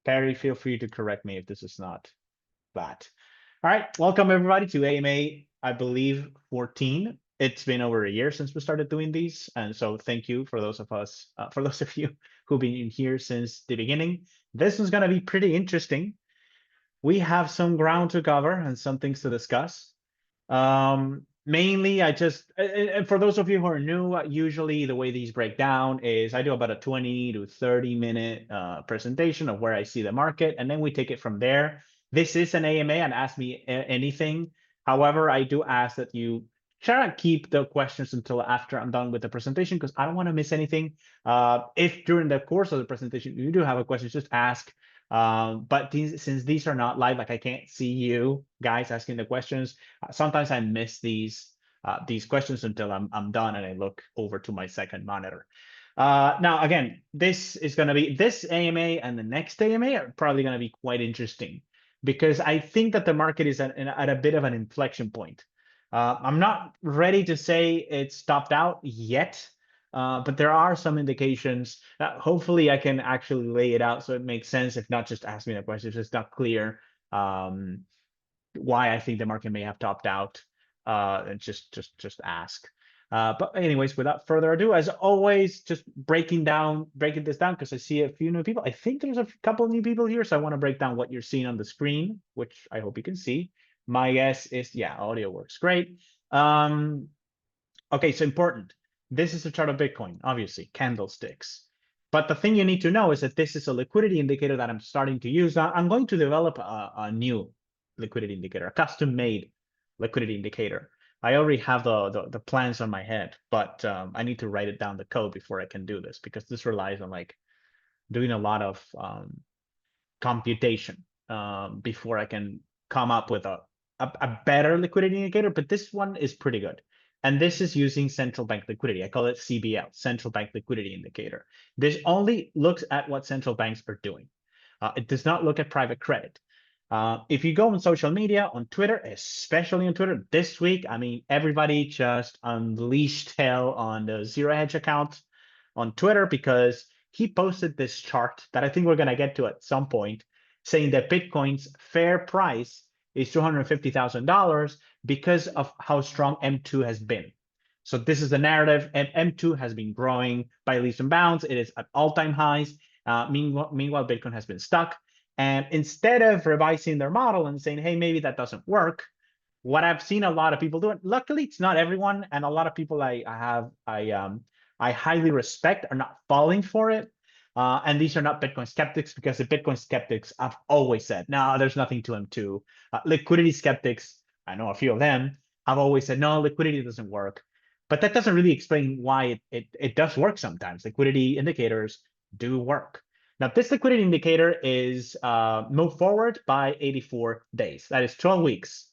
Perry, feel free to correct me if this is not that. All right, welcome everybody to AMA, I believe 14. It's been over a year since we started doing these, and so thank you for those for those of you who've been in here since the beginning. This is going to be pretty interesting. We have some ground to cover and some things to discuss. Mainly, and for those of you who are new, usually the way these break down is I do about a 20 to 30 minute presentation of where I see the market, and then we take it from there. This is an AMA and ask me anything. However, I do ask that you try to keep the questions until after I'm done with the presentation because I don't want to miss anything. If during the course of the presentation you do have a question, just ask. But since these are not live, like I can't see you guys asking the questions, sometimes I miss these questions until I'm done and I look over to my second monitor. Now, again, this AMA and the next AMA are probably going to be quite interesting because I think that the market is at a bit of an inflection point. I'm not ready to say it's topped out yet. But there are some indications that hopefully I can actually lay it out so it makes sense. If not, just ask me the question. If it's not clear why I think the market may have topped out, and just ask. But anyways, without further ado, as always, just breaking this down because I see a few new people. I think there's a couple of new people here, so I want to break down what you're seeing on the screen, which I hope you can see. My guess is, yeah, audio works great. Okay, so important. This is a chart of Bitcoin, obviously, candlesticks. But the thing you need to know is that this is a liquidity indicator that I'm starting to use. Now, I'm going to develop a new liquidity indicator, a custom-made liquidity indicator. I already have the plans on my head, but I need to write it down the code before I can do this because this relies on like doing a lot of computation before I can come up with a better liquidity indicator. But this one is pretty good. And this is using central bank liquidity. I call it CBL, central bank liquidity indicator. This only looks at what central banks are doing. It does not look at private credit. If you go on social media, on Twitter, especially on Twitter, this week, I mean, everybody just unleashed hell on the Zero Hedge account on Twitter because he posted this chart that I think we're going to get to at some point, saying that Bitcoin's fair price is $250,000 because of how strong M2 has been. So this is the narrative, and M2 has been growing by leaps and bounds. It is at all-time highs. Meanwhile, Bitcoin has been stuck. And instead of revising their model and saying, hey, maybe that doesn't work, what I've seen a lot of people do, luckily it's not everyone, and a lot of people I highly respect are not falling for it. And these are not Bitcoin skeptics because the Bitcoin skeptics have always said, no, there's nothing to M2. Liquidity skeptics, I know a few of them, have always said, no, liquidity doesn't work. But that doesn't really explain why it does work sometimes. Liquidity indicators do work. Now, this liquidity indicator is moved forward by 84 days. That is 12 weeks.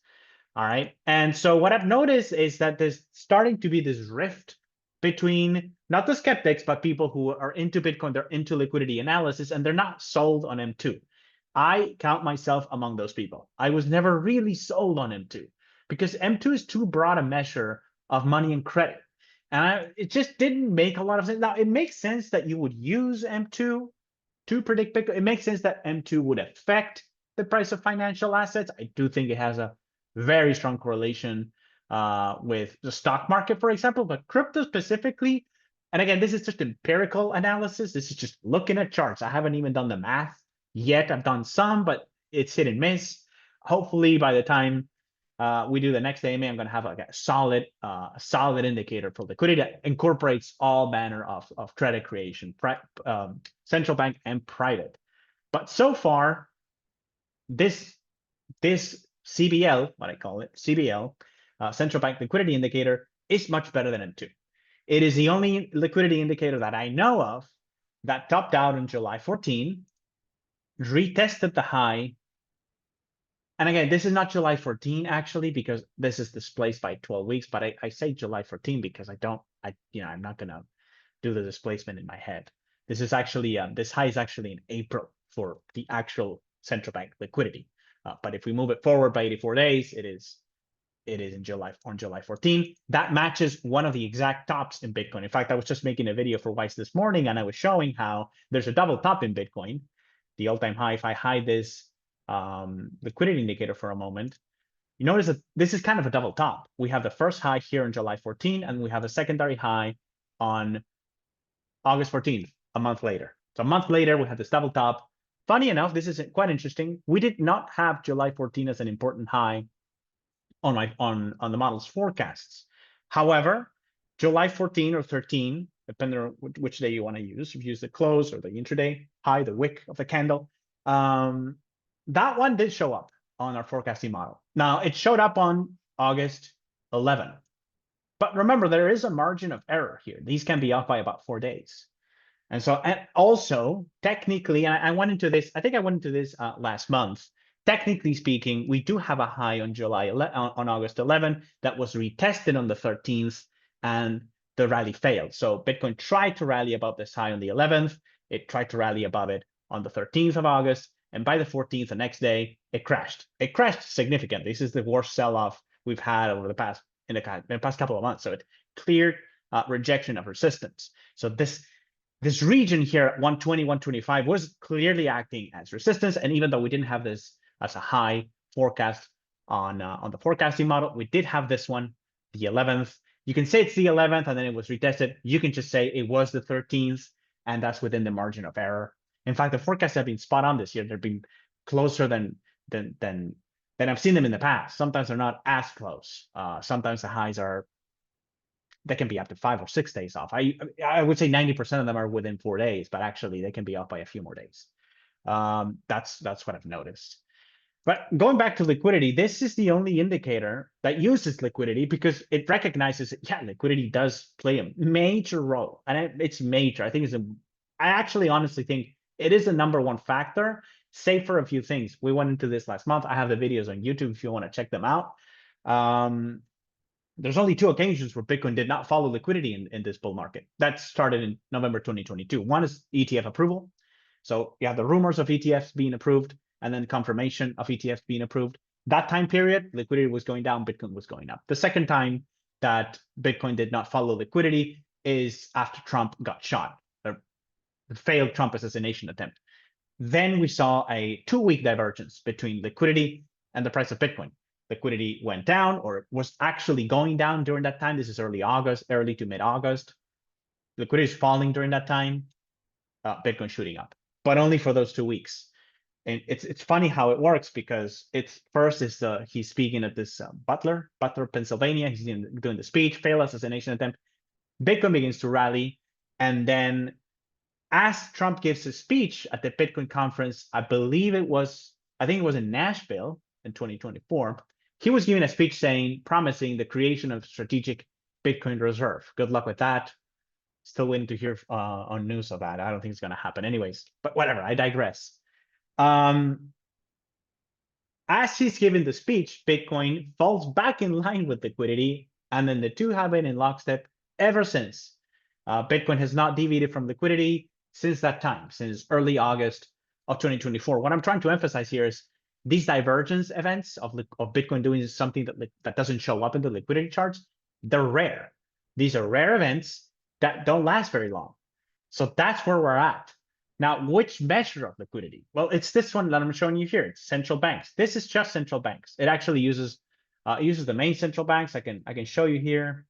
All right. And so what I've noticed is that there's starting to be this rift between not the skeptics, but people who are into Bitcoin, they're into liquidity analysis, and they're not sold on M2. I count myself among those people. I was never really sold on M2 because M2 is too broad a measure of money and credit. And it just didn't make a lot of sense. Now, it makes sense that you would use M2 to predict Bitcoin. It makes sense that M2 would affect the price of financial assets. I do think it has a very strong correlation with the stock market, for example, but crypto specifically. And again, this is just empirical analysis. This is just looking at charts. I haven't even done the math yet. I've done some, but it's hit and miss. Hopefully, by the time we do the next AMA, I'm going to have like a solid indicator for liquidity that incorporates all manner of credit creation, central bank and private. But so far, this CBL, what I call it, CBL, central bank liquidity indicator, is much better than M2. It is the only liquidity indicator that I know of that topped out on July 14, retested the high. And again, this is not July 14 actually, because this is displaced by 12 weeks, but I say July 14 because I'm not gonna do the displacement in my head. This is actually, this high is actually in April for the actual central bank liquidity. But if we move it forward by 84 days, it is in July, on July 14. That matches one of the exact tops in Bitcoin. In fact, I was just making a video for Weiss this morning, and I was showing how there's a double top in Bitcoin. the all-time high, if I hide this liquidity indicator for a moment, you notice that this is kind of a double top. We have the first high here on July 14, and we have a secondary high on August 14th, a month later. So a month later, we have this double top. Funny enough, this is quite interesting. We did not have July 14 as an important high on the model's forecasts. However, July 14 or 13, depending on which day you want to use, if you use the close or the intraday high, the wick of the candle, that one did show up on our forecasting model. Now, it showed up on August 11. But remember, there is a margin of error here. These can be off by about 4 days. And so, and also, technically, I went into this, I think I went into this last month. Technically speaking, we do have a high on on August 11 that was retested on the 13th, and the rally failed. So Bitcoin tried to rally above this high on the 11th. It tried to rally above it on the 13th of August. And by the 14th, the next day, it crashed. It crashed significantly. This is the worst sell-off we've had over the past in the past couple of months. So it cleared rejection of resistance. So this region here at 120, 125 was clearly acting as resistance. And even though we didn't have this as a high forecast on the forecasting model, we did have this one, the 11th. You can say it's the 11th and then it was retested. You can just say it was the 13th, and that's within the margin of error. In fact, the forecasts have been spot on this year. They've been closer than I've seen them in the past. Sometimes they're not as close. Sometimes the highs are, they can be up to 5 or 6 days off. I would say 90% of them are within 4 days, but actually they can be off by a few more days. That's what I've noticed. But going back to liquidity, this is the only indicator that uses liquidity because it recognizes, yeah, liquidity does play a major role, and it's major. I think I actually honestly think it is the #1 factor, save for a few things. We went into this last month. I have the videos on YouTube if you want to check them out. There's only 2 occasions where Bitcoin did not follow liquidity in this bull market. That started in November 2022. One is ETF approval. So you have the rumors of ETFs being approved, and then confirmation of ETFs being approved. That time period, liquidity was going down, Bitcoin was going up. The second time that Bitcoin did not follow liquidity is after Trump got shot, the failed Trump assassination attempt. Then we saw a 2-week divergence between liquidity and the price of Bitcoin. Liquidity went down, or was actually going down during that time. This is early to mid-August. Liquidity is falling during that time, Bitcoin shooting up, but only for those 2 weeks. And it's funny how it works, because he's speaking at this Butler, Pennsylvania. He's doing the speech, failed assassination attempt. Bitcoin begins to rally, and then as Trump gives a speech at the Bitcoin conference, I think it was in Nashville in 2024. He was giving a speech promising the creation of strategic Bitcoin reserve. Good luck with that. Still waiting to hear on news of that. I don't think it's going to happen anyways, but whatever, I digress. As he's giving the speech, Bitcoin falls back in line with liquidity, and then the two have been in lockstep ever since. Bitcoin has not deviated from liquidity since that time, since early August of 2024. What I'm trying to emphasize here is these divergence events of Bitcoin doing something that doesn't show up in the liquidity charts. They're rare. These are rare events that don't last very long. So that's where we're at. Now, which measure of liquidity? Well, it's this one that I'm showing you here. It's central banks. This is just central banks. It actually uses the main central banks. I can show you here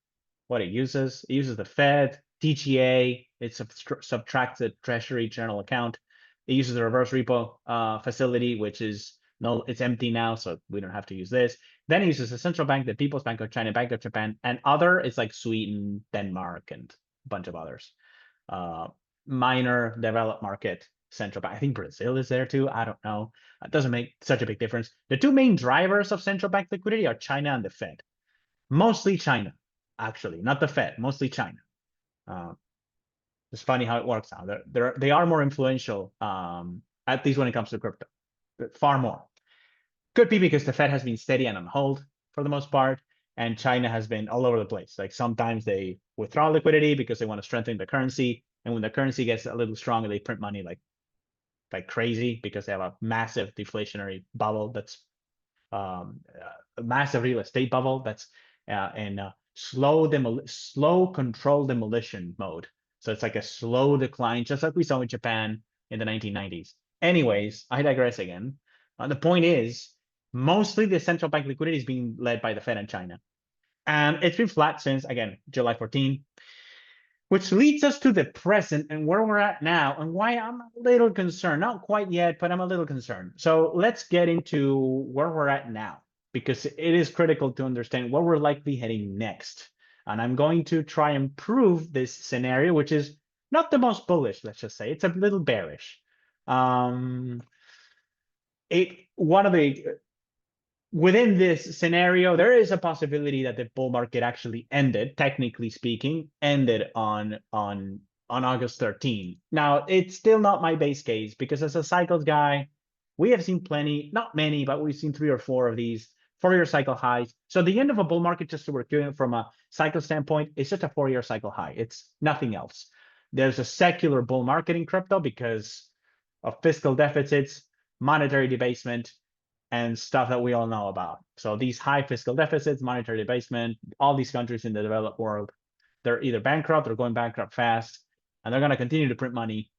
what it uses. It uses the Fed, TGA. It subtracts the Treasury general account. It uses the reverse repo facility, which is it's empty now, so we don't have to use this. Then it uses the central bank, the People's Bank of China, Bank of Japan, and other. It's like Sweden, Denmark, and a bunch of others. Minor developed market central bank. I think Brazil is there too. I don't know. It doesn't make such a big difference. The two main drivers of central bank liquidity are China and the Fed. Mostly China, actually, not the Fed. Mostly China. It's funny how it works now. They are more influential, at least when it comes to crypto. Far more. Could be because the Fed has been steady and on hold for the most part, and China has been all over the place. Like sometimes they withdraw liquidity because they want to strengthen the currency. And when the currency gets a little stronger, they print money like crazy because they have a massive deflationary bubble that's a massive real estate bubble that's in slow control demolition mode. So it's like a slow decline, just like we saw in Japan in the 1990s. Anyways, I digress again. The point is, mostly the central bank liquidity is being led by the Fed and China. And it's been flat since, again, July 14, which leads us to the present and where we're at now and why I'm a little concerned. Not quite yet, but I'm a little concerned. So let's get into where we're at now, because it is critical to understand where we're likely heading next. And I'm going to try and prove this scenario, which is not the most bullish, let's just say. It's a little bearish. One of the within this scenario, there is a possibility that the bull market actually ended, technically speaking, ended on August 13. Now, it's still not my base case because as a cycles guy, we have seen plenty, not many, but we've seen 3 or 4 of these 4-year cycle highs. So the end of a bull market, just so we're doing it from a cycle standpoint, is just a 4-year cycle high. It's nothing else. There's a secular bull market in crypto because of fiscal deficits, monetary debasement, and stuff that we all know about. So these high fiscal deficits, monetary debasement, all these countries in the developed world, they're either bankrupt or going bankrupt fast, and they're going to continue to print money.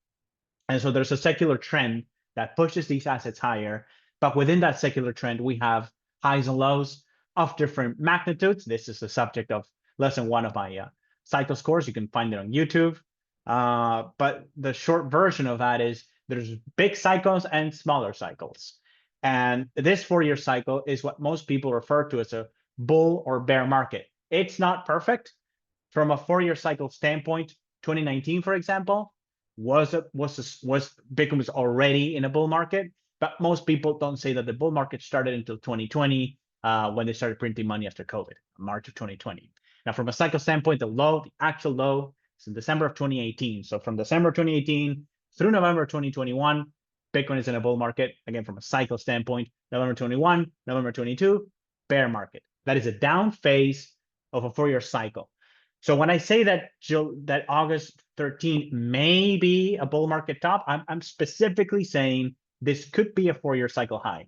And so there's a secular trend that pushes these assets higher. But within that secular trend, we have highs and lows of different magnitudes. This is the subject of lesson 1 of my cycle scores. You can find it on YouTube. But the short version of that is there's big cycles and smaller cycles. And this 4-year cycle is what most people refer to as a bull or bear market. It's not perfect. From a 4-year cycle standpoint, 2019, for example, Bitcoin was already in a bull market, but most people don't say that the bull market started until 2020 when they started printing money after COVID, March of 2020. Now, from a cycle standpoint, the actual low is in December of 2018. So from December 2018 through November 2021, Bitcoin is in a bull market. Again, from a cycle standpoint, November 21, November 22, bear market. That is a down phase of a 4-year cycle. So when I say that August 13 may be a bull market top, I'm specifically saying this could be a 4-year cycle high.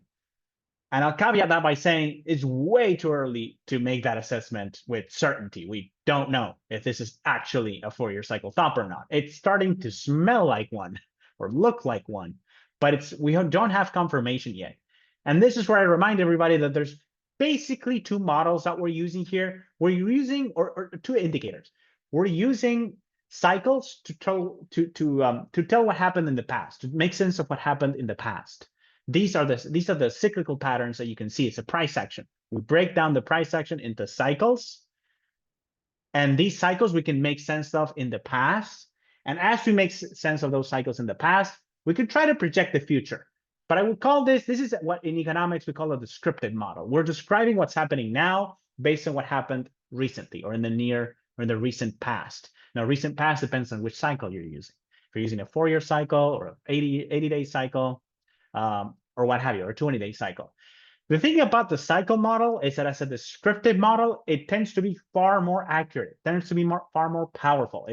And I'll caveat that by saying it's way too early to make that assessment with certainty. We don't know if this is actually a 4-year cycle top or not. It's starting to smell like one or look like one, but we don't have confirmation yet. And this is where I remind everybody that there's basically 2 models that we're using here. We're using or 2 indicators. We're using cycles to tell what happened in the past, to make sense of what happened in the past. These are the cyclical patterns that you can see. It's a price action. We break down the price action into cycles, and these cycles we can make sense of in the past. And as we make sense of those cycles in the past, we can try to project the future. But I would call this is what in economics we call a descriptive model. We're describing what's happening now based on what happened recently or in the recent past. Now, recent past depends on which cycle you're using. If you're using a 4-year cycle or an 80-day cycle, or what have you, or a 20-day cycle. The thing about the cycle model is that as a descriptive model, it tends to be far more accurate, tends to be far more powerful.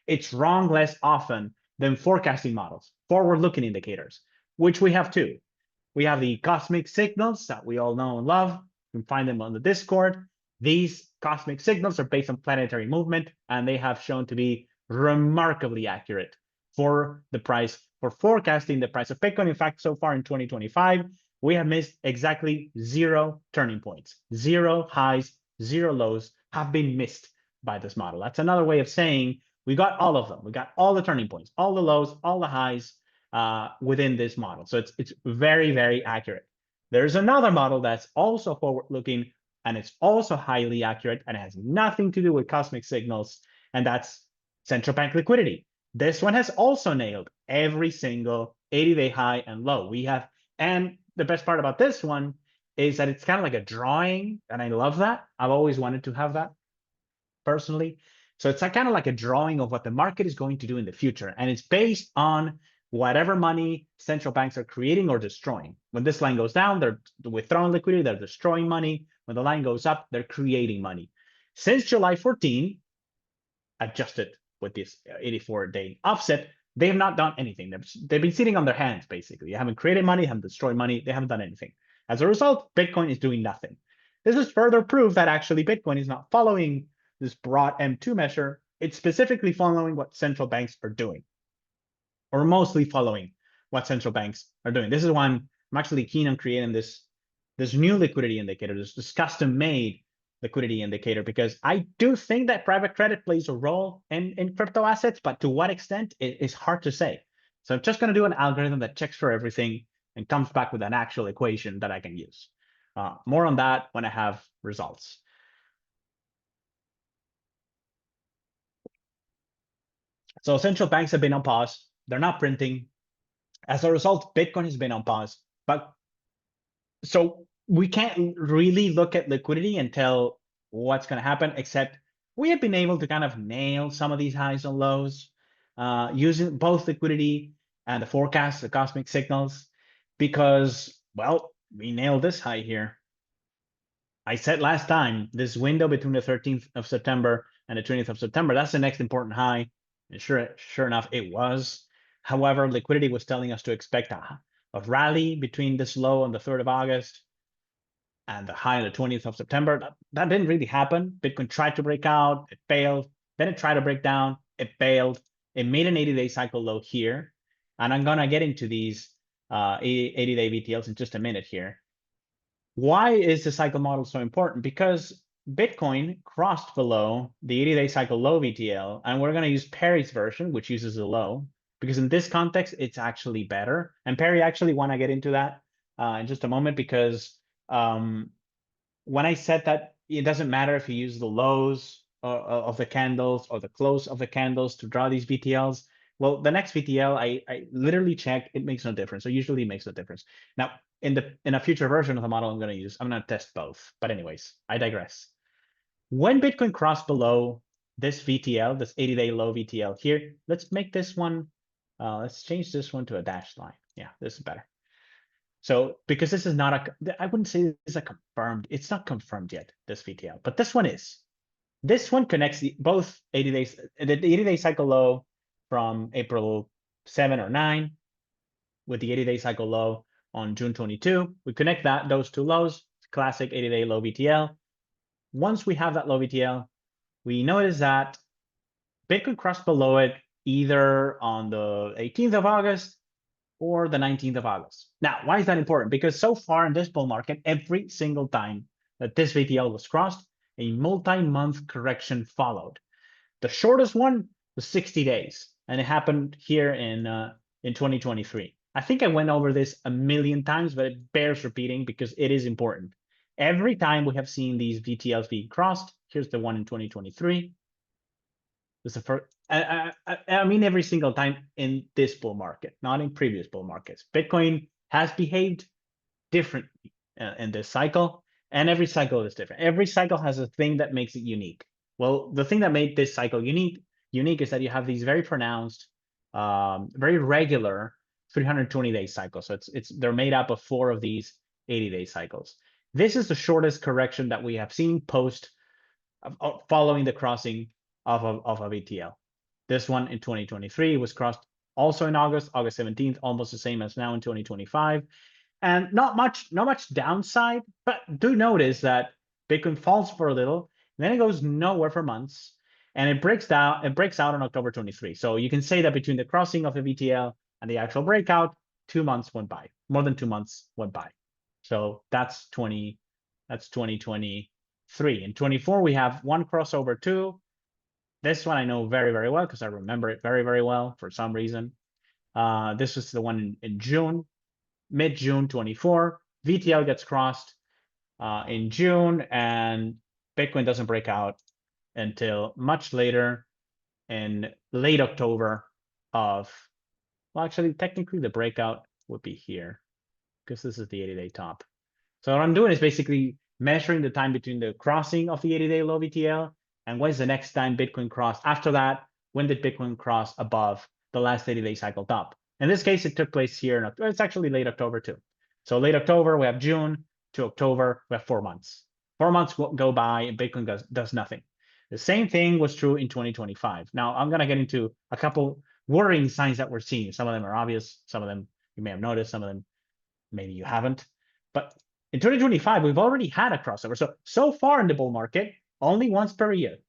It's wrong less often than forecasting models, forward-looking indicators, which we have 2. We have the cosmic signals that we all know and love. You can find them on the Discord. These cosmic signals are based on planetary movement, and they have shown to be remarkably accurate for the price, for forecasting the price of Bitcoin. In fact, so far in 2025, we have missed exactly 0 turning points. 0 highs, 0 lows have been missed by this model. That's another way of saying we got all of them. We got all the turning points, all the lows, all the highs within this model. So it's very, very accurate. There's another model that's also forward-looking, and it's also highly accurate, and it has nothing to do with cosmic signals, and that's central bank liquidity. This one has also nailed every single 80-day high and low. And the best part about this one is that it's kind of like a drawing, and I love that. I've always wanted to have that personally. So it's kind of like a drawing of what the market is going to do in the future, and it's based on whatever money central banks are creating or destroying. When this line goes down, they're withdrawing liquidity, they're destroying money. When the line goes up, they're creating money. Since July 14, adjusted with this 84-day offset, they have not done anything. They've been sitting on their hands, basically. They haven't created money, haven't destroyed money, they haven't done anything. As a result, Bitcoin is doing nothing. This is further proof that actually Bitcoin is not following this broad M2 measure. It's specifically following what central banks are doing, or mostly following what central banks are doing. This is why I'm actually keen on creating this new liquidity indicator, this custom made liquidity indicator, because I do think that private credit plays a role in crypto assets, but to what extent is hard to say. So I'm just going to do an algorithm that checks for everything and comes back with an actual equation that I can use. More on that when I have results. So central banks have been on pause. They're not printing. As a result, Bitcoin has been on pause. But so we can't really look at liquidity and tell what's going to happen, except we have been able to kind of nail some of these highs and lows using both liquidity and the forecast, the cosmic signals, because, well, we nailed this high here. I said last time, this window between the 13th of September and the 20th of September, that's the next important high. And sure enough, it was. However, liquidity was telling us to expect a rally between this low on the 3rd of August and the high on the 20th of September. That didn't really happen. Bitcoin tried to break out, it failed. Then it tried to break down, it failed. It made an 80-day cycle low here. And I'm going to get into these 80-day VTLs in just a minute here. Why is the cycle model so important? Because Bitcoin crossed below the 80-day cycle low VTL, and we're going to use Perry's version, which uses a low, because in this context, it's actually better. And Perry actually want to get into that in just a moment, because when I said that it doesn't matter if you use the lows of the candles or the close of the candles to draw these VTLs, well, the next VTL, I literally checked, it makes no difference. So usually it makes no difference. Now, in a future version of the model I'm going to test both. But anyways, I digress. When Bitcoin crossed below this VTL, this 80-day low VTL here, let's make this one, let's change this one to a dashed line. Yeah, this is better. So because this is not I wouldn't say this is a confirmed, it's not confirmed yet, this VTL, but this one is. This one connects both 80 days, the 80-day cycle low from April 7 or 9 with the 80-day cycle low on June 22. We connect those two lows, classic 80-day low VTL. Once we have that low VTL, we notice that Bitcoin crossed below it either on the 18th of August or the 19th of August. Now, why is that important? Because so far in this bull market, every single time that this VTL was crossed, a multi-month correction followed. The shortest one was 60 days, and it happened here in 2023. I think I went over this a million times, but it bears repeating because it is important. Every time we have seen these VTLs being crossed, here's the one in 2023. This is the first, I mean, every single time in this bull market, not in previous bull markets. Bitcoin has behaved differently in this cycle, and every cycle is different. Every cycle has a thing that makes it unique. Well, the thing that made this cycle unique is that you have these very pronounced, very regular 320-day cycles. So they're made up of 4 of these 80-day cycles. This is the shortest correction that we have seen post following the crossing of a VTL. This one in 2023 was crossed also in August 17th, almost the same as now in 2025. And not much downside, but do notice that Bitcoin falls for a little, then it goes nowhere for months, and it breaks out on October 23. So you can say that between the crossing of the VTL and the actual breakout, 2 months went by, more than 2 months went by. So that's 2023. In 24, we have one crossover 2. This one I know very, very well because I remember it very, very well for some reason. This was the one in June, mid-June 24. VTL gets crossed in June, and Bitcoin doesn't break out until much later in late October of, well, actually, technically the breakout would be here because this is the 80-day top. So what I'm doing is basically measuring the time between the crossing of the 80-day low VTL and when's the next time Bitcoin crossed. After that, when did Bitcoin cross above the last 80-day cycle top? In this case, it took place here in October. It's actually late October too. So late October, we have June to October, we have 4 months. 4 months go by and Bitcoin does nothing. The same thing was true in 2025. Now, I'm going to get into a couple worrying signs that we're seeing. Some of them are obvious. Some of them you may have noticed. Some of them maybe you haven't. But in 2025, we've already had a crossover. So far in the bull market, only once per year.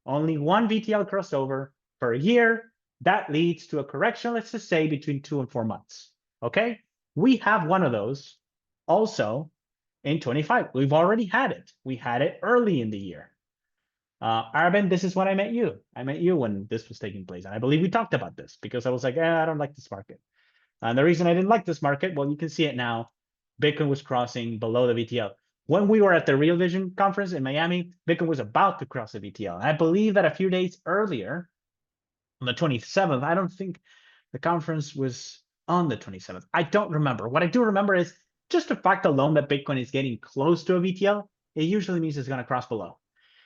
Only one VTL crossover per year. That leads to a correction, let's just say, between 2 and 4 months. Okay, we have one of those also in 25. We've already had it. We had it early in the year. Arben, this is when I met you. I met you when this was taking place. And I believe we talked about this because I was like, I don't like this market. And the reason I didn't like this market, well, you can see it now. Bitcoin was crossing below the VTL. When we were at the Real Vision conference in Miami, Bitcoin was about to cross the VTL. And I believe that a few days earlier, on the 27th, I don't think the conference was on the 27th. I don't remember. What I do remember is just the fact alone that Bitcoin is getting close to a VTL, it usually means it's going to cross below.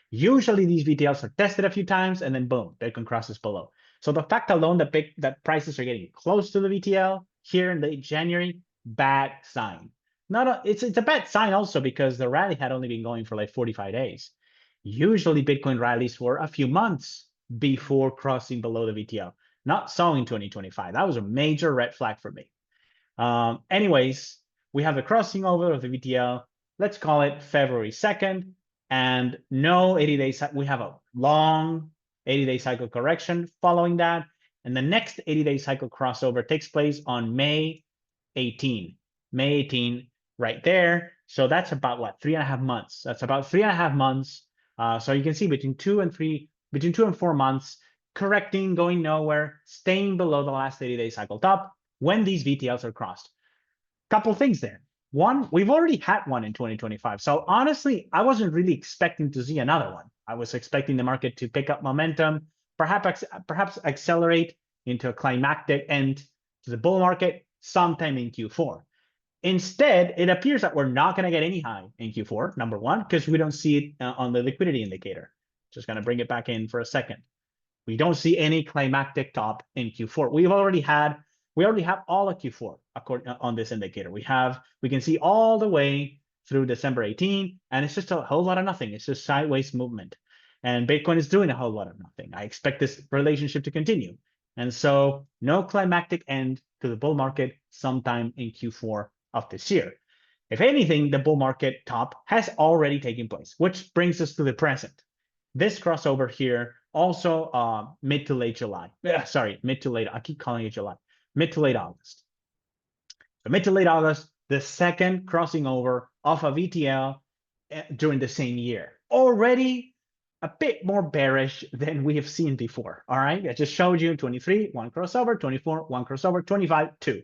Usually these VTLs are tested a few times and then boom, Bitcoin crosses below. So the fact alone that prices are getting close to the VTL here in late January, bad sign. It's a bad sign also because the rally had only been going for like 45 days. Usually Bitcoin rallies for a few months before crossing below the VTL. Not so in 2025. That was a major red flag for me. Anyways, we have the crossing over of the VTL. Let's call it February 2nd. And no 80 days. We have a long 80-day cycle correction following that. And the next 80-day cycle crossover takes place on May 18. May 18, right there. So that's about what, 3.5 months. That's about 3.5 months. So you can see between 2 and 4 months, correcting, going nowhere, staying below the last 80-day cycle top when these VTLs are crossed. Couple things there. One, we've already had one in 2025. So honestly, I wasn't really expecting to see another one. I was expecting the market to pick up momentum, perhaps accelerate into a climactic end to the bull market sometime in Q4. Instead, it appears that we're not going to get any high in Q4, number one, because we don't see it on the liquidity indicator. Just going to bring it back in for a second. We don't see any climactic top in Q4. We already have all of Q4 on this indicator. We can see all the way through December 18, and it's just a whole lot of nothing. It's just sideways movement. And Bitcoin is doing a whole lot of nothing. I expect this relationship to continue. And so no climactic end to the bull market sometime in Q4 of this year. If anything, the bull market top has already taken place, which brings us to the present. This crossover here also mid to late July. Mid to late. I keep calling it July. Mid to late August. So mid to late August, the second crossing over of a VTL during the same year. Already a bit more bearish than we have seen before. All right, I just showed you 23, one crossover, 24, one crossover, 25, two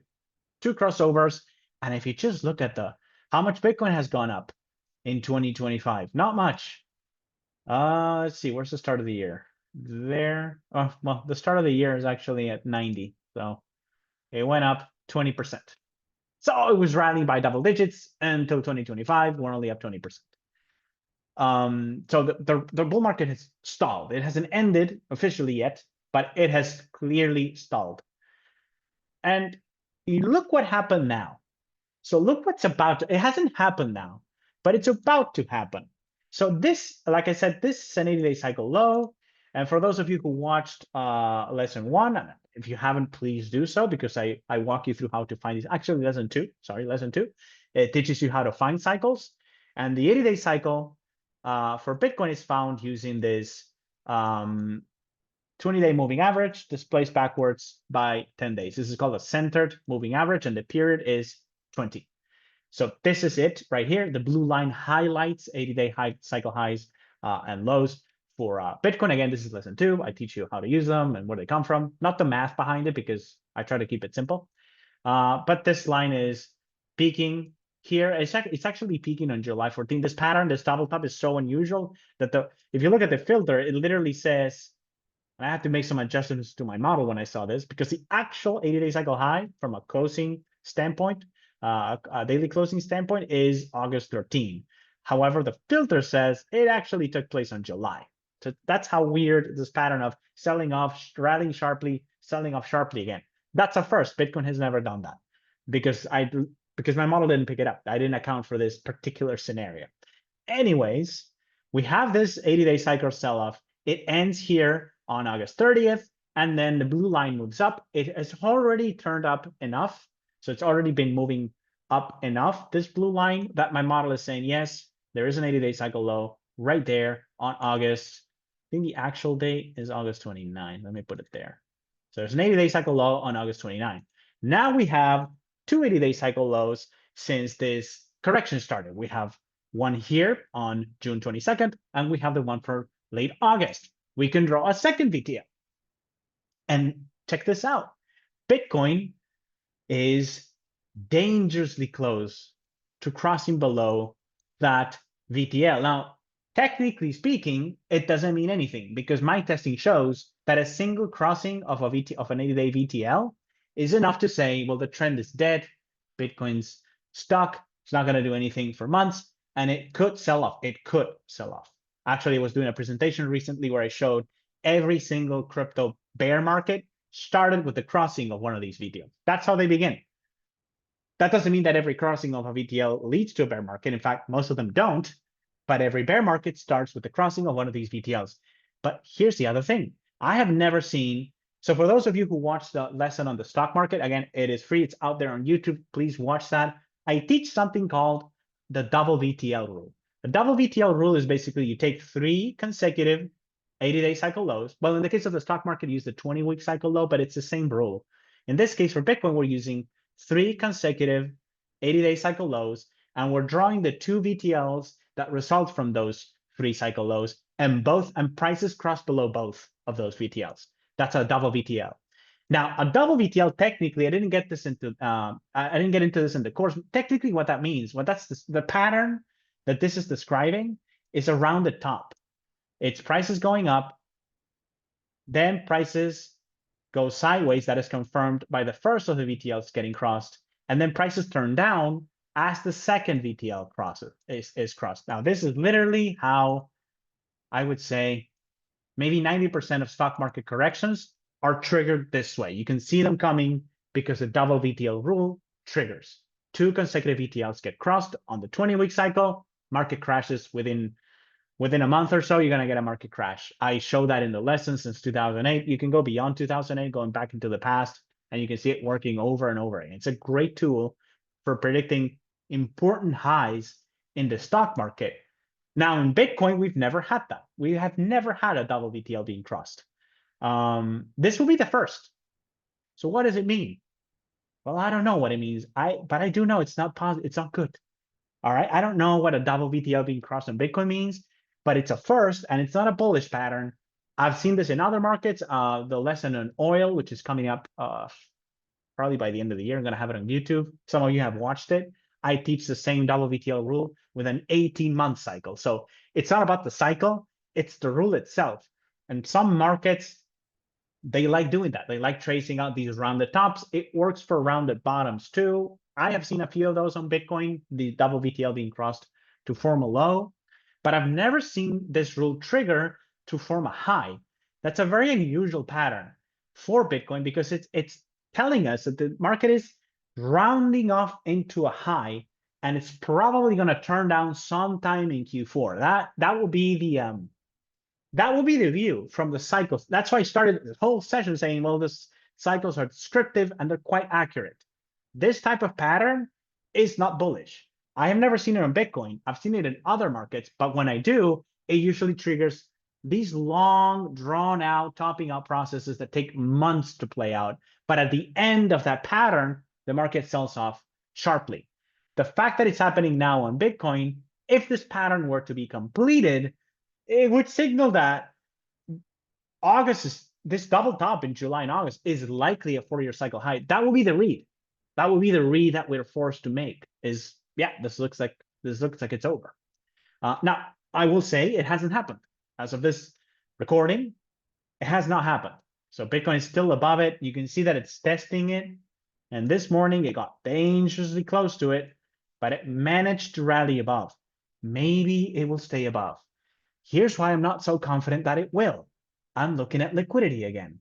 crossovers. And if you just look at how much Bitcoin has gone up in 2025, not much. Let's see, where's the start of the year? There. Oh, well, the start of the year is actually at 90. So it went up 20%. So it was rallying by double digits until 2025. We're only up 20%. So the bull market has stalled. It hasn't ended officially yet, but it has clearly stalled. And you look what happened now. So look what's about to, it hasn't happened now, but it's about to happen. So this, like I said, this is an 80-day cycle low. And for those of you who watched lesson 1, if you haven't, please do so, because I walk you through how to find these. Actually, lesson 2, it teaches you how to find cycles. And the 80-day cycle for Bitcoin is found using this 20-day moving average displaced backwards by 10 days. This is called a centered moving average, and the period is 20. So this is it right here. The blue line highlights 80-day high cycle highs and lows for Bitcoin. Again, this is lesson 2. I teach you how to use them and where they come from, not the math behind it, because I try to keep it simple. But this line is peaking here. It's actually peaking on July 14. This pattern, this double top, is so unusual that if you look at the filter, it literally says, and I had to make some adjustments to my model when I saw this, because the actual 80-day cycle high from a closing standpoint, a daily closing standpoint, is August 13. However, the filter says it actually took place on July. So that's how weird this pattern of selling off, rallying sharply, selling off sharply again. That's a first. Bitcoin has never done that because my model didn't pick it up. I didn't account for this particular scenario. Anyways, we have this 80-day cycle sell-off. It ends here on August 30th, and then the blue line moves up. It has already turned up enough. So it's already been moving up enough, this blue line, that my model is saying, yes, there is an 80-day cycle low right there on August. I think the actual date is August 29. Let me put it there. So there's an 80-day cycle low on August 29. Now we have two 80-day cycle lows since this correction started. We have one here on June 22nd, and we have the one for late August. We can draw a second VTL. And check this out. Bitcoin is dangerously close to crossing below that VTL. Now, technically speaking, it doesn't mean anything because my testing shows that a single crossing of an 80-day VTL is enough to say, well, the trend is dead, Bitcoin's stuck, it's not going to do anything for months, and it could sell off. It could sell off. Actually, I was doing a presentation recently where I showed every single crypto bear market started with the crossing of one of these VTLs. That's how they begin. That doesn't mean that every crossing of a VTL leads to a bear market. In fact, most of them don't, but every bear market starts with the crossing of one of these VTLs. But here's the other thing. I have never seen, so for those of you who watch the lesson on the stock market, again, it is free. It's out there on YouTube. Please watch that. I teach something called the double VTL rule. The double VTL rule is basically you take 3 consecutive 80-day cycle lows. Well, in the case of the stock market, use the 20-week cycle low, but it's the same rule. In this case, for Bitcoin, we're using 3 consecutive 80-day cycle lows, and we're drawing the 2 VTLs that result from those 3 cycle lows, and prices cross below both of those VTLs. That's a double VTL. Now, a double VTL, technically, I didn't get into this in the course. Technically, what that means, the pattern that this is describing is a rounded top. It's prices going up, then prices go sideways. That is confirmed by the first of the VTLs getting crossed, and then prices turn down as the second VTL is crossed. Now, this is literally how I would say maybe 90% of stock market corrections are triggered this way. You can see them coming because the double VTL rule triggers. 2 consecutive VTLs get crossed on the 20-week cycle, market crashes within a month or so, you're going to get a market crash. I show that in the lesson since 2008. You can go beyond 2008, going back into the past, and you can see it working over and over again. It's a great tool for predicting important highs in the stock market. Now, in Bitcoin, we've never had that. We have never had a double VTL being crossed. This will be the first. So what does it mean? Well, I don't know what it means. But I do know it's not positive. It's not good. All right. I don't know what a double VTL being crossed on Bitcoin means, but it's a first, and it's not a bullish pattern. I've seen this in other markets. The lesson on oil, which is coming up probably by the end of the year, I'm going to have it on YouTube. Some of you have watched it. I teach the same double VTL rule with an 18-month cycle. So it's not about the cycle, it's the rule itself. And some markets, they like doing that. They like tracing out these rounded tops. It works for rounded bottoms too. I have seen a few of those on Bitcoin, the double VTL being crossed to form a low, but I've never seen this rule trigger to form a high. That's a very unusual pattern for Bitcoin because it's telling us that the market is rounding off into a high, and it's probably going to turn down sometime in Q4. That will be the view from the cycles. That's why I started this whole session saying, well, this cycles are descriptive and they're quite accurate. This type of pattern is not bullish. I have never seen it on Bitcoin. I've seen it in other markets, but when I do, it usually triggers these long, drawn-out, topping out processes that take months to play out. But at the end of that pattern, the market sells off sharply. The fact that it's happening now on Bitcoin, if this pattern were to be completed, it would signal that this double top in July and August is likely a 4-year cycle high. That will be the read. That will be the read that we're forced to make is, yeah, this looks like it's over. Now, I will say it hasn't happened. As of this recording, it has not happened. So Bitcoin is still above it. You can see that it's testing it. And this morning, it got dangerously close to it, but it managed to rally above. Maybe it will stay above. Here's why I'm not so confident that it will. I'm looking at liquidity again.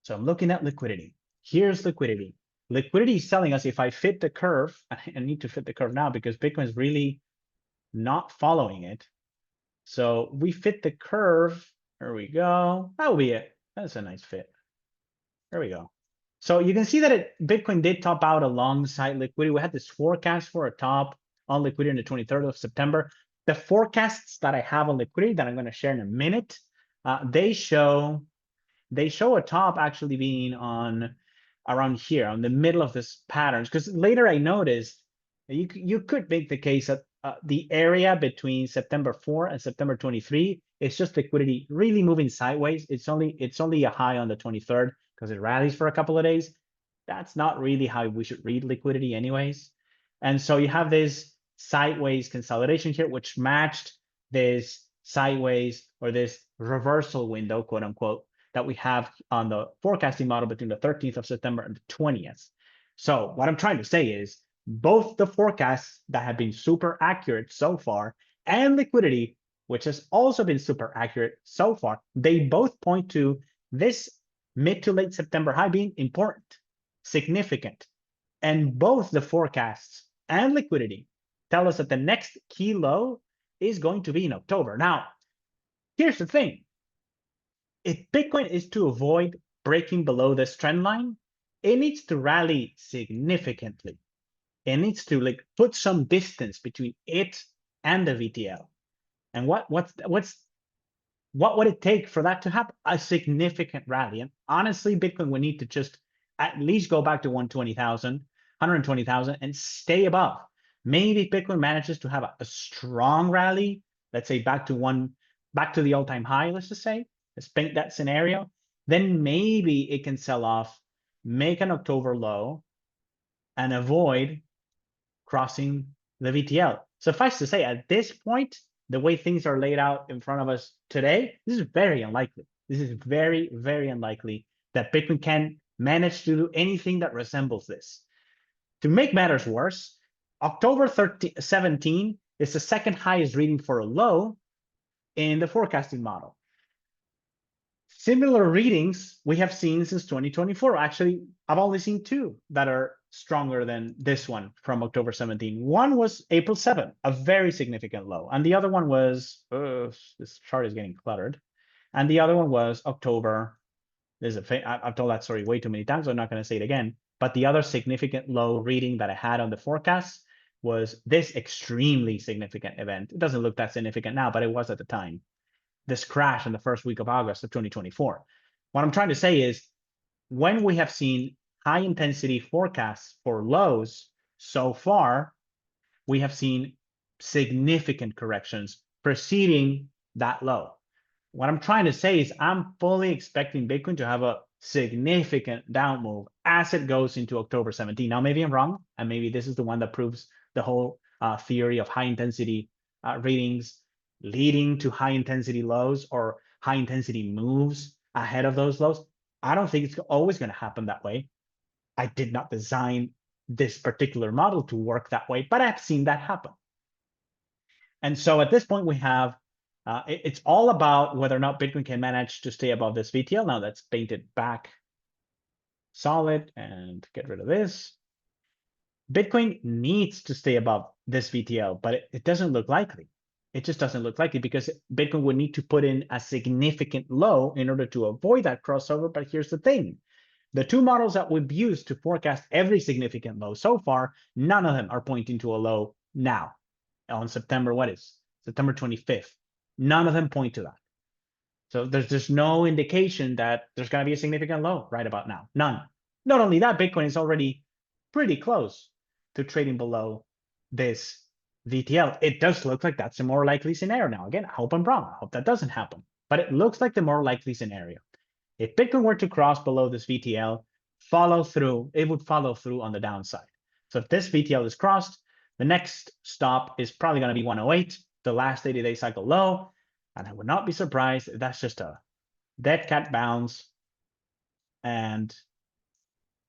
So I'm looking at liquidity. Here's liquidity. Liquidity is telling us if I fit the curve, I need to fit the curve now because Bitcoin is really not following it. So we fit the curve. There we go. That will be it. That's a nice fit. There we go. So you can see that Bitcoin did top out alongside liquidity. We had this forecast for a top on liquidity on the 23rd of September. The forecasts that I have on liquidity that I'm going to share in a minute, they show a top actually being on around here on the middle of this pattern, because later I noticed you could make the case that the area between September 4 and September 23 is just liquidity really moving sideways. It's only a high on the 23rd because it rallies for a couple of days. That's not really how we should read liquidity anyways. And so you have this sideways consolidation here, which matched this sideways or this reversal window, quote unquote, that we have on the forecasting model between the 13th of September and the 20th. So what I'm trying to say is both the forecasts that have been super accurate so far and liquidity, which has also been super accurate so far, they both point to this mid to late September high being important, significant. And both the forecasts and liquidity tell us that the next key low is going to be in October. Now, here's the thing. If Bitcoin is to avoid breaking below this trend line, it needs to rally significantly. It needs to put some distance between it and the VTL. And what would it take for that to happen? A significant rally. And honestly, Bitcoin would need to just at least go back to 120,000, 120,000 and stay above. Maybe Bitcoin manages to have a strong rally, let's say back to the all-time high, let's just say, let's paint that scenario. Then maybe it can sell off, make an October low, and avoid crossing the VTL. Suffice to say, at this point, the way things are laid out in front of us today, this is very unlikely. This is very, very unlikely that Bitcoin can manage to do anything that resembles this. To make matters worse, October 17 is the second highest reading for a low in the forecasting model. Similar readings we have seen since 2024. Actually, I've only seen two that are stronger than this one from October 17. One was April 7, a very significant low. And the other one was, this chart is getting cluttered. And the other one was October. I've told that story way too many times, so I'm not going to say it again. But the other significant low reading that I had on the forecast was this extremely significant event. It doesn't look that significant now, but it was at the time. This crash in the first week of August of 2024. What I'm trying to say is when we have seen high intensity forecasts for lows so far, we have seen significant corrections preceding that low. What I'm trying to say is I'm fully expecting Bitcoin to have a significant down move as it goes into October 17. Now, maybe I'm wrong, and maybe this is the one that proves the whole theory of high intensity readings leading to high intensity lows or high intensity moves ahead of those lows. I don't think it's always going to happen that way. I did not design this particular model to work that way, but I've seen that happen. And so at this point, we have, it's all about whether or not Bitcoin can manage to stay above this VTL. Now let's paint it back solid and get rid of this. Bitcoin needs to stay above this VTL, but it doesn't look likely. It just doesn't look likely because Bitcoin would need to put in a significant low in order to avoid that crossover. But here's the thing. The two models that we've used to forecast every significant low so far, none of them are pointing to a low now on September, September 25th. None of them point to that. So there's just no indication that there's going to be a significant low right about now. None. Not only that, Bitcoin is already pretty close to trading below this VTL. It does look like that's a more likely scenario. Now, again, I hope I'm wrong. I hope that doesn't happen. But it looks like the more likely scenario. If Bitcoin were to cross below this VTL, it would follow through on the downside. So if this VTL is crossed, the next stop is probably going to be 108, the last 80-day cycle low. And I would not be surprised if that's just a dead cat bounce and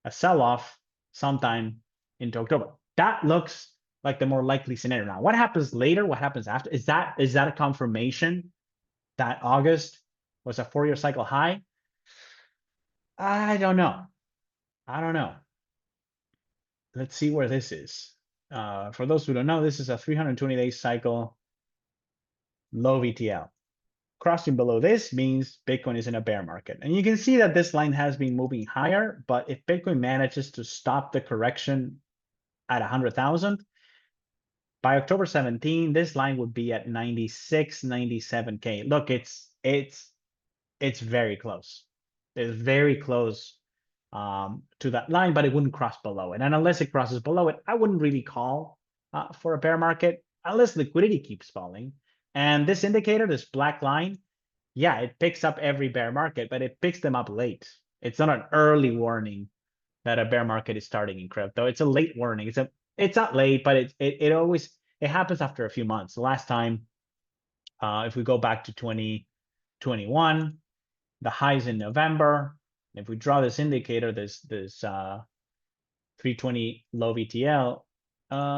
a sell-off sometime into October. That looks like the more likely scenario. Now, what happens later? What happens after? Is that a confirmation that August was a 4-year cycle high? I don't know. Let's see where this is. For those who don't know, this is a 320-day cycle low VTL. Crossing below this means Bitcoin is in a bear market. And you can see that this line has been moving higher, but if Bitcoin manages to stop the correction at 100,000, by October 17, this line would be at 96, 97K. Look, it's very close. It's very close to that line, but it wouldn't cross below it. And unless it crosses below it, I wouldn't really call for a bear market unless liquidity keeps falling. And this indicator, this black line, yeah, it picks up every bear market, but it picks them up late. It's not an early warning that a bear market is starting in crypto. It's a late warning. It's not late, but it always it happens after a few months. The last time, if we go back to 2021, the highs in November. If we draw this indicator, this 320 low VTL,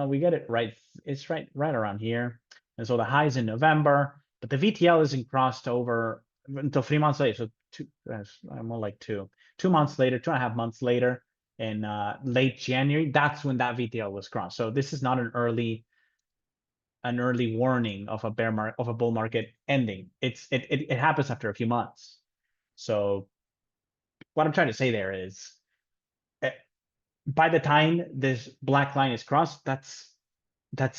we get it right. It's right around here. And so the highs in November, but the VTL isn't crossed over until 3 months later. So more like 2 months later, 2.5 months later, in late January, that's when that VTL was crossed. So this is not an early warning of a bull market ending. It happens after a few months. So what I'm trying to say there is, by the time this black line is crossed, that's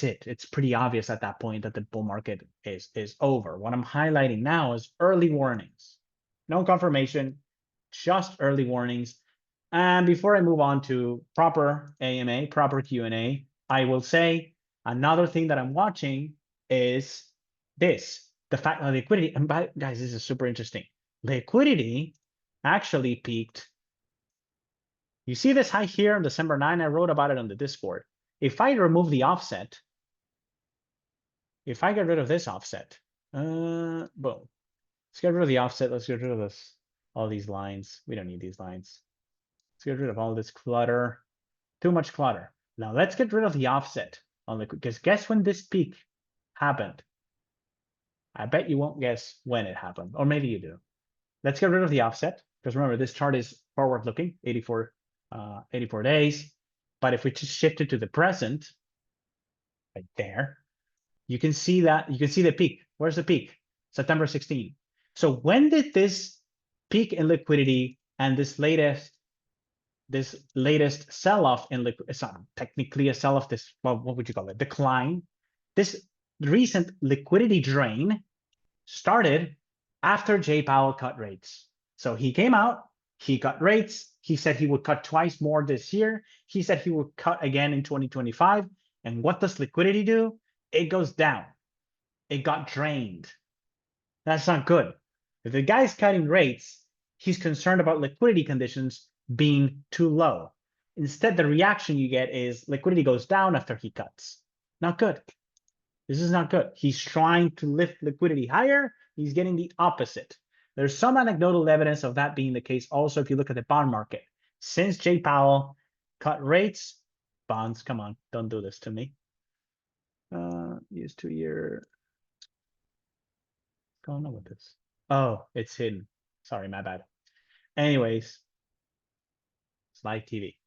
it. It's pretty obvious at that point that the bull market is over. What I'm highlighting now is early warnings. No confirmation, just early warnings. And before I move on to proper AMA, proper Q&A, I will say another thing that I'm watching is this, the fact that liquidity, and guys, this is super interesting. Liquidity actually peaked. You see this high here on December 9, I wrote about it on the Discord. If I remove the offset, if I get rid of this offset, boom. Let's get rid of the offset. Let's get rid of this, all these lines. We don't need these lines. Let's get rid of all this clutter. Too much clutter. Now let's get rid of the offset on liquid, because guess when this peak happened? I bet you won't guess when it happened, or maybe you do. Let's get rid of the offset, because remember, this chart is forward looking, 84 days. But if we just shift it to the present, right there, you can see the peak. Where's the peak? September 16. So when did this peak in liquidity and this latest sell-off in liquidity, it's not technically a sell-off, this, well, what would you call it? Decline. This recent liquidity drain started after Jay Powell cut rates. So he came out, he cut rates. He said he would cut twice more this year. He said he would cut again in 2025. And what does liquidity do? It goes down. It got drained. That's not good. If the guy's cutting rates, he's concerned about liquidity conditions being too low. Instead, the reaction you get is liquidity goes down after he cuts. Not good. This is not good. He's trying to lift liquidity higher. He's getting the opposite. There's some anecdotal evidence of that being the case also if you look at the bond market. Since Jay Powell cut rates, bonds, come on, don't do this to me. Use 2-year. What's going on with this? Oh, it's hidden. Sorry, my bad. Anyways, slide TV.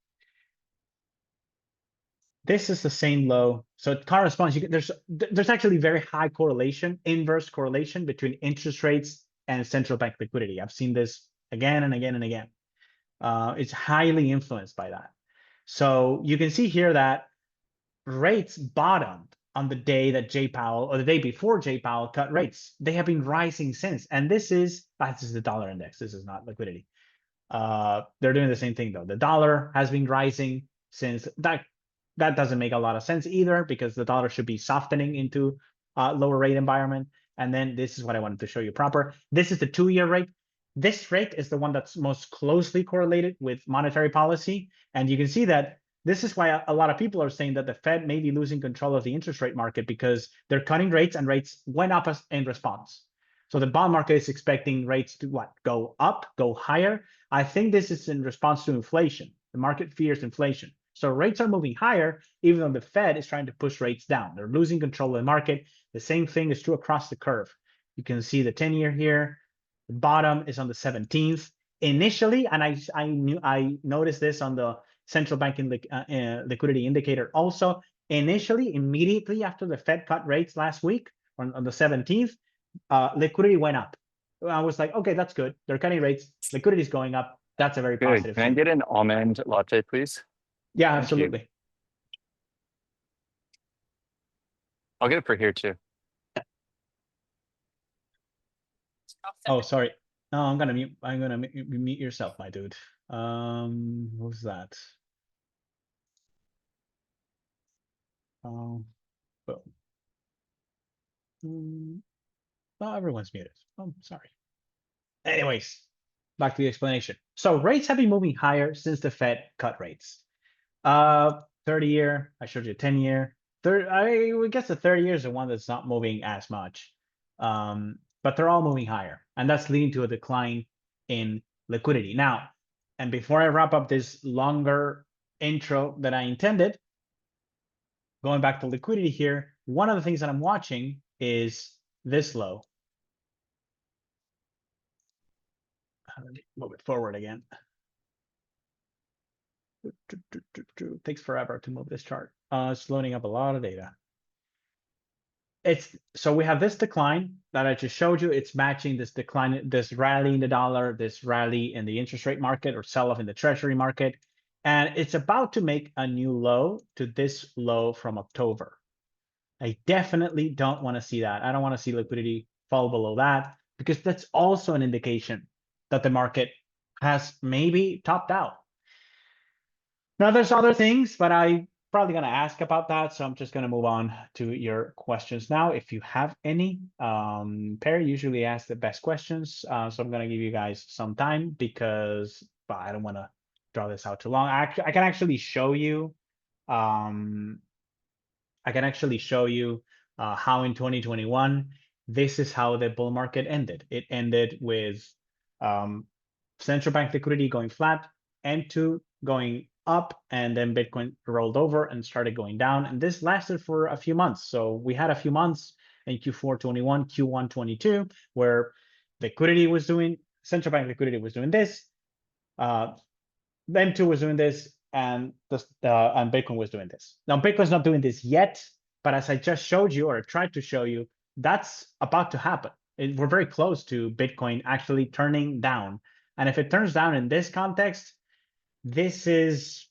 This is the same low. So it corresponds. There's actually very high correlation, inverse correlation between interest rates and central bank liquidity. I've seen this again and again and again. It's highly influenced by that. So you can see here that rates bottomed on the day that Jay Powell, or the day before Jay Powell cut rates. They have been rising since. And this is the dollar index. This is not liquidity. They're doing the same thing though. The dollar has been rising since that. That doesn't make a lot of sense either, because the dollar should be softening into a lower rate environment. And then this is what I wanted to show you proper. This is the 2-year rate. This rate is the one that's most closely correlated with monetary policy. And you can see that this is why a lot of people are saying that the Fed may be losing control of the interest rate market, because they're cutting rates and rates went up in response. So the bond market is expecting rates to what? Go up, go higher. I think this is in response to inflation. The market fears inflation. So rates are moving higher, even though the Fed is trying to push rates down. They're losing control of the market. The same thing is true across the curve. You can see the 10-year here. The bottom is on the 17th. Initially, and I noticed this on the central bank liquidity indicator also, initially, immediately after the Fed cut rates last week, on the 17th, liquidity went up. I was like, okay, that's good. They're cutting rates. Liquidity is going up. That's a very Good. positive Can I thing. get an almond latte, please? Yeah, Thank you. absolutely. I'll get it for here too. Oh, sorry. No, I'm gonna mute yourself, my dude. Who's that? Boom. Oh, everyone's muted. Oh, sorry. Anyways, back to the explanation. So rates have been moving higher since the Fed cut rates. 30-year, I showed you 10-year. I would guess the 30 years is the one that's not moving as much. But they're all moving higher, and that's leading to a decline in liquidity. Now, and before I wrap up this longer intro that I intended, going back to liquidity here, one of the things that I'm watching is this low. Let me move it forward again. Takes forever to move this chart. It's loading up a lot of data. So we have this decline that I just showed you. It's matching this decline, this rally in the dollar, this rally in the interest rate market, or sell off in the treasury market. And it's about to make a new low to this low from October. I definitely don't want to see that. I don't want to see liquidity fall below that, because that's also an indication that the market has maybe topped out. Now, there's other things, but I'm probably going to ask about that. So I'm just going to move on to your questions now. If you have any, Perry usually asks the best questions. So I'm going to give you guys some time, because I don't want to draw this out too long. I can actually show you. I can actually show you how in 2021, this is how the bull market ended. It ended with central bank liquidity going flat, M2 going up, and then Bitcoin rolled over and started going down. And this lasted for a few months. So we had a few months in Q4 21, Q1 22, where liquidity was doing, central bank liquidity was doing this, M2 was doing this, and Bitcoin was doing this. Now, Bitcoin's not doing this yet, but as I just showed you, or tried to show you, that's about to happen. We're very close to Bitcoin actually turning down. And if it turns down in this context, this is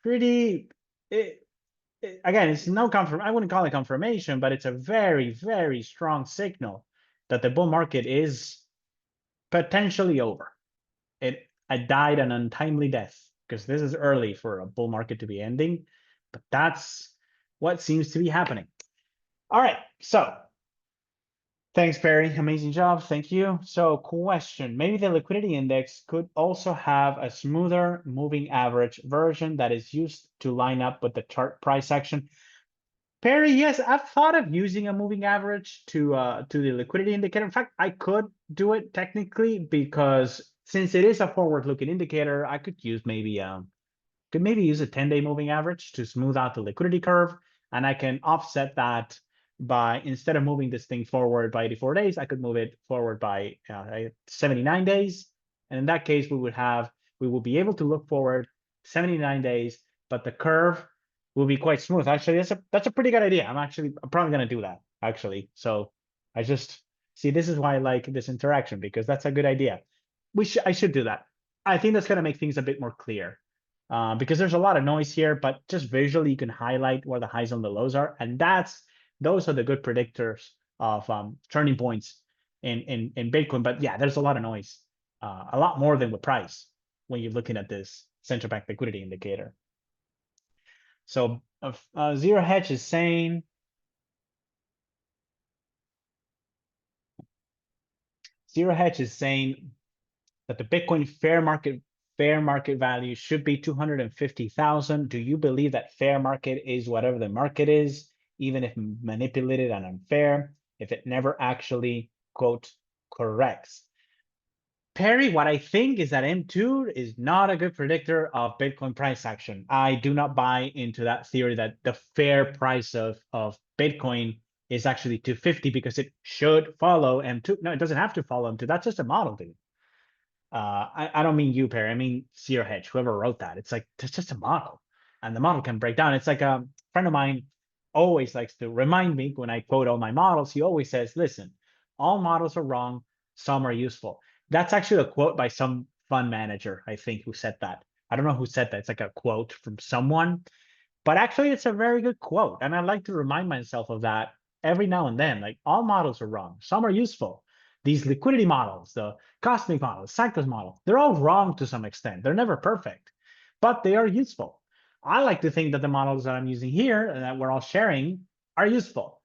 pretty, again, it's no confirm. I wouldn't call it confirmation, but it's a very, very strong signal that the bull market is potentially over. I died an untimely death, because this is early for a bull market to be ending, but that's what seems to be happening. All right, so thanks, Perry. Amazing job. Thank you. So question, maybe the liquidity index could also have a smoother moving average version that is used to line up with the chart price action. Perry, yes, I've thought of using a moving average to the liquidity indicator. In fact, I could do it technically, because since it is a forward-looking indicator, I could maybe use a 10-day moving average to smooth out the liquidity curve, and I can offset that by, instead of moving this thing forward by 84 days, I could move it forward by 79 days. And in that case, we will be able to look forward 79 days, but the curve will be quite smooth. Actually, that's a pretty good idea. I'm probably going to do that, actually. So I just see, this is why I like this interaction, because that's a good idea. I should do that. I think that's going to make things a bit more clear. Because there's a lot of noise here, but just visually you can highlight where the highs and the lows are, and those are the good predictors of turning points in Bitcoin. But yeah, there's a lot of noise, a lot more than with price when you're looking at this central bank liquidity indicator. So Zero Hedge is saying, that the Bitcoin fair market value should be 250,000. Do you believe that fair market is whatever the market is, even if manipulated and unfair, if it never actually, quote, corrects? Perry, what I think is that M2 is not a good predictor of Bitcoin price action. I do not buy into that theory that the fair price of Bitcoin is actually 250, because it should follow M2. No, it doesn't have to follow M2. That's just a model, dude. I don't mean you, Perry. I mean Zero Hedge, whoever wrote that. It's like, it's just a model, and the model can break down. It's like a friend of mine always likes to remind me when I quote all my models. He always says, listen, all models are wrong. Some are useful. That's actually a quote by some fund manager, I think, who said that. I don't know who said that. It's like a quote from someone, but actually it's a very good quote. And I like to remind myself of that every now and then. Like, all models are wrong. Some are useful. these liquidity models, the cosmic model, cycles model, they're all wrong to some extent. They're never perfect, but they are useful. I like to think that the models that I'm using here and that we're all sharing are useful.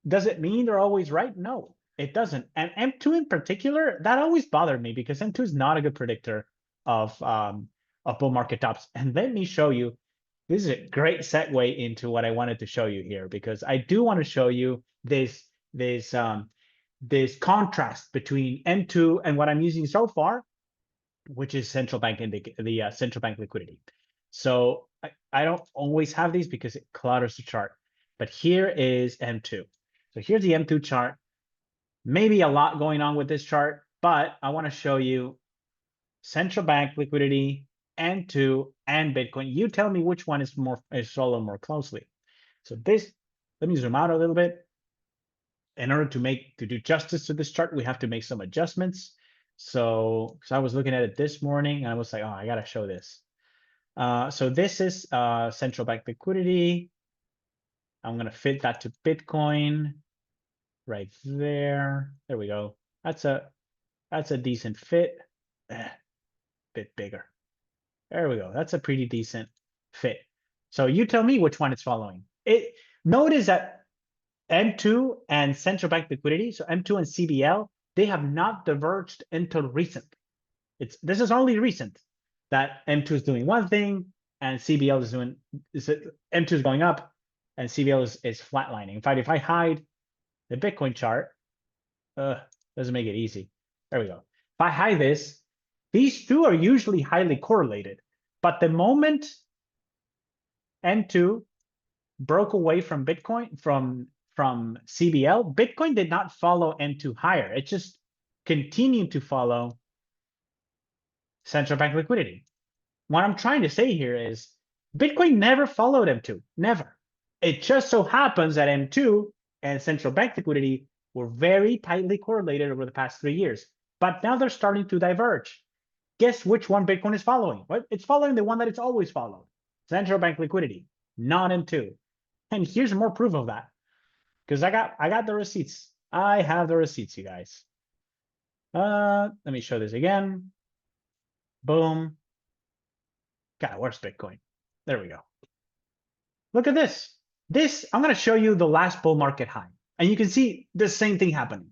Does it mean they're always right? No, it doesn't. And M2 in particular, that always bothered me because M2 is not a good predictor of bull market tops. And let me show you. This is a great segue into what I wanted to show you here, because I do want to show you this contrast between M2 and what I'm using so far, which is central bank central bank liquidity. So I don't always have these because it clutters the chart. But here is M2. So here's the M2 chart. Maybe a lot going on with this chart, but I want to show you central bank liquidity, M2, and Bitcoin. You tell me which one is followed more closely. So this, let me zoom out a little bit. In order to do justice to this chart, we have to make some adjustments. So I was looking at it this morning and I was like, oh, I gotta show this. So this is central bank liquidity. I'm gonna fit that to Bitcoin right there. There we go. That's a decent fit. Bit bigger. There we go. That's a pretty decent fit. So you tell me which one it's following. Notice that M2 and central bank liquidity, so M2 and CBL, they have not diverged until recent. This is only recent that M2 is doing one thing and CBL is doing, M2 is going up and CBL is flatlining. In fact, if I hide the Bitcoin chart, doesn't make it easy. There we go. If I hide this, these two are usually highly correlated, but the moment M2 broke away from Bitcoin, from CBL, Bitcoin did not follow M2 higher. It just continued to follow central bank liquidity. What I'm trying to say here is Bitcoin never followed M2, never. It just so happens that M2 and central bank liquidity were very tightly correlated over the past 3 years, but now they're starting to diverge. Guess which one Bitcoin is following? Well, it's following the one that it's always followed, central bank liquidity, not M2. And here's more proof of that, because I got the receipts. I have the receipts, you guys. Let me show this again. Boom. God, where's Bitcoin? There we go. Look at this. I'm going to show you the last bull market high. And you can see the same thing happening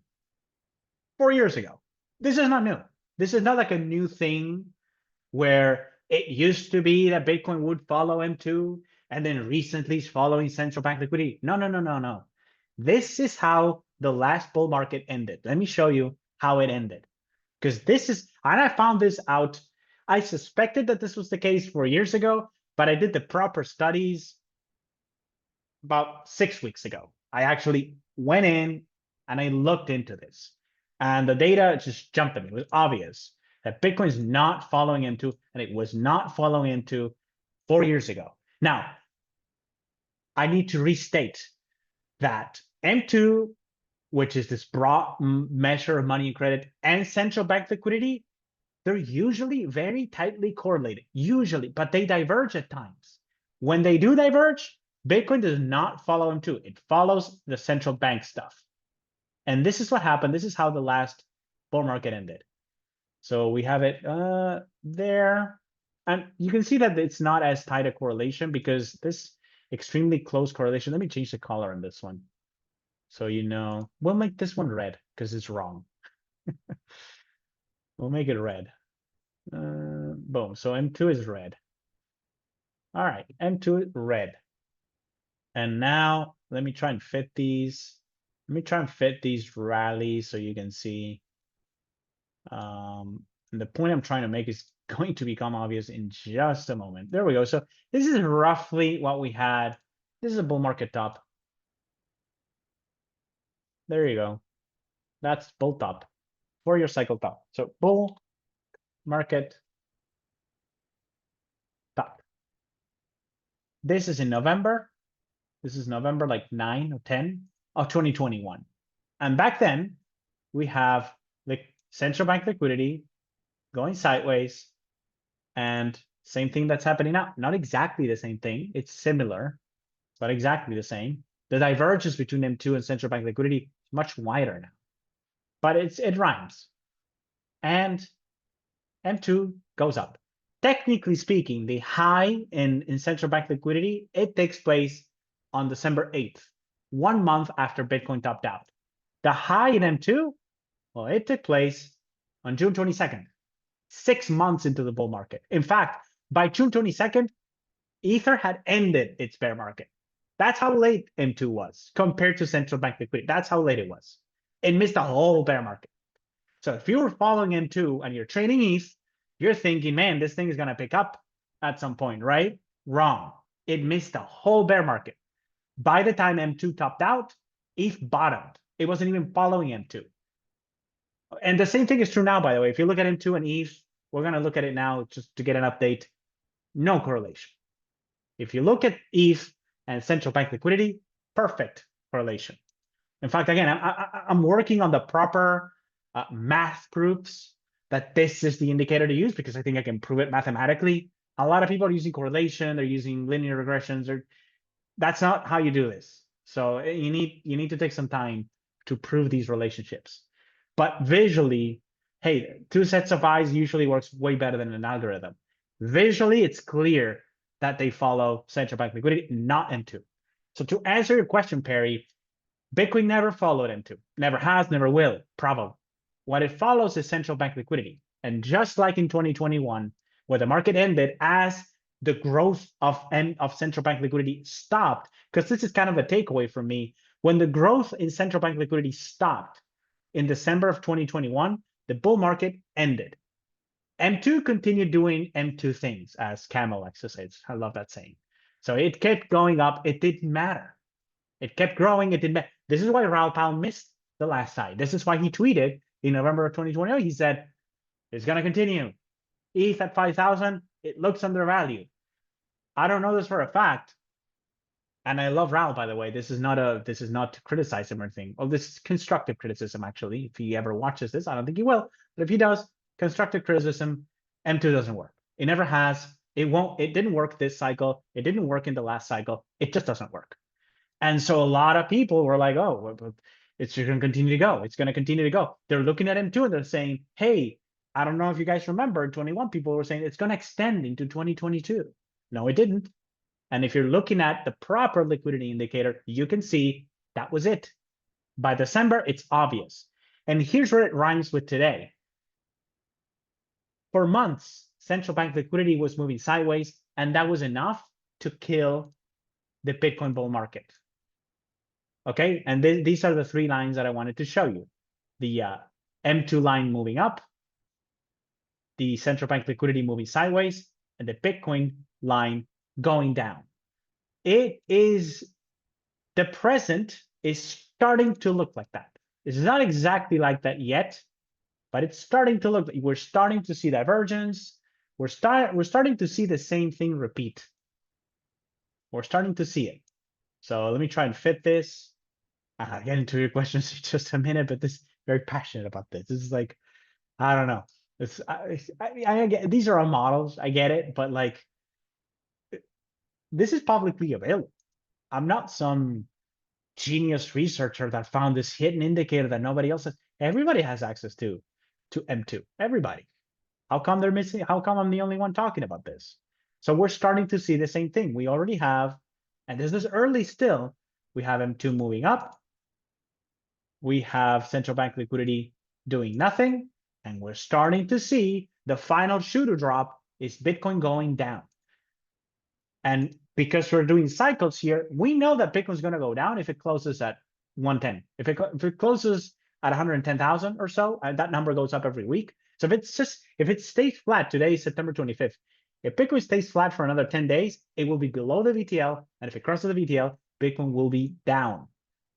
4 years ago. This is not new. This is not like a new thing where it used to be that Bitcoin would follow M2 and then recently is following central bank liquidity. No. This is how the last bull market ended. Let me show you how it ended. Because this is, and I found this out. I suspected that this was the case 4 years ago, but I did the proper studies about 6 weeks ago. I actually went in and I looked into this. And the data just jumped at me. It was obvious that Bitcoin is not following M2, and it was not following M2 4 years ago. Now, I need to restate that M2, which is this broad measure of money and credit, and central bank liquidity, they're usually very tightly correlated, usually, but they diverge at times. When they do diverge, Bitcoin does not follow M2. It follows the central bank stuff. And this is what happened. This is how the last bull market ended. So we have it there. And you can see that it's not as tight a correlation because this extremely close correlation. Let me change the color on this one. So you know, we'll make this one red because it's wrong. We'll make it red. Boom. So M2 is red. All right, M2 is red. And now let me try and fit these. Let me try and fit these rallies so you can see. And the point I'm trying to make is going to become obvious in just a moment. There we go. So this is roughly what we had. This is a bull market top. There you go. That's bull top, 4-year cycle top. So bull market top. This is in November. This is November like 9 or 10 of 2021. And back then we have the central bank liquidity going sideways, and same thing that's happening now. Not exactly the same thing. It's similar, but exactly the same. The divergence between M2 and central bank liquidity is much wider now. but it rhymes. And M2 goes up. Technically speaking, the high in central bank liquidity, it takes place on December 8th, 1 month after Bitcoin topped out. The high in M2, well, it took place on June 22nd, 6 months into the bull market. In fact, by June 22nd, Ether had ended its bear market. That's how late M2 was compared to central bank liquidity. That's how late it was. It missed the whole bear market. So if you were following M2 and you're trading ETH, you're thinking, man, this thing is going to pick up at some point, right? Wrong. It missed the whole bear market. By the time M2 topped out, ETH bottomed. It wasn't even following M2. And the same thing is true now, by the way. If you look at M2 and ETH, we're going to look at it now just to get an update. No correlation. If you look at ETH and central bank liquidity, perfect correlation. In fact, again, I'm working on the proper math proofs that this is the indicator to use because I think I can prove it mathematically. A lot of people are using correlation, they're using linear regressions, or that's not how you do this. So you need to take some time to prove these relationships. But visually, hey, 2 sets of eyes usually works way better than an algorithm. Visually, it's clear that they follow central bank liquidity, not M2. So to answer your question, Perry, Bitcoin never followed M2, never has, never will, probably. What it follows is central bank liquidity. And just like in 2021, where the market ended as the growth of central bank liquidity stopped, because this is kind of a takeaway for me, when the growth in central bank liquidity stopped in December of 2021, the bull market ended. M2 continued doing M2 things, as Camel likes to say. I love that saying. So it kept going up. It didn't matter. It kept growing. It didn't matter. This is why Raoul Pal missed the last side. This is why he tweeted in November of 2020. He said, it's going to continue. ETH at 5,000, it looks undervalued. I don't know this for a fact. And I love Raoul, by the way. This is not to criticize him or anything. Well, this is constructive criticism, actually. If he ever watches this, I don't think he will. But if he does, constructive criticism, M2 doesn't work. It never has. It won't. It didn't work this cycle. It didn't work in the last cycle. It just doesn't work. And so a lot of people were like, oh, it's going to continue to go. It's going to continue to go. They're looking at M2 and they're saying, hey, I don't know if you guys remember, 21 people were saying it's going to extend into 2022. No, it didn't. And if you're looking at the proper liquidity indicator, you can see that was it. By December, it's obvious. And here's where it rhymes with today. For months, central bank liquidity was moving sideways, and that was enough to kill the Bitcoin bull market. Okay, and these are the 3 lines that I wanted to show you. The M2 line moving up, the central bank liquidity moving sideways, and the Bitcoin line going down. The present is starting to look like that. It's not exactly like that yet, but it's starting to look, we're starting to see divergence. We're starting to see the same thing repeat. We're starting to see it. So let me try and fit this. I'll get into your questions in just a minute, but this is very passionate about this. This is like, I don't know. I get, these are all models. I get it, but like, this is publicly available. I'm not some genius researcher that found this hidden indicator that nobody else has. Everybody has access to M2. Everybody. How come they're missing? How come I'm the only one talking about this? So we're starting to see the same thing. We already have, and this is early still, we have M2 moving up. We have central bank liquidity doing nothing. And we're starting to see the final shoe to drop is Bitcoin going down. And because we're doing cycles here, we know that Bitcoin's going to go down if it closes at 110. If it closes at 110,000 or so, and that number goes up every week. So if it stays flat, today is September 25th. If Bitcoin stays flat for another 10 days, it will be below the VTL. And if it crosses the VTL, Bitcoin will be down.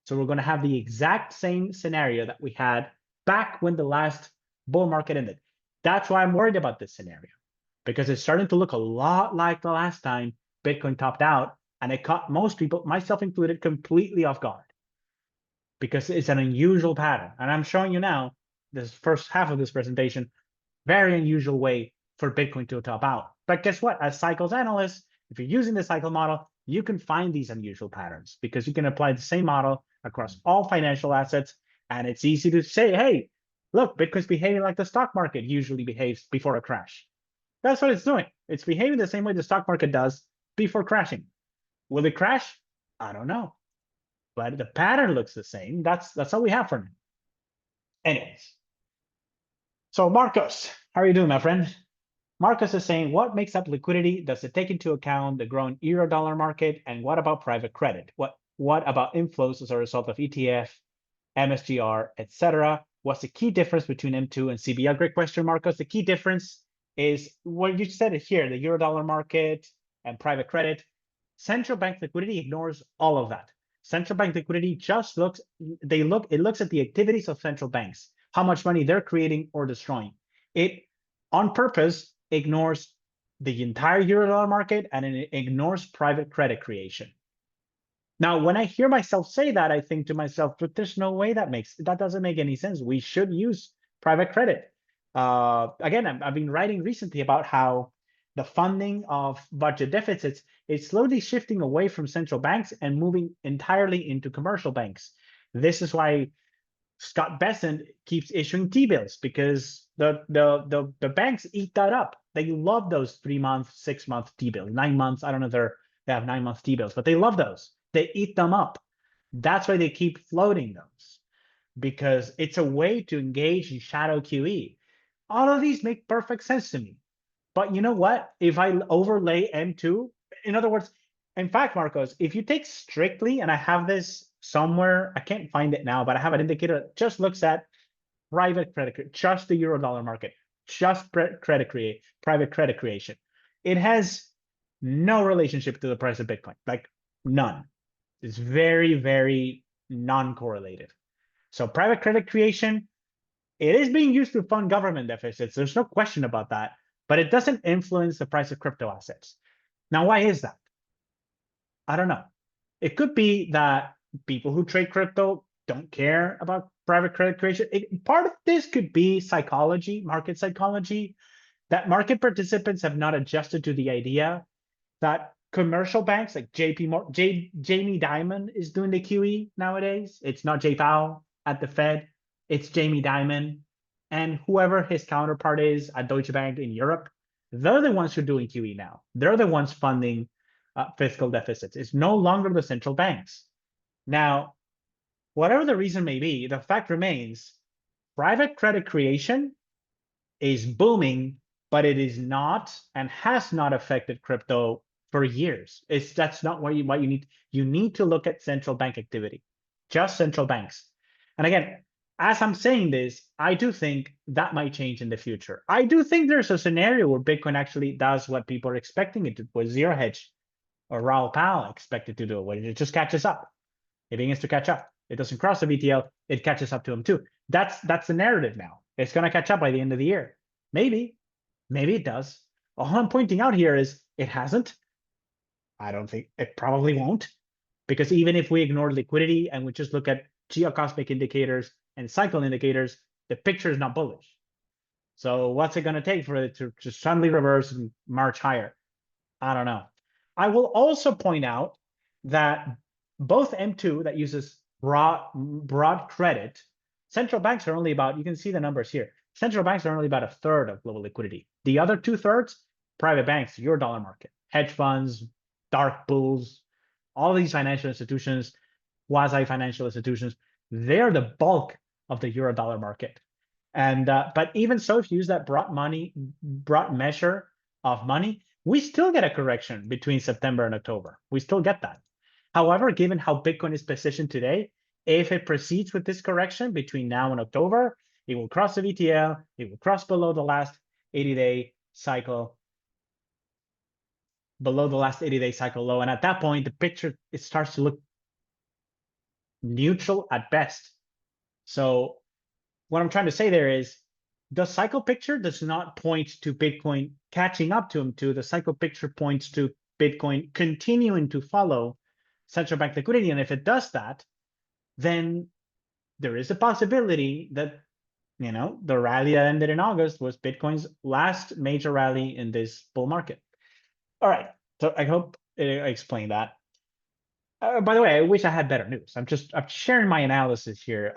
So we're going to have the exact same scenario that we had back when the last bull market ended. That's why I'm worried about this scenario, because it's starting to look a lot like the last time Bitcoin topped out, and it caught most people, myself included, completely off guard, because it's an unusual pattern. And I'm showing you now, this first half of this presentation, very unusual way for Bitcoin to top out. But guess what? As cycles analysts, if you're using the cycle model, you can find these unusual patterns because you can apply the same model across all financial assets. And it's easy to say, hey, look, Bitcoin's behaving like the stock market usually behaves before a crash. That's what it's doing. It's behaving the same way the stock market does before crashing. Will it crash? I don't know. But the pattern looks the same. That's all we have for now. Anyways. So Marcos, how are you doing, my friend? Marcus is saying, what makes up liquidity? Does it take into account the growing euro dollar market? And what about private credit? What about inflows as a result of ETF, MSGR, etc.? What's the key difference between M2 and CBL? Great question, Marcos. The key difference is what you said it here, the euro dollar market and private credit. Central bank liquidity ignores all of that. Central bank liquidity just looks at the activities of central banks, how much money they're creating or destroying. It on purpose ignores the entire euro-dollar market and it ignores private credit creation. Now, when I hear myself say that, I think to myself, but there's no way that doesn't make any sense. We should use private credit. Again, I've been writing recently about how the funding of budget deficits is slowly shifting away from central banks and moving entirely into commercial banks. This is why Scott Bessent keeps issuing T-bills, because the banks eat that up. They love those 3-month, 6-month T-bills, 9 months. I don't know if they have 9-month T-bills, but they love those. They eat them up. That's why they keep floating those, because it's a way to engage in shadow QE. All of these make perfect sense to me. But you know what? If I overlay M2, in other words, in fact, Marcos, if you take strictly, and I have this somewhere, I can't find it now, but I have an indicator that just looks at private credit, just the euro dollar market, just private credit creation. It has no relationship to the price of Bitcoin, like none. It's very, very non-correlated. So private credit creation, it is being used to fund government deficits. There's no question about that, but it doesn't influence the price of crypto assets. Now, why is that? I don't know. It could be that people who trade crypto don't care about private credit creation. Part of this could be psychology, market psychology, that market participants have not adjusted to the idea that commercial banks like Jamie Dimon is doing the QE nowadays. It's not Jay Powell at the Fed. It's Jamie Dimon and whoever his counterpart is at Deutsche Bank in Europe. They're the ones who are doing QE now. They're the ones funding fiscal deficits. It's no longer the central banks. Now, whatever the reason may be, the fact remains, private credit creation is booming, but it is not and has not affected crypto for years. That's not what you need. You need to look at central bank activity, just central banks. And again, as I'm saying this, I do think that might change in the future. I do think there's a scenario where Bitcoin actually does what people are expecting it to, with zero hedge, or Raoul Pal expected to do, when it just catches up. It begins to catch up. It doesn't cross the VTL, it catches up to him too. That's the narrative now. It's going to catch up by the end of the year. Maybe it does. All I'm pointing out here is it hasn't. I don't think it probably won't, because even if we ignore liquidity and we just look at geocosmic indicators and cycle indicators, the picture is not bullish. So what's it going to take for it to just suddenly reverse and march higher? I don't know. I will also point out that both M2 that uses broad credit, central banks are only about, you can see the numbers here. Central banks are only about 1/3 of global liquidity. The other 2/3, private banks, euro dollar market, hedge funds, dark pools, all these financial institutions, quasi-financial institutions, they're the bulk of the euro dollar market. And but even so, if you use that broad measure of money, we still get a correction between September and October. We still get that. However, given how Bitcoin is positioned today, if it proceeds with this correction between now and October, it will cross the VTL, it will cross below the last 80-day cycle, below the last 80-day cycle low. And at that point, the picture, it starts to look neutral at best. So what I'm trying to say there is, the cycle picture does not point to Bitcoin catching up to M2. The cycle picture points to Bitcoin continuing to follow central bank liquidity. And if it does that, then there is a possibility that, you know, the rally that ended in August was Bitcoin's last major rally in this bull market. All right, so I hope I explained that. By the way, I wish I had better news. I'm sharing my analysis here.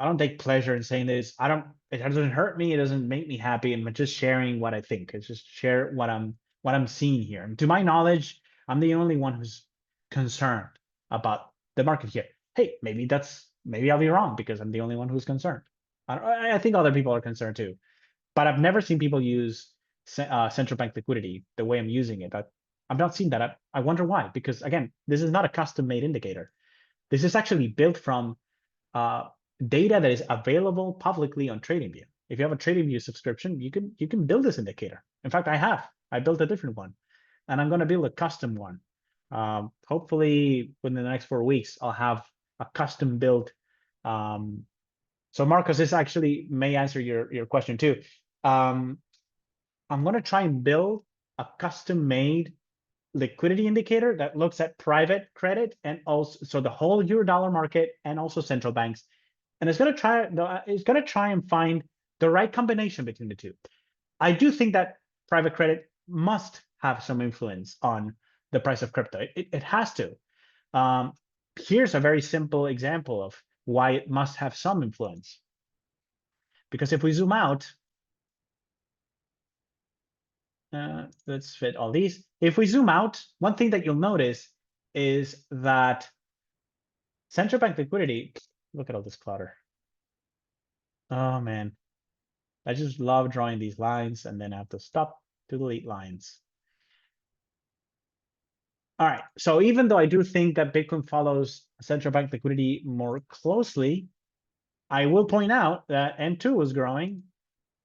I don't take pleasure in saying this. It doesn't hurt me. It doesn't make me happy. I'm just sharing what I think. It's just share what I'm seeing here. And to my knowledge, I'm the only one who's concerned about the market here. Hey, maybe I'll be wrong because I'm the only one who's concerned. I think other people are concerned too, but I've never seen people use central bank liquidity the way I'm using it. I've not seen that. I wonder why, because again, this is not a custom made indicator. This is actually built from data that is available publicly on TradingView. If you have a TradingView subscription, you can build this indicator. In fact, I built a different one, and I'm going to build a custom one. Hopefully, within the next 4 weeks, I'll have a custom built. So Marcos, this actually may answer your question too. I'm going to try and build a custom made liquidity indicator that looks at private credit and also so the whole euro dollar market and also central banks. And it's going to try and find the right combination between the two. I do think that private credit must have some influence on the price of crypto. It has to. Here's a very simple example of why it must have some influence. Because if we zoom out, let's fit all these. If we zoom out, one thing that you'll notice is that central bank liquidity, look at all this clutter. Oh man, I just love drawing these lines and then I have to stop to delete lines. All right, so even though I do think that Bitcoin follows central bank liquidity more closely, I will point out that M2 was growing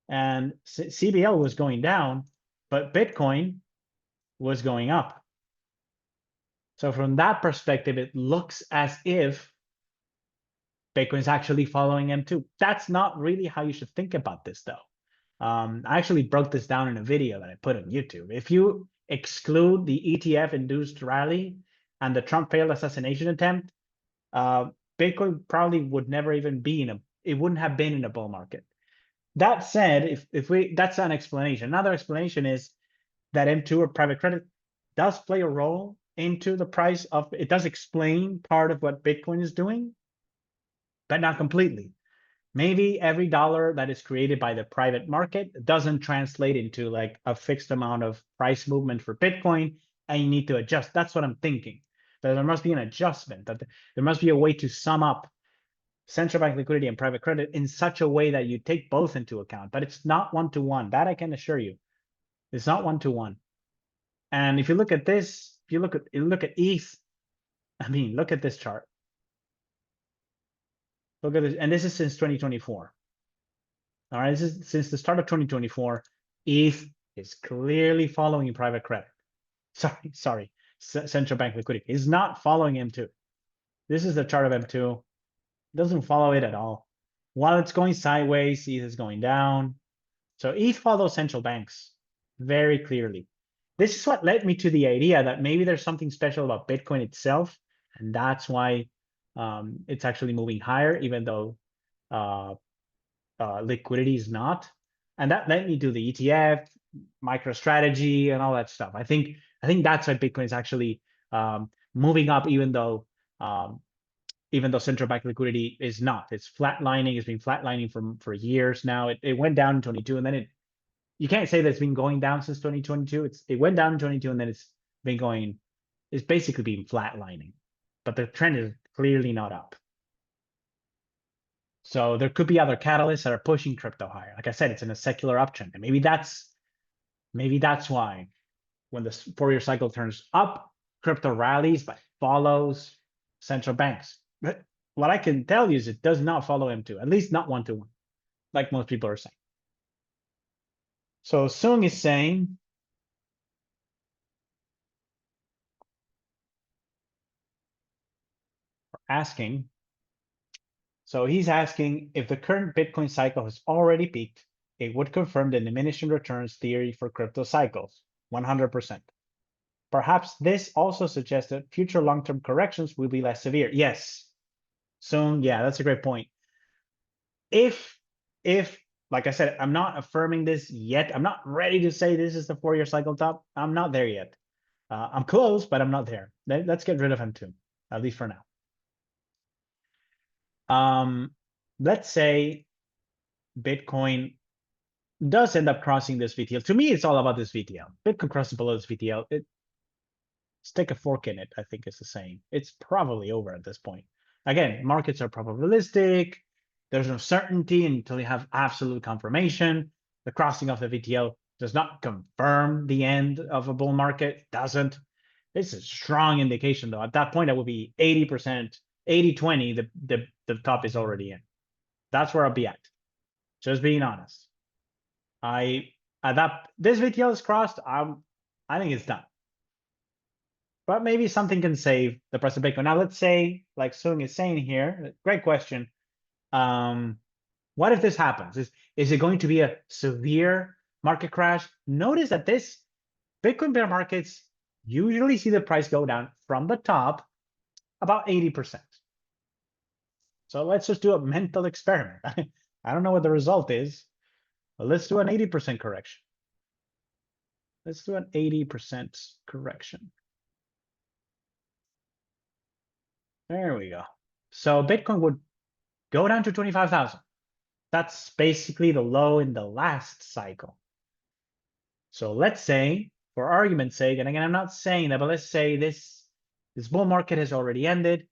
and CBL was going down, but Bitcoin was going up. So from that perspective, it looks as if Bitcoin is actually following M2. That's not really how you should think about this, though. I actually broke this down in a video that I put on YouTube. If you exclude the ETF-induced rally and the Trump failed assassination attempt, Bitcoin probably would never even be it wouldn't have been in a bull market. That said, that's an explanation. Another explanation is that M2 or private credit does play a role into the price of, it does explain part of what Bitcoin is doing, but not completely. Maybe every dollar that is created by the private market doesn't translate into like a fixed amount of price movement for Bitcoin, and you need to adjust. That's what I'm thinking. That there must be an adjustment, that there must be a way to sum up central bank liquidity and private credit in such a way that you take both into account, but it's not one-to-one. That I can assure you. It's not one-to-one. And if you look at this, if you look at ETH, I mean, look at this chart. Look at this, and this is since 2024. All right, this is since the start of 2024. ETH is clearly following private credit. Sorry, central bank liquidity is not following M2. This is the chart of M2. It doesn't follow it at all. While it's going sideways, ETH is going down. So ETH follows central banks very clearly. This is what led me to the idea that maybe there's something special about Bitcoin itself, and that's why it's actually moving higher, even though liquidity is not. And that led me to the ETF, MicroStrategy, and all that stuff. I think that's why Bitcoin is actually moving up, even though central bank liquidity is not. It's flatlining. It's been flatlining for years now. It went down in 22, and then you can't say that it's been going down since 2022. It went down in 22, and then it's basically been flatlining, but the trend is clearly not up. So there could be other catalysts that are pushing crypto higher. Like I said, it's in a secular uptrend, and maybe that's why when the Fourier cycle turns up, crypto rallies but follows central banks. But what I can tell you is it does not follow M2, at least not one-to-one, like most people are saying. So Sung is saying, asking, so he's asking if the current Bitcoin cycle has already peaked, it would confirm the diminishing returns theory for crypto cycles, 100%. Perhaps this also suggests that future long-term corrections will be less severe. Yes. Sung, yeah, that's a great point. If like I said, I'm not affirming this yet. I'm not ready to say this is the Fourier cycle top. I'm not there yet. I'm close, but I'm not there. Let's get rid of M2, at least for now. let's say Bitcoin does end up crossing this VTL. To me, it's all about this VTL. Bitcoin crosses below this VTL. Stick a fork in it, I think is the saying. It's probably over at this point. Again, markets are probabilistic. There's no certainty until you have absolute confirmation. The crossing of the VTL does not confirm the end of a bull market. Doesn't. It's a strong indication, though. At that point, it would be 80%, 80-20. The top is already in. That's where I'll be at. Just being honest. This VTL is crossed. I think it's done. But maybe something can save the price of Bitcoin. Now, let's say, like Sung is saying here, great question. What if this happens? Is it going to be a severe market crash? Notice that this Bitcoin bear markets usually see the price go down from the top about 80%. So let's just do a mental experiment. I don't know what the result is, but let's do an 80% correction. Let's do an 80% correction. There we go. So Bitcoin would go down to 25,000. That's basically the low in the last cycle. So let's say, for argument's sake, and again, I'm not saying that, but let's say this bull market has already ended.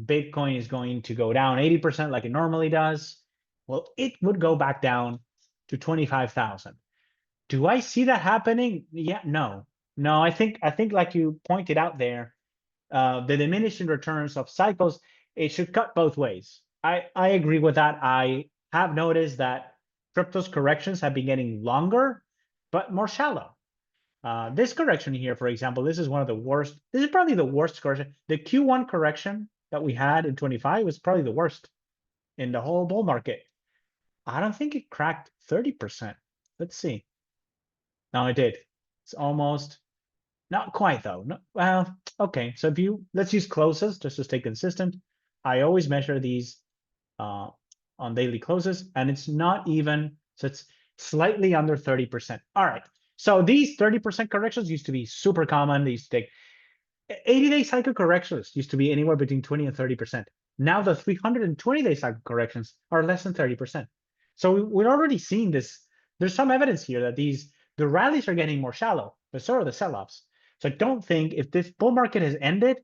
Bitcoin is going to go down 80% like it normally does. Well, it would go back down to 25,000. Do I see that happening? Yeah, no. I think like you pointed out there, the diminishing returns of cycles, it should cut both ways. I agree with that. I have noticed that crypto's corrections have been getting longer, but more shallow. This correction here, for example, this is one of the worst. This is probably the worst correction. The Q1 correction that we had in 25 was probably the worst in the whole bull market. I don't think it cracked 30%. Let's see. No, it did. It's almost, not quite though. No, well, okay. So let's use closes just to stay consistent. I always measure these on daily closes, and it's not even, so it's slightly under 30%. All right. So these 30% corrections used to be super common. They used to take 80-day cycle corrections used to be anywhere between 20 and 30%. Now the 320-day cycle corrections are less than 30%. So we're already seeing this. There's some evidence here that the rallies are getting more shallow, but so are the sell-offs. So I don't think if this bull market has ended,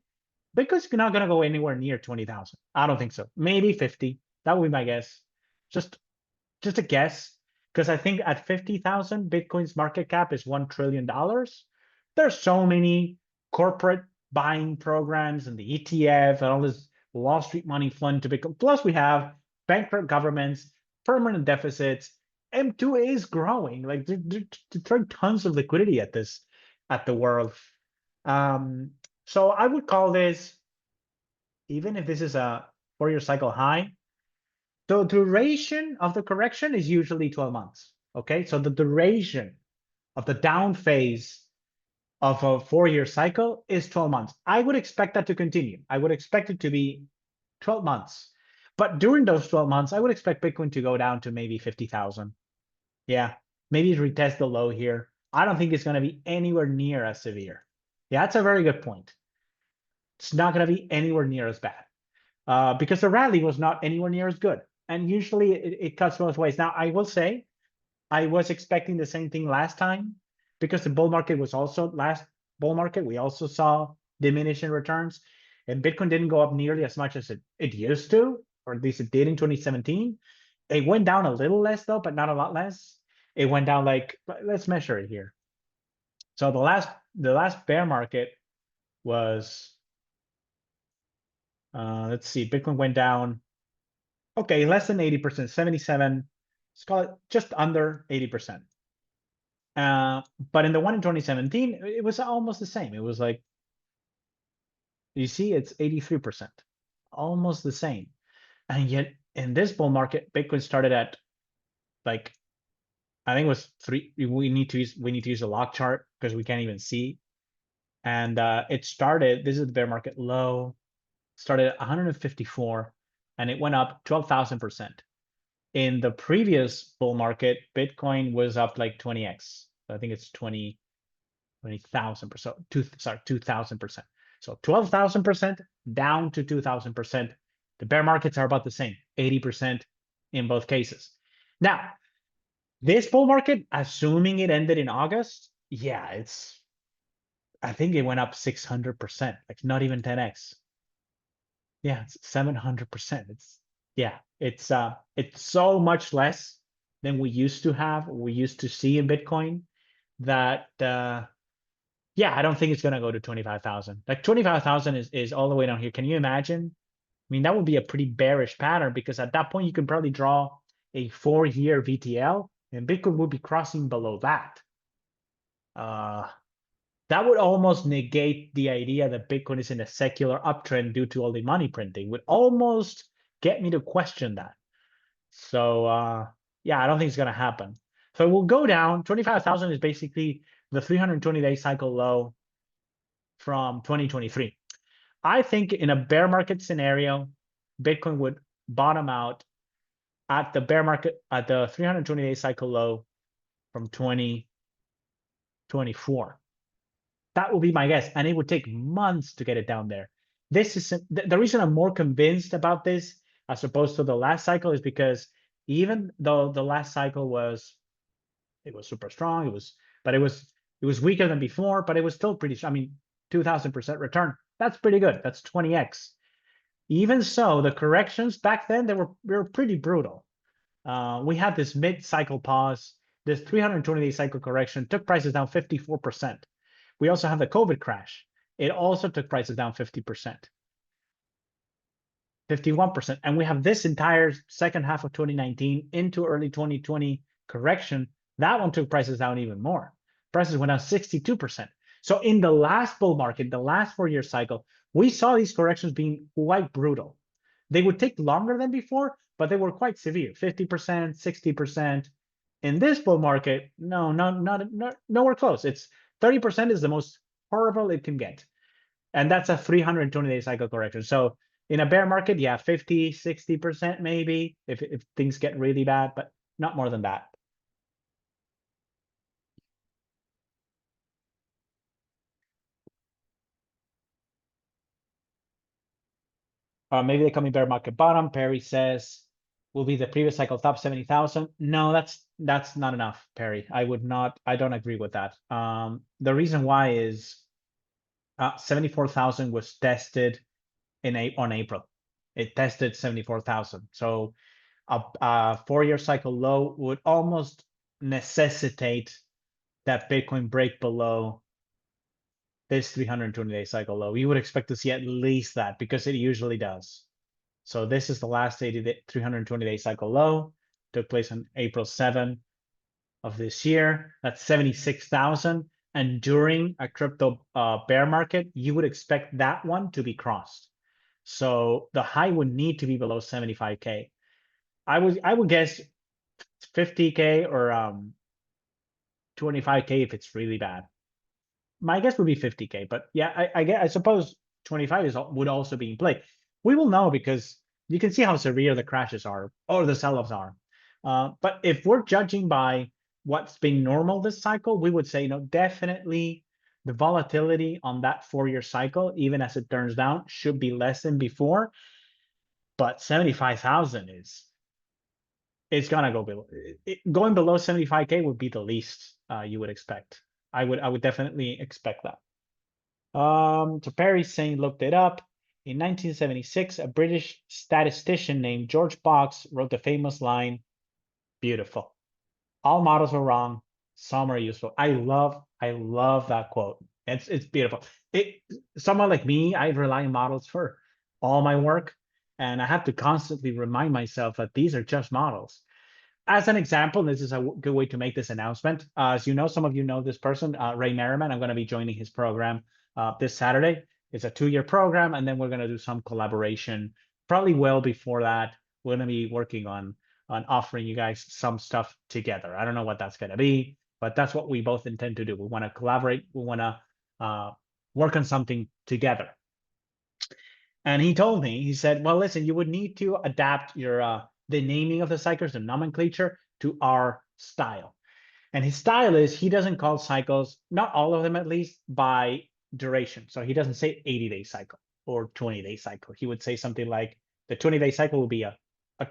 Bitcoin's not going to go anywhere near 20,000. I don't think so. Maybe 50. That would be my guess. Just a guess, because I think at 50,000, Bitcoin's market cap is $1 trillion. There's so many corporate buying programs and the ETF and all this Wall Street money flowing to Bitcoin. Plus, we have bankrupt governments, permanent deficits. M2 is growing. Like they're throwing tons of liquidity at the world. So I would call this, even if this is a 4-year cycle high, the duration of the correction is usually 12 months. Okay, so the duration of the down phase of a 4-year cycle is 12 months. I would expect that to continue. I would expect it to be 12 months. But during those 12 months, I would expect Bitcoin to go down to maybe 50,000. Yeah, maybe retest the low here. I don't think it's going to be anywhere near as severe. Yeah, that's a very good point. It's not going to be anywhere near as bad because the rally was not anywhere near as good. And usually it cuts both ways. Now, I will say I was expecting the same thing last time because the bull market was also last bull market. We also saw diminishing returns and Bitcoin didn't go up nearly as much as it used to, or at least it did in 2017. It went down a little less though, but not a lot less. It went down like, let's measure it here. So the last bear market was, let's see, Bitcoin went down, okay, less than 80%, 77, let's call it just under 80%. But in the one in 2017, it was almost the same. It was like, you see, it's 83%, almost the same. And yet in this bull market, Bitcoin started at like, I think it was 3. We need to use a log chart because we can't even see. And it started, this is the bear market low, started at 154 and it went up 12,000%. In the previous bull market, Bitcoin was up like 20x. So I think it's 20,000%. 2,000%. So 12,000% down to 2,000%. The bear markets are about the same, 80%, in both cases. Now, this bull market, assuming it ended in August, yeah, I think it went up 600%, like not even 10x. Yeah, it's 700%. It's so much less than we used to have, we used to see in Bitcoin that yeah, I don't think it's gonna go to 25,000. Like 25,000 is all the way down here. Can you imagine? I mean, that would be a pretty bearish pattern because at that point you can probably draw a 4-year VTL and Bitcoin would be crossing below that. That would almost negate the idea that Bitcoin is in a secular uptrend due to all the money printing, would almost get me to question that. So yeah, I don't think it's gonna happen. So we'll go down. 25,000 is basically the 320-day cycle low from 2023. I think in a bear market scenario, Bitcoin would bottom out at the bear market at the 320-day cycle low from 2024. That will be my guess, and it would take months to get it down there. This is the reason I'm more convinced about this as opposed to the last cycle is because even though the last cycle was super strong, it was weaker than before, but it was still pretty. I mean, 2,000% return. That's pretty good. That's 20x. Even so, the corrections back then they were pretty brutal. We had this mid-cycle pause. This 320-day cycle correction took prices down 54%. We also have the COVID crash. It also took prices down 50%, 51%. And we have this entire second half of 2019 into early 2020 correction. That one took prices down even more. Prices went down 62%. So in the last bull market, the last 4-year cycle, we saw these corrections being quite brutal. They would take longer than before, but they were quite severe, 50%, 60%. In this bull market, nowhere close. It's 30% is the most horrible it can get. And that's a 320-day cycle correction. So in a bear market, yeah, 50, 60% maybe if things get really bad, but not more than that. Maybe the coming bear market bottom. Perry says will be the previous cycle top 70,000. No, that's not enough, Perry. I don't agree with that. The reason why is 74,000 was tested on April. It tested 74,000. So a 4-year cycle low would almost necessitate that Bitcoin break below this 320-day cycle low. You would expect to see at least that because it usually does. So this is the last 320-day cycle low. Took place on April 7 of this year. That's 76,000. And during a crypto bear market, you would expect that one to be crossed. So the high would need to be below 75K. I would guess 50K or 25K if it's really bad. My guess would be 50K, but yeah, I suppose 25 would also be in play. We will know because you can see how severe the crashes are or the sell-offs are. But if we're judging by what's been normal this cycle, we would say, definitely the volatility on that 4-year cycle, even as it turns down, should be less than before. But 75,000 it's gonna go below. Going below 75K would be the least you would expect. I would definitely expect that. So Perry's saying looked it up. In 1976, a British statistician named George Box wrote the famous line, "Beautiful. All models are wrong. Some are useful." I love that quote. It's beautiful. Someone like me, I rely on models for all my work, and I have to constantly remind myself that these are just models. As an example, this is a good way to make this announcement. As you know, some of you know this person, Ray Merriman. I'm going to be joining his program this Saturday. It's a 2-year program, and then we're going to do some collaboration. Probably well before that, we're going to be working on offering you guys some stuff together. I don't know what that's going to be, but that's what we both intend to do. We want to collaborate. We want to work on something together. And he told me, he said, well, listen, you would need to adapt your the naming of the cycles, the nomenclature, to our style. And his style is he doesn't call cycles, not all of them at least, by duration. So he doesn't say 80-day cycle or 20-day cycle. He would say something like the 20-day cycle will be a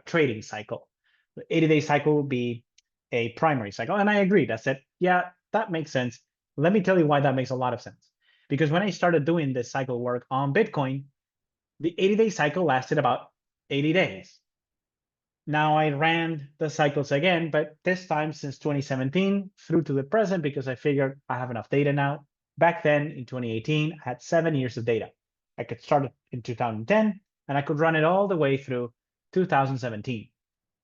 trading cycle. The 80-day cycle would be a primary cycle. And I agreed. I said, yeah, that makes sense. Let me tell you why that makes a lot of sense. Because when I started doing this cycle work on Bitcoin, the 80-day cycle lasted about 80 days. Now I ran the cycles again, but this time since 2017 through to the present, because I figured I have enough data now. Back then in 2018, I had 7 years of data. I could start it in 2010 and I could run it all the way through 2017.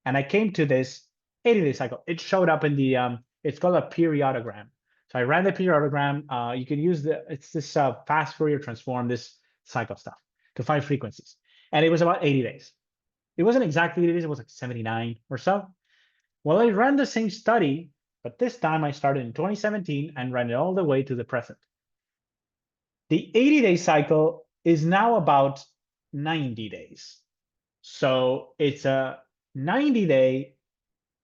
And I came to this 80-day cycle. It showed up in the, it's called a periodogram. So I ran the periodogram. You can use it's this fast Fourier transform, this cycle stuff to find frequencies. And it was about 80 days. It wasn't exactly 80 days, it was like 79 or so. Well, I ran the same study, but this time I started in 2017 and ran it all the way to the present. The 80-day cycle is now about 90 days. So it's a 90-day,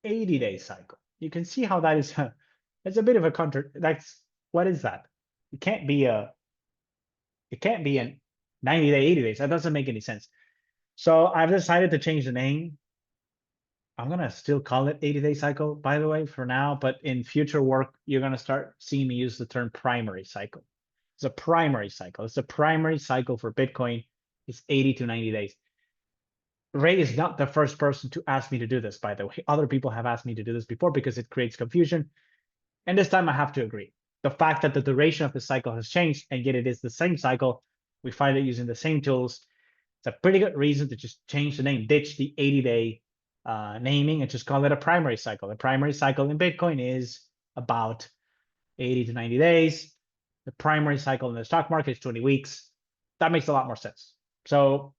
80-day cycle. You can see how that is, it's a bit of a what is that? It can't be a 90-day, 80 days. That doesn't make any sense. So I've decided to change the name. I'm gonna still call it 80-day cycle, by the way, for now, but in future work, you're gonna start seeing me use the term primary cycle. It's a primary cycle. It's a primary cycle for Bitcoin. It's 80 to 90 days. Ray is not the first person to ask me to do this, by the way. Other people have asked me to do this before because it creates confusion. And this time I have to agree. The fact that the duration of the cycle has changed, and yet it is the same cycle, we find it using the same tools. It's a pretty good reason to just change the name, ditch the 80-day naming, and just call it a primary cycle. The primary cycle in Bitcoin is about 80 to 90 days. The primary cycle in the stock market is 20 weeks. That makes a lot more sense. So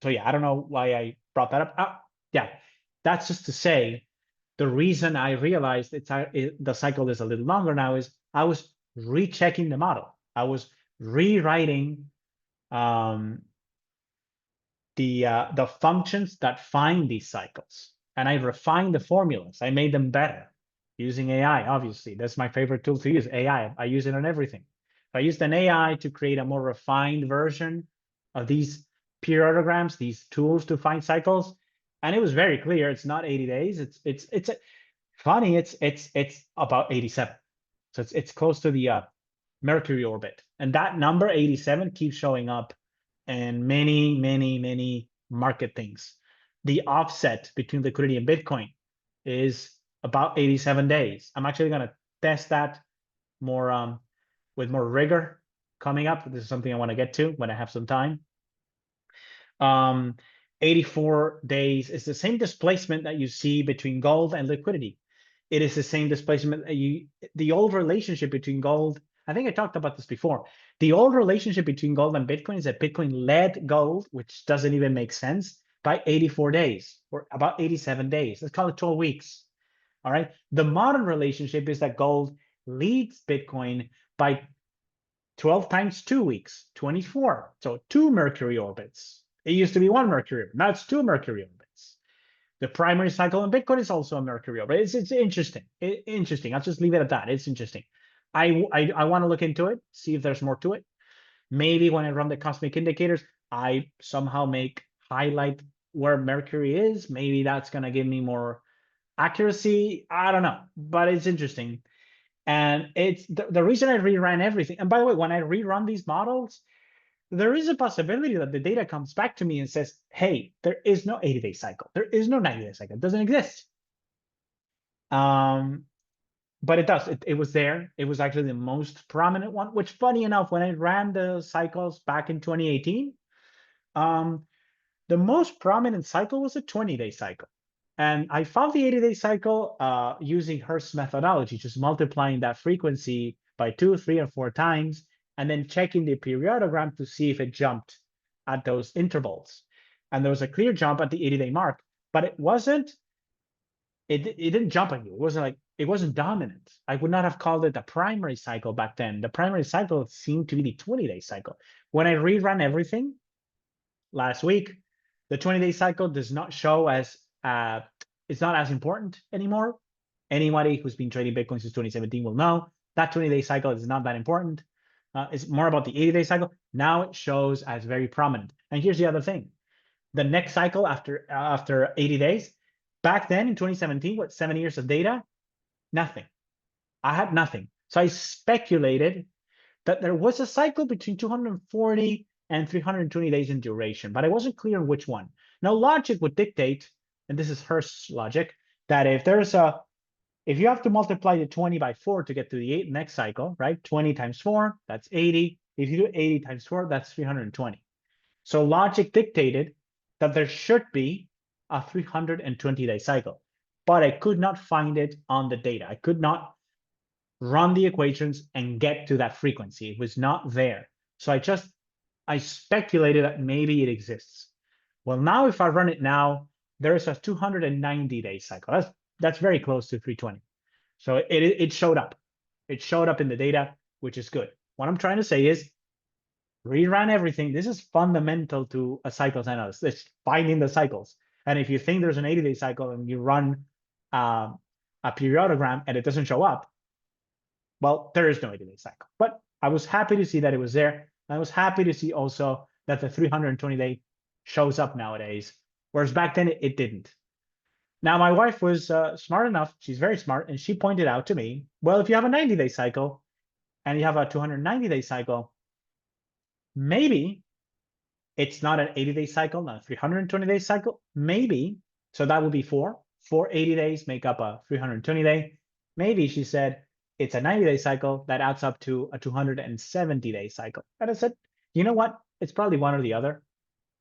yeah, I don't know why I brought that up. Yeah, that's just to say, the reason I realized the cycle is a little longer now is I was rechecking the model. I was rewriting the functions that find these cycles, and I refined the formulas. I made them better using AI. Obviously, that's my favorite tool to use. AI. I use it on everything. I used an AI to create a more refined version of these periodograms, these tools to find cycles, and it was very clear. It's not 80 days. It's funny. It's about 87. So it's close to the Mercury orbit, and that number 87 keeps showing up and many market things. The offset between liquidity and Bitcoin is about 87 days. I'm actually going to test that more with more rigor coming up. This is something I want to get to when I have some time. 84 days is the same displacement that you see between gold and liquidity. It is the same displacement that the old relationship between gold. I think I talked about this before. The old relationship between gold and Bitcoin is that Bitcoin led gold, which doesn't even make sense, by 84 days or about 87 days. Let's call it 12 weeks. All right. The modern relationship is that gold leads Bitcoin by 12 times 2 weeks, 24. So 2 Mercury orbits. It used to be 1 Mercury orbit. Now it's 2 Mercury orbits. The primary cycle in Bitcoin is also a Mercury orbit. It's interesting. Interesting. I'll just leave it at that. It's interesting. I want to look into it, see if there's more to it. Maybe when I run the cosmic indicators, I somehow highlight where Mercury is. Maybe that's going to give me more accuracy. I don't know, but it's interesting. And it's the reason I rerun everything. And by the way, when I rerun these models, there is a possibility that the data comes back to me and says, hey, there is no 80-day cycle. There is no 90-day cycle. It doesn't exist. But it does. It was there. It was actually the most prominent one, which funny enough, when I ran the cycles back in 2018, the most prominent cycle was a 20-day cycle. And I found the 80-day cycle using Hurst's methodology, just multiplying that frequency by 2, 3, or 4 times, and then checking the periodogram to see if it jumped at those intervals. And there was a clear jump at the 80-day mark, but it wasn't, it didn't jump on you. It wasn't like, it wasn't dominant. I would not have called it the primary cycle back then. The primary cycle seemed to be the 20-day cycle. When I rerun everything last week, the 20-day cycle does not show as, it's not as important anymore. Anybody who's been trading Bitcoin since 2017 will know that 20-day cycle is not that important. It's more about the 80-day cycle. Now it shows as very prominent. And here's the other thing. The next cycle after 80 days Back then in 2017, what, 7 years of data? Nothing. I had nothing. So I speculated that there was a cycle between 240 and 320 days in duration, but I wasn't clear on which one. Now, logic would dictate, and this is Hurst's logic, that if you have to multiply the 20 by 4 to get to the next cycle, right? 20 times 4, that's 80. If you do 80 times 4, that's 320. So logic dictated that there should be a 320-day cycle, but I could not find it on the data. I could not run the equations and get to that frequency. It was not there. So I speculated that maybe it exists. Well, now if I run it now, there is a 290-day cycle. That's very close to 320. So it showed up. It showed up in the data, which is good. What I'm trying to say is rerun everything. This is fundamental to a cycles analysis. It's finding the cycles. And if you think there's an 80-day cycle and you run a periodogram and it doesn't show up, well, there is no 80-day cycle. But I was happy to see that it was there. I was happy to see also that the 320-day shows up nowadays, whereas back then it didn't. Now, my wife was smart enough. She's very smart. And she pointed out to me, well, if you have a 90-day cycle and you have a 290-day cycle, maybe it's not an 80-day cycle, not a 320-day cycle. Maybe, so that would be 4. 4 80 days make up a 320-day. Maybe, she said, it's a 90-day cycle that adds up to a 270-day cycle. And I said, you know what? It's probably one or the other.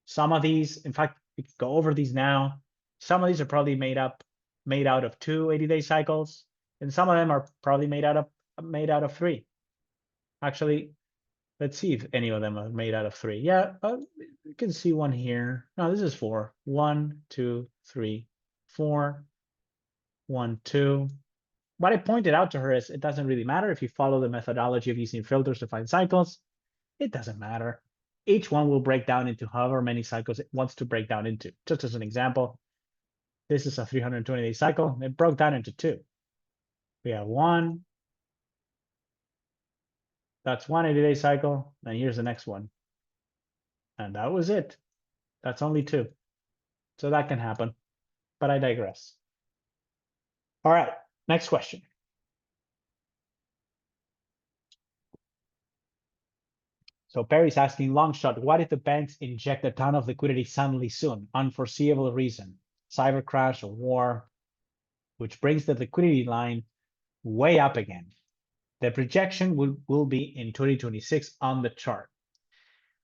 Some of these, in fact, we could go over these now. Some of these are probably made out of 2 80-day cycles, and some of them are probably made out of 3. Actually, let's see if any of them are made out of 3. Yeah, you can see one here. No, this is 4. 1, 2, 3, 4. 1, 2. What I pointed out to her is it doesn't really matter if you follow the methodology of using filters to find cycles. It doesn't matter. Each one will break down into however many cycles it wants to break down into. Just as an example, this is a 320-day cycle. It broke down into 2. We have 1. That's 1 80-day cycle. And here's the next one. And that was it. That's only 2. So that can happen. But I digress. All right, next question. So Perry's asking, long shot, what if the banks inject a ton of liquidity suddenly soon? Unforeseeable reason, cyber crash or war, which brings the liquidity line way up again. The projection will be in 2026 on the chart.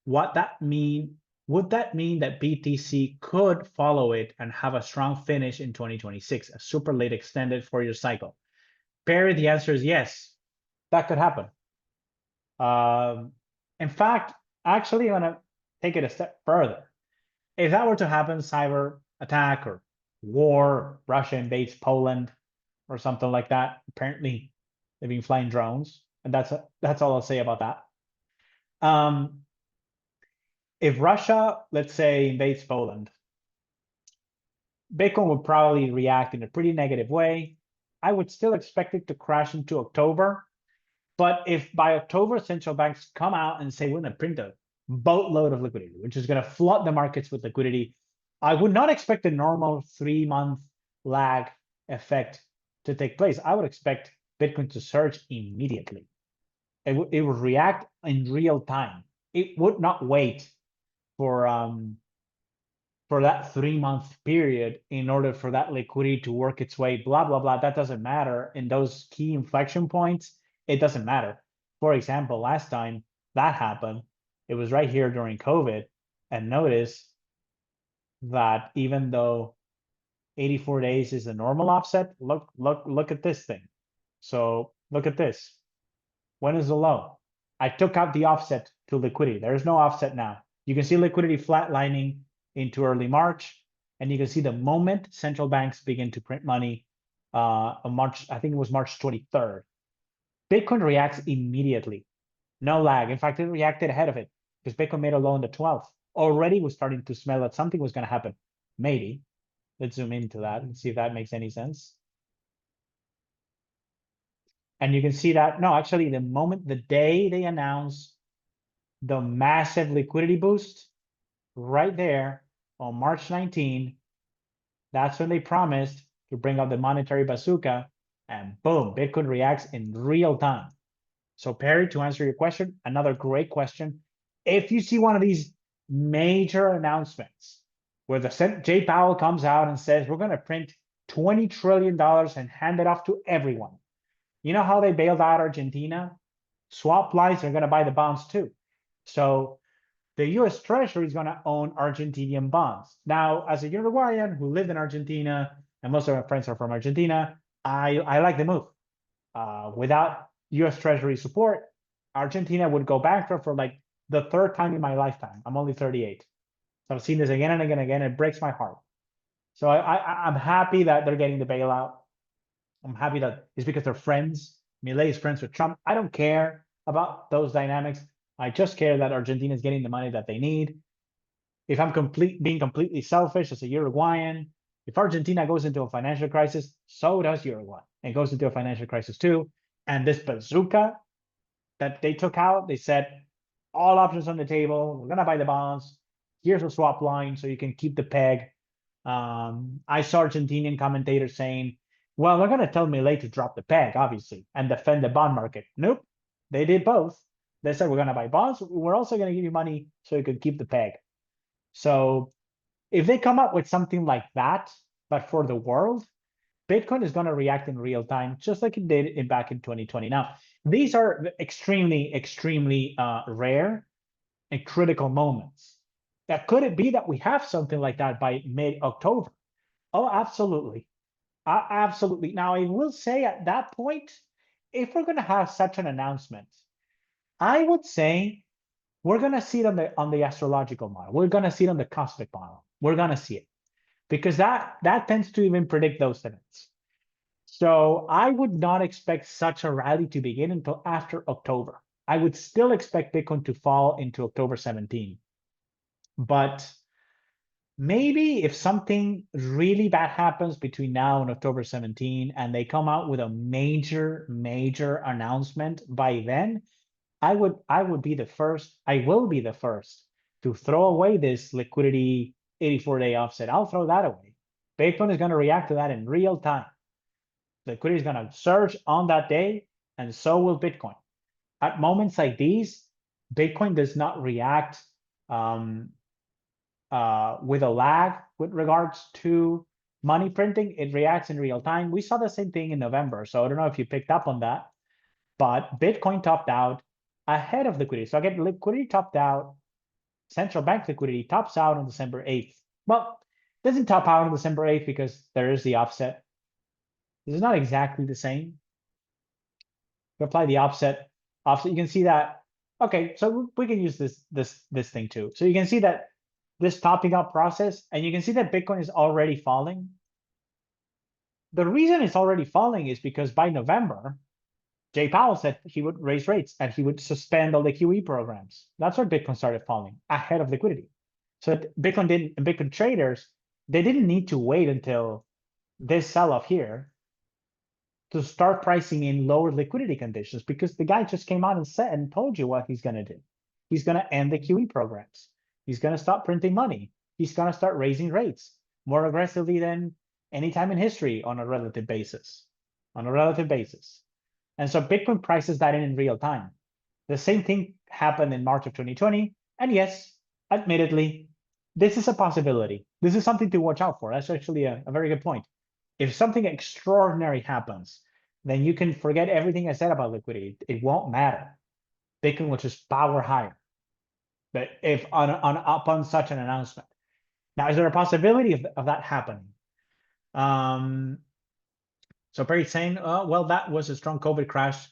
Would that mean that BTC could follow it and have a strong finish in 2026, a super late extended 4-year cycle? Perry, the answer is yes, that could happen. In fact, actually, I'm gonna take it a step further. If that were to happen, cyber attack or war, Russia invades Poland or something like that, apparently they've been flying drones, and that's all I'll say about that. If Russia, let's say, invades Poland, Bitcoin would probably react in a pretty negative way. I would still expect it to crash into October. But if by October, central banks come out and say, we're going to print a boatload of liquidity, which is going to flood the markets with liquidity, I would not expect the normal 3-month lag effect to take place. I would expect Bitcoin to surge immediately. It would react in real time. It would not wait for that 3-month period in order for that liquidity to work its way, blah, blah, blah. That doesn't matter. In those key inflection points, it doesn't matter. For example, last time that happened, it was right here during COVID. And notice that even though 84 days is the normal offset, look at this thing. So look at this. When is the low? I took out the offset to liquidity. There is no offset now. You can see liquidity flatlining into early March, and you can see the moment central banks begin to print money on March, I think it was March 23rd. Bitcoin reacts immediately, no lag. In fact, it reacted ahead of it because Bitcoin made a low on the 12th. Already was starting to smell that something was going to happen. Maybe. Let's zoom into that and see if that makes any sense. And you can see that, no, actually the day they announce the massive liquidity boost, right there on March 19, That's when they promised to bring out the monetary bazooka, and boom, Bitcoin reacts in real time. So Perry, to answer your question, another great question. If you see one of these major announcements where the Jay Powell comes out and says, we're going to print $20 trillion and hand it off to everyone. You know how they bailed out Argentina? Swap lines are going to buy the bonds too. So the US Treasury is going to own Argentinian bonds. Now, as a Uruguayan who lived in Argentina, and most of my friends are from Argentina, I like the move. Without US Treasury support, Argentina would go bankrupt for like the third time in my lifetime. I'm only 38. So I've seen this again and again and again. It breaks my heart. So I'm happy that they're getting the bailout. I'm happy that it's because they're friends. Milei is friends with Trump. I don't care about those dynamics. I just care that Argentina is getting the money that they need. If I'm being completely selfish as a Uruguayan, if Argentina goes into a financial crisis, so does Uruguay, and goes into a financial crisis too. And this bazooka that they took out, they said all options on the table. We're gonna buy the bonds. Here's a swap line so you can keep the peg. I saw Argentinian commentators saying, well, they're gonna tell Milei to drop the peg, obviously, and defend the bond market. Nope, they did both. They said we're gonna buy bonds. We're also gonna give you money so you can keep the peg. So if they come up with something like that, but for the world, Bitcoin is going to react in real time, just like it did back in 2020. Now, these are extremely, extremely rare and critical moments. That could it be that we have something like that by mid-October? Oh, absolutely. Absolutely. Now, I will say at that point, if we're going to have such an announcement, I would say we're going to see it on the astrological model. We're going to see it on the cosmic model. We're going to see it because that tends to even predict those events. So I would not expect such a rally to begin until after October. I would still expect Bitcoin to fall into October 17. But maybe if something really bad happens between now and October 17 and they come out with a major, major announcement by then, I will be the first to throw away this liquidity 84-day offset. I'll throw that away. Bitcoin is going to react to that in real time. Liquidity is going to surge on that day, and so will Bitcoin. At moments like these, Bitcoin does not react with a lag with regards to money printing. It reacts in real time. We saw the same thing in November, so I don't know if you picked up on that, but Bitcoin topped out ahead of liquidity. So again, liquidity topped out, central bank liquidity tops out on December 8th. Well, it doesn't top out on December 8th because there is the offset. This is not exactly the same. We apply the offset, you can see that, okay, so we can use this thing too. So you can see that this topping up process, and you can see that Bitcoin is already falling. The reason it's already falling is because by November, Jay Powell said he would raise rates and he would suspend all the QE programs. That's where Bitcoin started falling ahead of liquidity. So Bitcoin traders, they didn't need to wait until this sell-off here to start pricing in lower liquidity conditions because the guy just came out and said and told you what he's going to do. He's going to end the QE programs. He's going to stop printing money. He's going to start raising rates more aggressively than any time in history on a relative basis. And so Bitcoin prices that in real time. The same thing happened in March of 2020. And yes, admittedly, this is a possibility. This is something to watch out for. That's actually a very good point. If something extraordinary happens, then you can forget everything I said about liquidity. It won't matter. Bitcoin will just power higher. But if upon such an announcement. Now, is there a possibility of that happening? So Perry's saying, well, that was a strong COVID crash,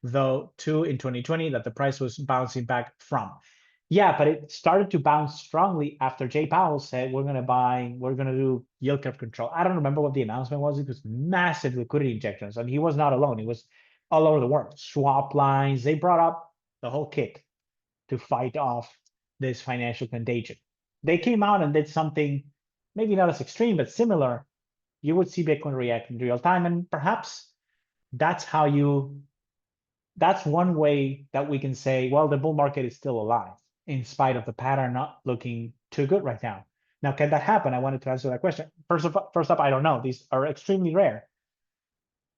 though, too, in 2020, that the price was bouncing back from. Yeah, but it started to bounce strongly after Jay Powell said, we're going to do yield curve control. I don't remember what the announcement was. It was massive liquidity injections, and he was not alone. It was all over the world. Swap lines, they brought up the whole kit to fight off this financial contagion. They came out and did something, maybe not as extreme, but similar. You would see Bitcoin react in real time, and perhaps that's one way that we can say, well, the bull market is still alive in spite of the pattern not looking too good right now. Now, can that happen? I wanted to answer that question. First up, I don't know. These are extremely rare.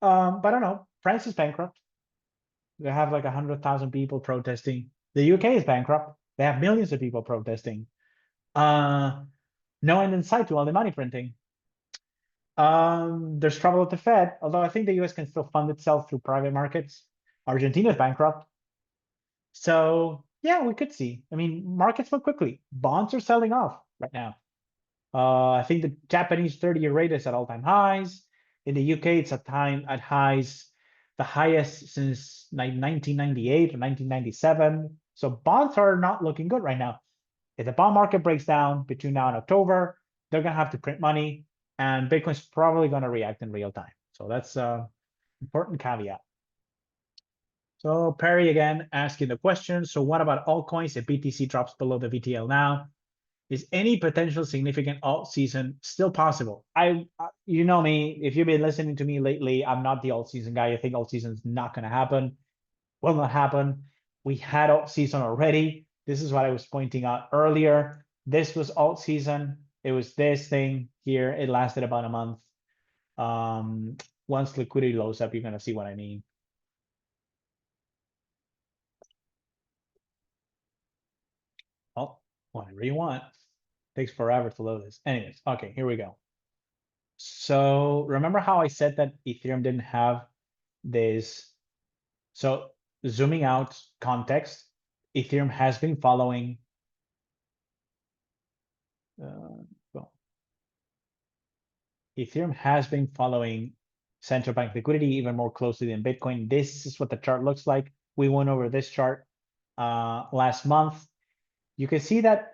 But I don't know. France is bankrupt. They have like 100,000 people protesting. The UK is bankrupt. They have millions of people protesting. No end in sight to all the money printing. There's trouble with the Fed, although I think the US can still fund itself through private markets. Argentina is bankrupt. So yeah, we could see. I mean, markets move quickly. Bonds are selling off right now. I think the Japanese 30-year rate is at all-time highs. In the UK, it's at highs, the highest since 1998 or 1997. So bonds are not looking good right now. If the bond market breaks down between now and October, they're gonna have to print money, and Bitcoin's probably gonna react in real time. So that's an important caveat. So Perry again asking the question. So what about altcoins if BTC drops below the VTL now? Is any potential significant alt season still possible? You know me, if you've been listening to me lately, I'm not the alt season guy. I think alt season is not going to happen. Will not happen. We had alt season already. This is what I was pointing out earlier. This was alt season. It was this thing here. It lasted about a month. Once liquidity loads up, you're going to see what I mean. Oh, whatever you want. Takes forever to load this. Anyways, okay, here we go. So remember how I said that Ethereum didn't have this? So zooming out context, Ethereum has been following. Well, Ethereum has been following central bank liquidity even more closely than Bitcoin. This is what the chart looks like. We went over this chart last month. You can see that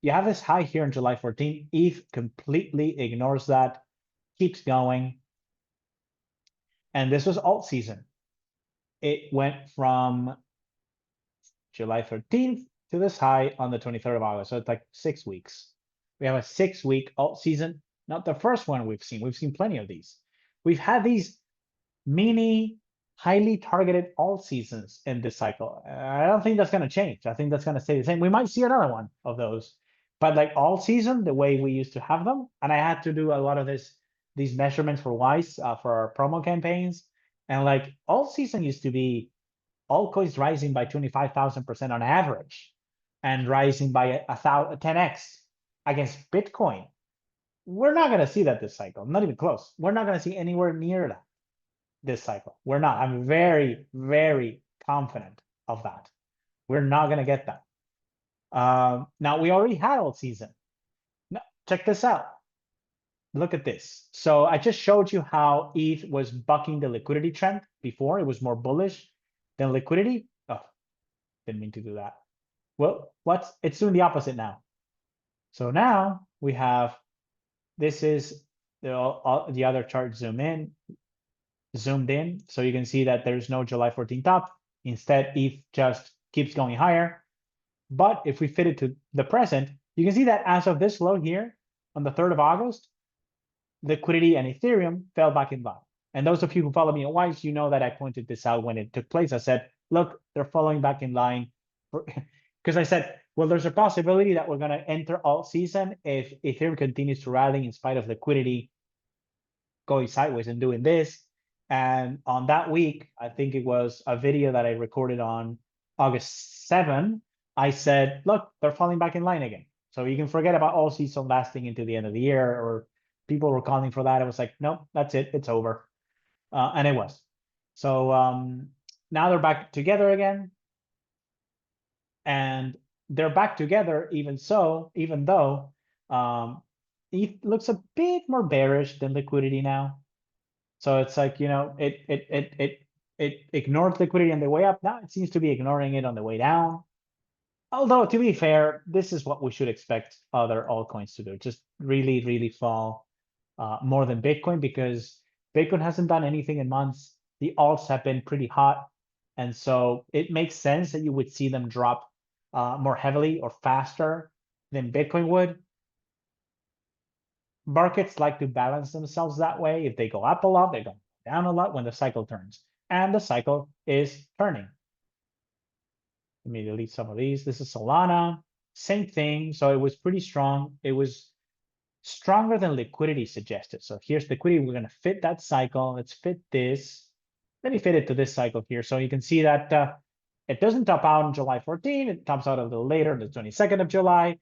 you have this high here on July 14th. ETH completely ignores that, keeps going. And this was alt season. It went from July 13th to this high on the 23rd of August. So it's like 6 weeks. We have a 6-week alt season. Not the first one we've seen. We've seen plenty of these. We've had these mini, highly targeted alt seasons in this cycle. I don't think that's going to change. I think that's going to stay the same. We might see another one of those. But like alt season, the way we used to have them, and I had to do a lot of these measurements for Wise for our promo campaigns. And like alt season used to be altcoins rising by 25,000% on average and rising by 10x against Bitcoin. We're not going to see that this cycle, not even close. We're not going to see anywhere near that this cycle. We're not. I'm very, very confident of that. We're not going to get that. Now, we already had alt season. Now, check this out. Look at this. So I just showed you how ETH was bucking the liquidity trend before. It was more bullish than liquidity. Oh, didn't mean to do that. Well, it's doing the opposite now. So now we have, this is the other chart zoomed in. So you can see that there's no July 14th top. Instead, ETH just keeps going higher. But if we fit it to the present, you can see that as of this low here on the 3rd of August, liquidity and Ethereum fell back in line. And those of you who follow me on Wise, you know that I pointed this out when it took place. I said, look, they're falling back in line. Because I said, well, there's a possibility that we're going to enter alt season if Ethereum continues to rally in spite of liquidity going sideways and doing this. And on that week, I think it was a video that I recorded on August 7, I said, look, they're falling back in line again. So you can forget about alt season lasting into the end of the year, or people were calling for that. I was like, no, that's it. It's over. And it was. So now they're back together again. And they're back together even though ETH looks a bit more bearish than liquidity now. So it's like, it ignored liquidity on the way up. Now it seems to be ignoring it on the way down. Although, to be fair, this is what we should expect other altcoins to do. Just really, really fall more than Bitcoin, because Bitcoin hasn't done anything in months. The alts have been pretty hot. And so it makes sense that you would see them drop more heavily or faster than Bitcoin would. Markets like to balance themselves that way. If they go up a lot, they go down a lot when the cycle turns. And the cycle is turning. Let me delete some of these. This is Solana. same thing. So it was pretty strong. It was stronger than liquidity suggested. So here's liquidity. We're going to fit that cycle. Let's fit this. Let me fit it to this cycle here. So you can see that it doesn't top out on July 14. It tops out a little later, the 22nd of July.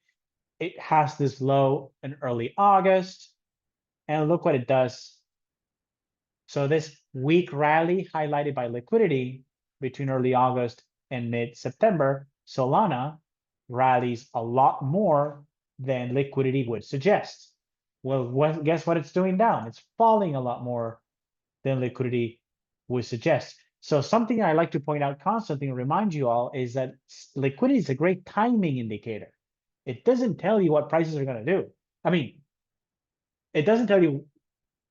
It has this low in early August. And look what it does. So this weak rally highlighted by liquidity between early August and mid-September, Solana rallies a lot more than liquidity would suggest. Well, guess what it's doing down? It's falling a lot more than liquidity would suggest. So something I like to point out constantly and remind you all is that liquidity is a great timing indicator. It doesn't tell you what prices are going to do. I mean, it doesn't tell you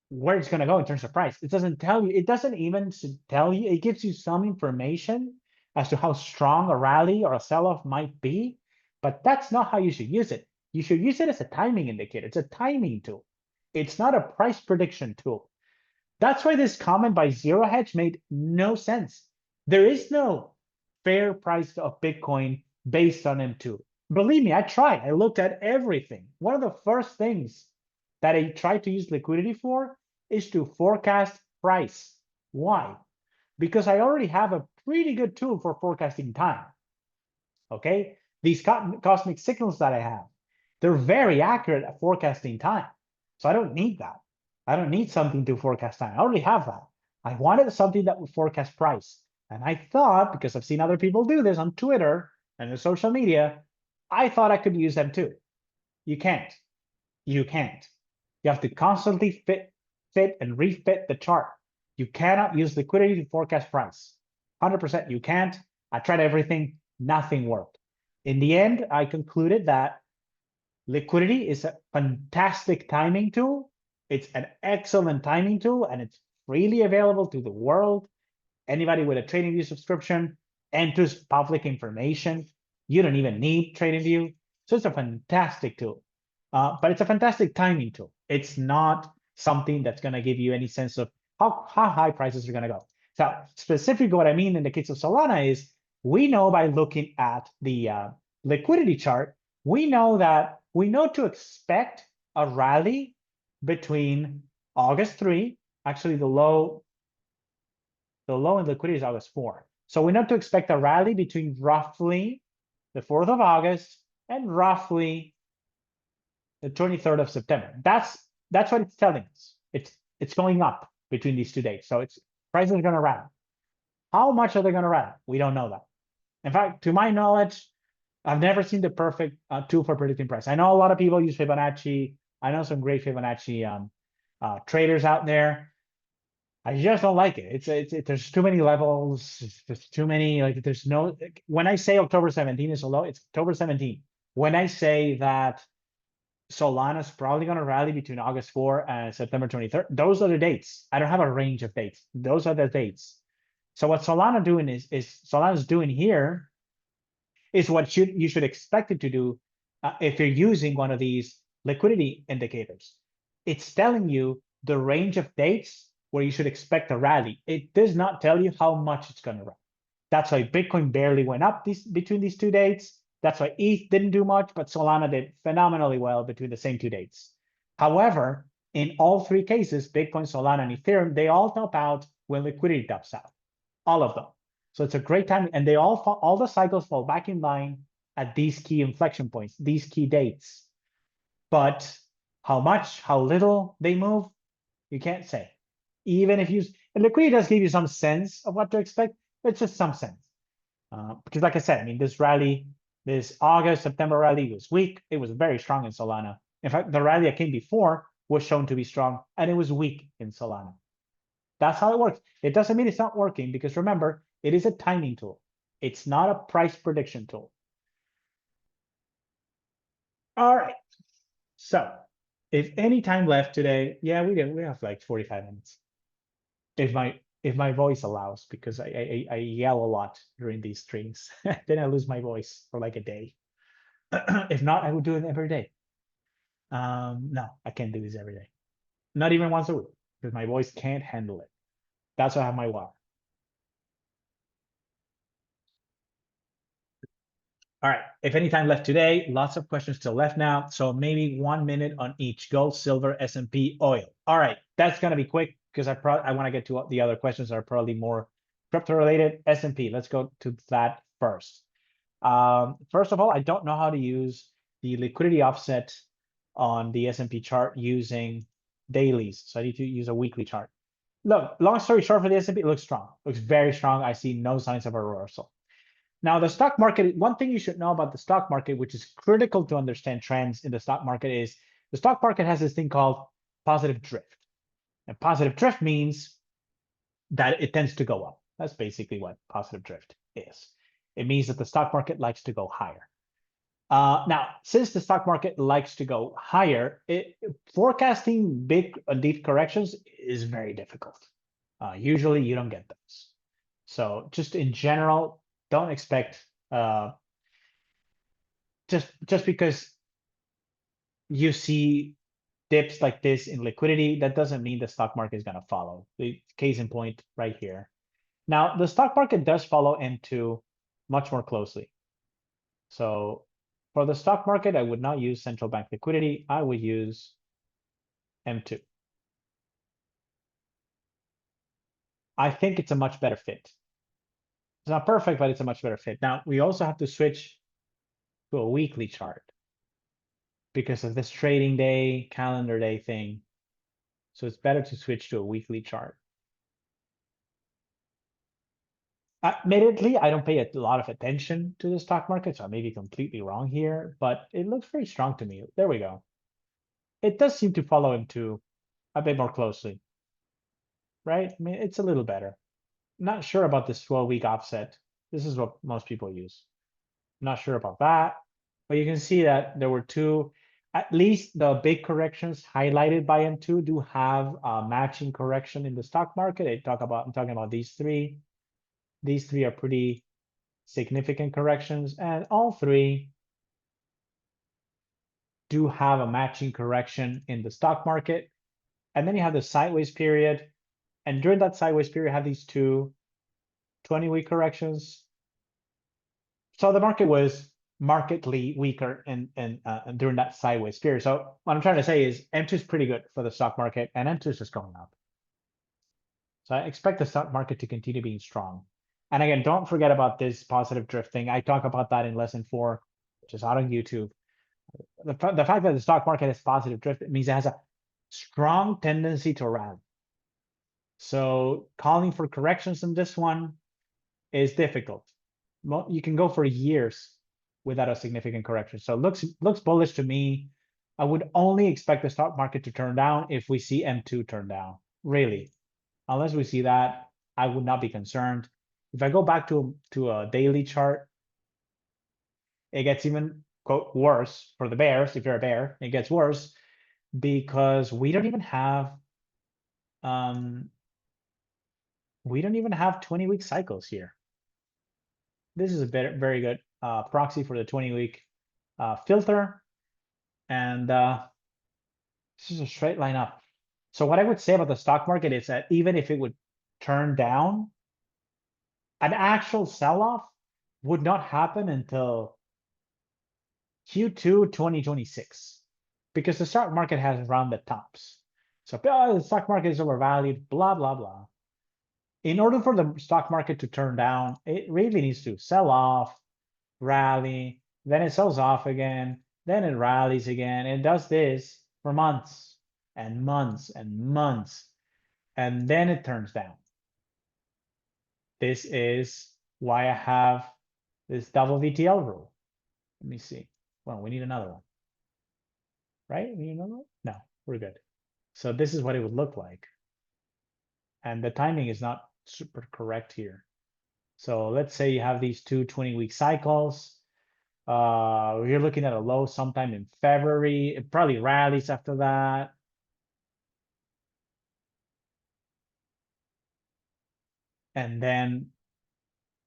where it's going to go in terms of price. It doesn't tell you, it doesn't even tell you, it gives you some information as to how strong a rally or a sell-off might be, but that's not how you should use it. You should use it as a timing indicator. It's a timing tool. It's not a price prediction tool. That's why this comment by Zero Hedge made no sense. There is no fair price of Bitcoin based on M2. Believe me, I tried. I looked at everything. One of the first things that I try to use liquidity for is to forecast price. Why? Because I already have a pretty good tool for forecasting time. Okay, these cosmic signals that I have, they're very accurate at forecasting time. So I don't need that. I don't need something to forecast time. I already have that. I wanted something that would forecast price. And I thought, because I've seen other people do this on Twitter and in social media, I thought I could use them too. You can't. You can't. You have to constantly fit and refit the chart. You cannot use liquidity to forecast price. 100% you can't. I tried everything, nothing worked. In the end, I concluded that liquidity is a fantastic timing tool. It's an excellent timing tool, and it's freely available to the world. Anybody with a TradingView subscription enters public information. You don't even need TradingView. So it's a fantastic tool. But it's a fantastic timing tool. It's not something that's going to give you any sense of how high prices are going to go. So specifically what I mean in the case of Solana is we know by looking at the liquidity chart, we know to expect a rally between August 3, actually the low in liquidity is August 4. So we know to expect a rally between roughly the 4th of August and roughly the 23rd of September. That's what it's telling us. It's going up between these 2 dates. So it's prices are going to rally. How much are they going to rally? We don't know that. In fact, to my knowledge, I've never seen the perfect tool for predicting price. I know a lot of people use Fibonacci. I know some great Fibonacci traders out there. I just don't like it. There's too many levels. There's too many, like there's no, when I say October 17 is a low, it's October 17. When I say that Solana's probably going to rally between August 4 and September 23rd, those are the dates. I don't have a range of dates. Those are the dates. So what Solana doing is Solana's doing here is what you should expect it to do if you're using one of these liquidity indicators. It's telling you the range of dates where you should expect a rally. It does not tell you how much it's going to run. That's why Bitcoin barely went up between these 2 dates. That's why ETH didn't do much, but Solana did phenomenally well between the same 2 dates. However, in all 3 cases, Bitcoin, Solana, and Ethereum, they all top out when liquidity tops out. All of them. So it's a great time, and they all the cycles fall back in line at these key inflection points, these key dates. But how much, how little they move, you can't say. Even if and liquidity does give you some sense of what to expect, but it's just some sense. Because like I said, I mean, this rally, this August, September rally was weak. It was very strong in Solana. In fact, the rally that came before was shown to be strong, and it was weak in Solana. That's how it works. It doesn't mean it's not working, because remember, it is a timing tool. It's not a price prediction tool. All right. So if any time left today, yeah, we have like 45 minutes. If my voice allows, because I yell a lot during these streams, then I lose my voice for like a day. If not, I would do it every day. No, I can't do this every day. Not even once a week, because my voice can't handle it. That's why I have my water. All right, if any time left today, lots of questions still left now. So maybe 1 minute on each gold, silver, S&P, oil. All right, that's gonna be quick because I want to get to the other questions that are probably more crypto related. S&P, let's go to that first. First of all, I don't know how to use the liquidity offset on the S&P chart using dailies. So I need to use a weekly chart. Look, long story short for the S&P, it looks strong, looks very strong. I see no signs of a reversal. Now, the stock market, one thing you should know about the stock market, which is critical to understand trends in the stock market, is the stock market has this thing called positive drift. And positive drift means that it tends to go up. That's basically what positive drift is. It means that the stock market likes to go higher. Now, since the stock market likes to go higher, forecasting big deep corrections is very difficult. Usually you don't get those. So just in general, don't expect just because you see dips like this in liquidity, that doesn't mean the stock market is going to follow. The case in point right here. Now, the stock market does follow M2 much more closely. So for the stock market, I would not use central bank liquidity. I would use M2. I think it's a much better fit. It's not perfect, but it's a much better fit. Now, we also have to switch to a weekly chart because of this trading day, calendar day thing. So it's better to switch to a weekly chart. Admittedly, I don't pay a lot of attention to the stock market, so I may be completely wrong here, but it looks very strong to me. There we go. It does seem to follow M2 a bit more closely, right? I mean, it's a little better. Not sure about this 12-week offset. This is what most people use. Not sure about that, but you can see that there were two, at least the big corrections highlighted by M2 do have a matching correction in the stock market. I'm talking about these three. These three are pretty significant corrections, and all three do have a matching correction in the stock market. And then you have the sideways period. And during that sideways period, you have these two 20-week corrections. So the market was markedly weaker during that sideways period. So what I'm trying to say is M2 is pretty good for the stock market, and M2 is just going up. So I expect the stock market to continue being strong. And again, don't forget about this positive drifting. I talk about that in lesson 4, which is out on YouTube. The fact that the stock market has positive drift, it means it has a strong tendency to rally. So calling for corrections in this one is difficult. You can go for years without a significant correction. So it looks bullish to me. I would only expect the stock market to turn down if we see M2 turn down, really. Unless we see that, I would not be concerned. If I go back to a daily chart, it gets even, quote, worse for the bears. If you're a bear, it gets worse because we don't even have 20-week cycles here. This is a very good proxy for the 20-week filter. And this is a straight line up. So what I would say about the stock market is that even if it would turn down, an actual sell-off would not happen until Q2 2026 because the stock market has rounded tops. So the stock market is overvalued, blah, blah, blah. In order for the stock market to turn down, it really needs to sell off, rally, then it sells off again, then it rallies again. It does this for months and months and months, and then it turns down. This is why I have this double VTL rule. Let me see. Well, we need another one. Right? We need another one? No, we're good. So this is what it would look like. And the timing is not super correct here. So let's say you have these two 20-week cycles. You're looking at a low sometime in February. It probably rallies after that. And then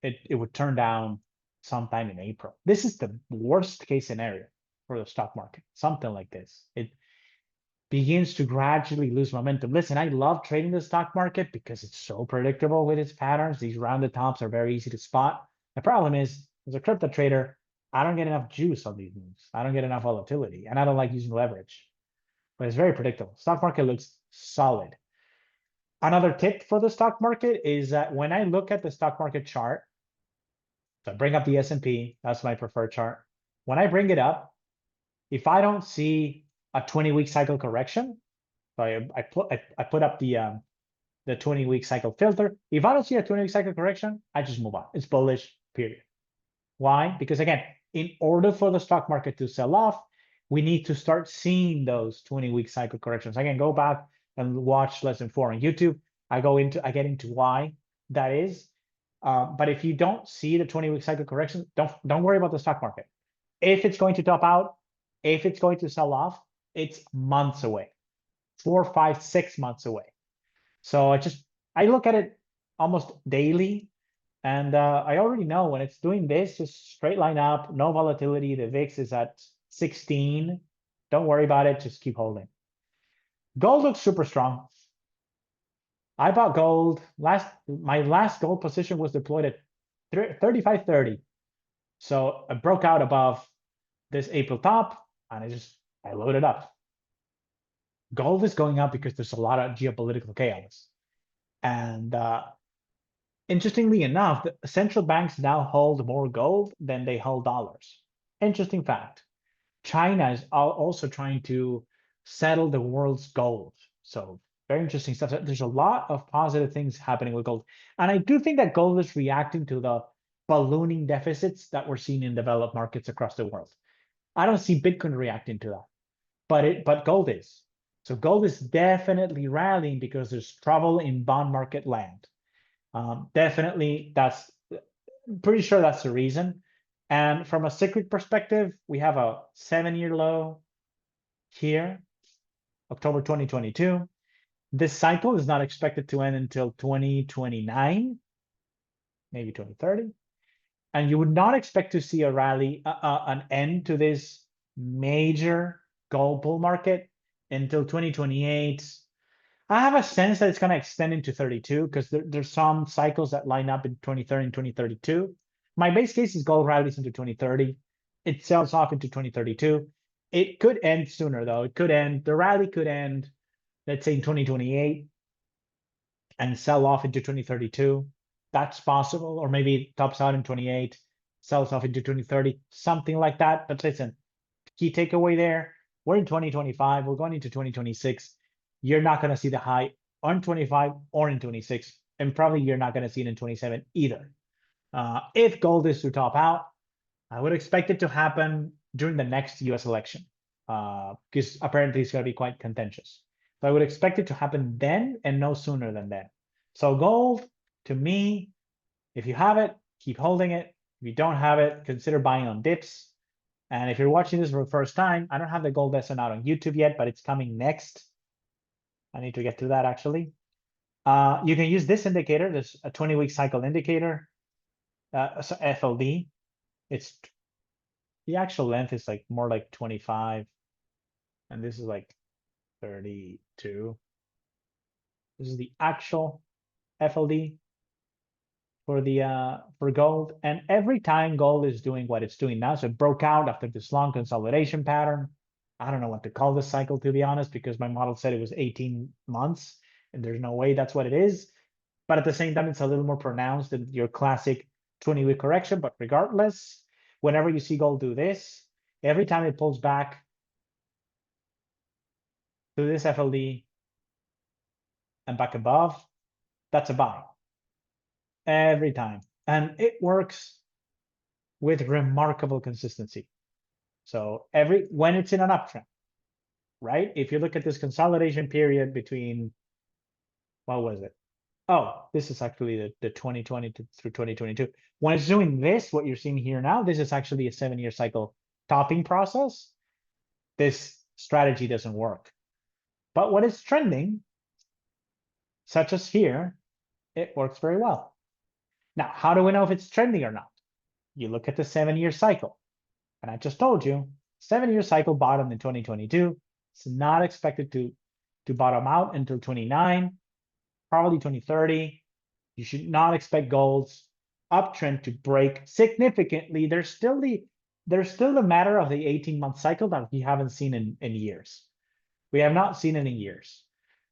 it would turn down sometime in April. This is the worst case scenario for the stock market, something like this. It begins to gradually lose momentum. Listen, I love trading the stock market because it's so predictable with its patterns. These rounded tops are very easy to spot. The problem is, as a crypto trader, I don't get enough juice on these moves. I don't get enough volatility, and I don't like using leverage. But it's very predictable. Stock market looks solid. Another tip for the stock market is that when I look at the stock market chart, so I bring up the S&P, that's my preferred chart. When I bring it up, if I don't see a 20-week cycle correction, so I put up the 20-week cycle filter. If I don't see a 20-week cycle correction, I just move on. It's bullish, period. Why? Because again, in order for the stock market to sell off, we need to start seeing those 20-week cycle corrections. I can go back and watch lesson 4 on YouTube. I get into why that is. But if you don't see the 20-week cycle correction, don't worry about the stock market. If it's going to top out, if it's going to sell off, it's months away, 4, 5, 6 months away. So I look at it almost daily, and I already know when it's doing this, just straight line up, no volatility. The VIX is at 16. Don't worry about it. Just keep holding. Gold looks super strong. I bought gold. My last gold position was deployed at 35.30. So I broke out above this April top, and I loaded up. Gold is going up because there's a lot of geopolitical chaos. And interestingly enough, the central banks now hold more gold than they hold dollars. Interesting fact. China is also trying to settle the world's gold. So very interesting stuff. There's a lot of positive things happening with gold. And I do think that gold is reacting to the ballooning deficits that we're seeing in developed markets across the world. I don't see Bitcoin reacting to that, but gold is. So gold is definitely rallying because there's trouble in bond market land. Definitely, pretty sure that's the reason. And from a cyclic perspective, we have a 7-year low here, October 2022. This cycle is not expected to end until 2029, maybe 2030. And you would not expect to see a rally, an end to this major gold bull market until 2028. I have a sense that it's going to extend into 32 because there's some cycles that line up in 2030 and 2032. My base case is gold rallies into 2030. It sells off into 2032. It could end sooner, though. The rally could end, let's say, in 2028 and sell off into 2032. That's possible. Or maybe it tops out in 28, sells off into 2030, something like that. But listen, key takeaway there, we're in 2025. We're going into 2026. You're not going to see the high on 25 or in 26. And probably you're not going to see it in 27 either. If gold is to top out, I would expect it to happen during the next US election, because apparently it's going to be quite contentious. So I would expect it to happen then and no sooner than then. So gold, to me, if you have it, keep holding it. If you don't have it, consider buying on dips. And if you're watching this for the first time, I don't have the gold lesson out on YouTube yet, but it's coming next. I need to get to that actually. You can use this indicator. There's a 20-week cycle indicator, so FLD. It's the actual length is like more like 25, and this is like 32. This is the actual FLD for gold. And every time gold is doing what it's doing now, so it broke out after this long consolidation pattern. I don't know what to call this cycle, to be honest, because my model said it was 18 months, and there's no way that's what it is. But at the same time, it's a little more pronounced than your classic 20-week correction. But regardless, whenever you see gold do this, every time it pulls back to this FLD and back above, that's a buy. Every time. And it works with remarkable consistency. So when it's in an uptrend, right? If you look at this consolidation period between, what was it? Oh, this is actually the 2020 through 2022. When it's doing this, what you're seeing here now, this is actually a 7-year cycle topping process. This strategy doesn't work. But when it's trending, such as here, it works very well. Now, how do we know if it's trending or not? You look at the 7-year cycle. And I just told you, 7-year cycle bottomed in 2022. It's not expected to bottom out until 29, probably 2030. You should not expect gold's uptrend to break significantly. There's still there's still a matter of the 18-month cycle that we haven't seen in years. We have not seen it in years.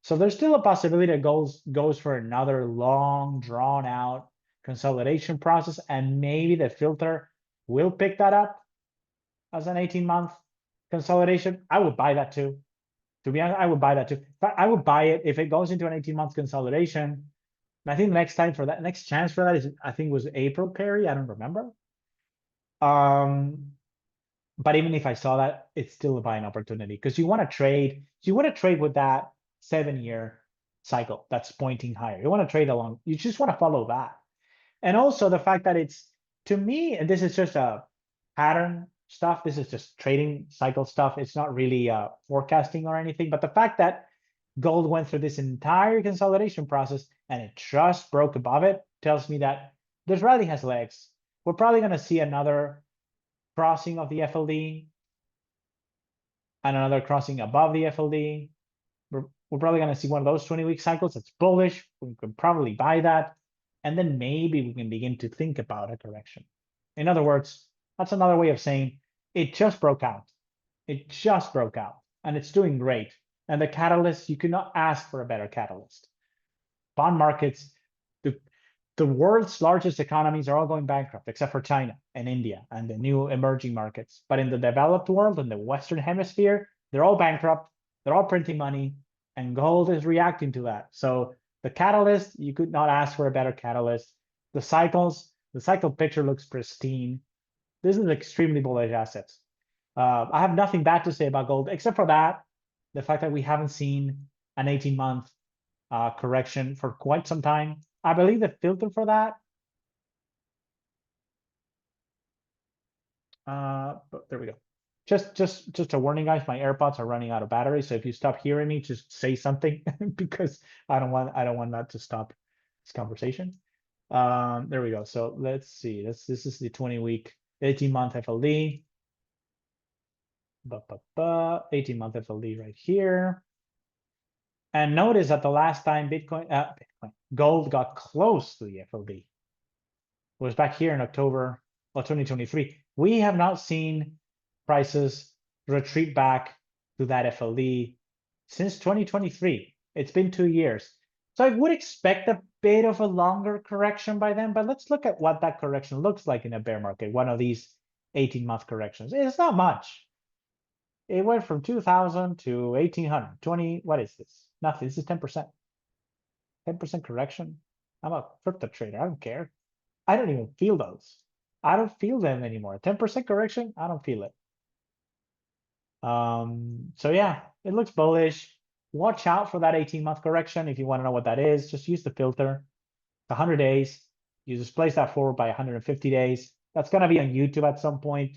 So there's still a possibility that goes for another long, drawn out consolidation process, and maybe the filter will pick that up as an 18-month consolidation. I would buy that too. To be honest, I would buy that too. But I would buy it if it goes into an 18-month consolidation. And I think the next chance for that is, I think, was April, Perry. I don't remember. But even if I saw that, it's still a buying opportunity because you want to trade. You want to trade with that 7-year cycle that's pointing higher. You want to trade along. You just want to follow that. And also the fact that it's, to me, and this is just a pattern stuff. This is just trading cycle stuff. It's not really forecasting or anything. But the fact that gold went through this entire consolidation process and it just broke above it tells me that this rally has legs. We're probably going to see another crossing of the FLD and another crossing above the FLD. We're probably going to see one of those 20-week cycles that's bullish. We could probably buy that. And then maybe we can begin to think about a correction. In other words, that's another way of saying it just broke out. It just broke out and it's doing great. And the catalyst, you could not ask for a better catalyst. Bond markets, the world's largest economies are all going bankrupt except for China and India and the new emerging markets. But in the developed world, in the Western hemisphere, they're all bankrupt. They're all printing money and gold is reacting to that. So the catalyst, you could not ask for a better catalyst. The cycle picture looks pristine. This is extremely bullish assets. I have nothing bad to say about gold, except for that, the fact that we haven't seen an 18-month correction for quite some time. I believe the filter for that. But there we go. Just a warning, guys. My AirPods are running out of battery, so if you stop hearing me, just say something because I don't want that to stop this conversation. There we go. So let's see. This is the 20-week, 18-month FLD. 18-month FLD right here. And notice that the last time gold got close to the FLD was back here in October of 2023. We have not seen prices retreat back to that FLD since 2023. It's been 2 years. So I would expect a bit of a longer correction by then, but let's look at what that correction looks like in a bear market, one of these 18-month corrections. It's not much. It went from 2000 to 1800, 20, what is this? Nothing, this is 10%. 10% correction. I'm a crypto trader, I don't care. I don't even feel those. I don't feel them anymore. 10% correction, I don't feel it. So yeah, it looks bullish. Watch out for that 18-month correction. If you want to know what that is, just use the filter. 100 days. You just place that forward by 150 days. That's going to be on YouTube at some point.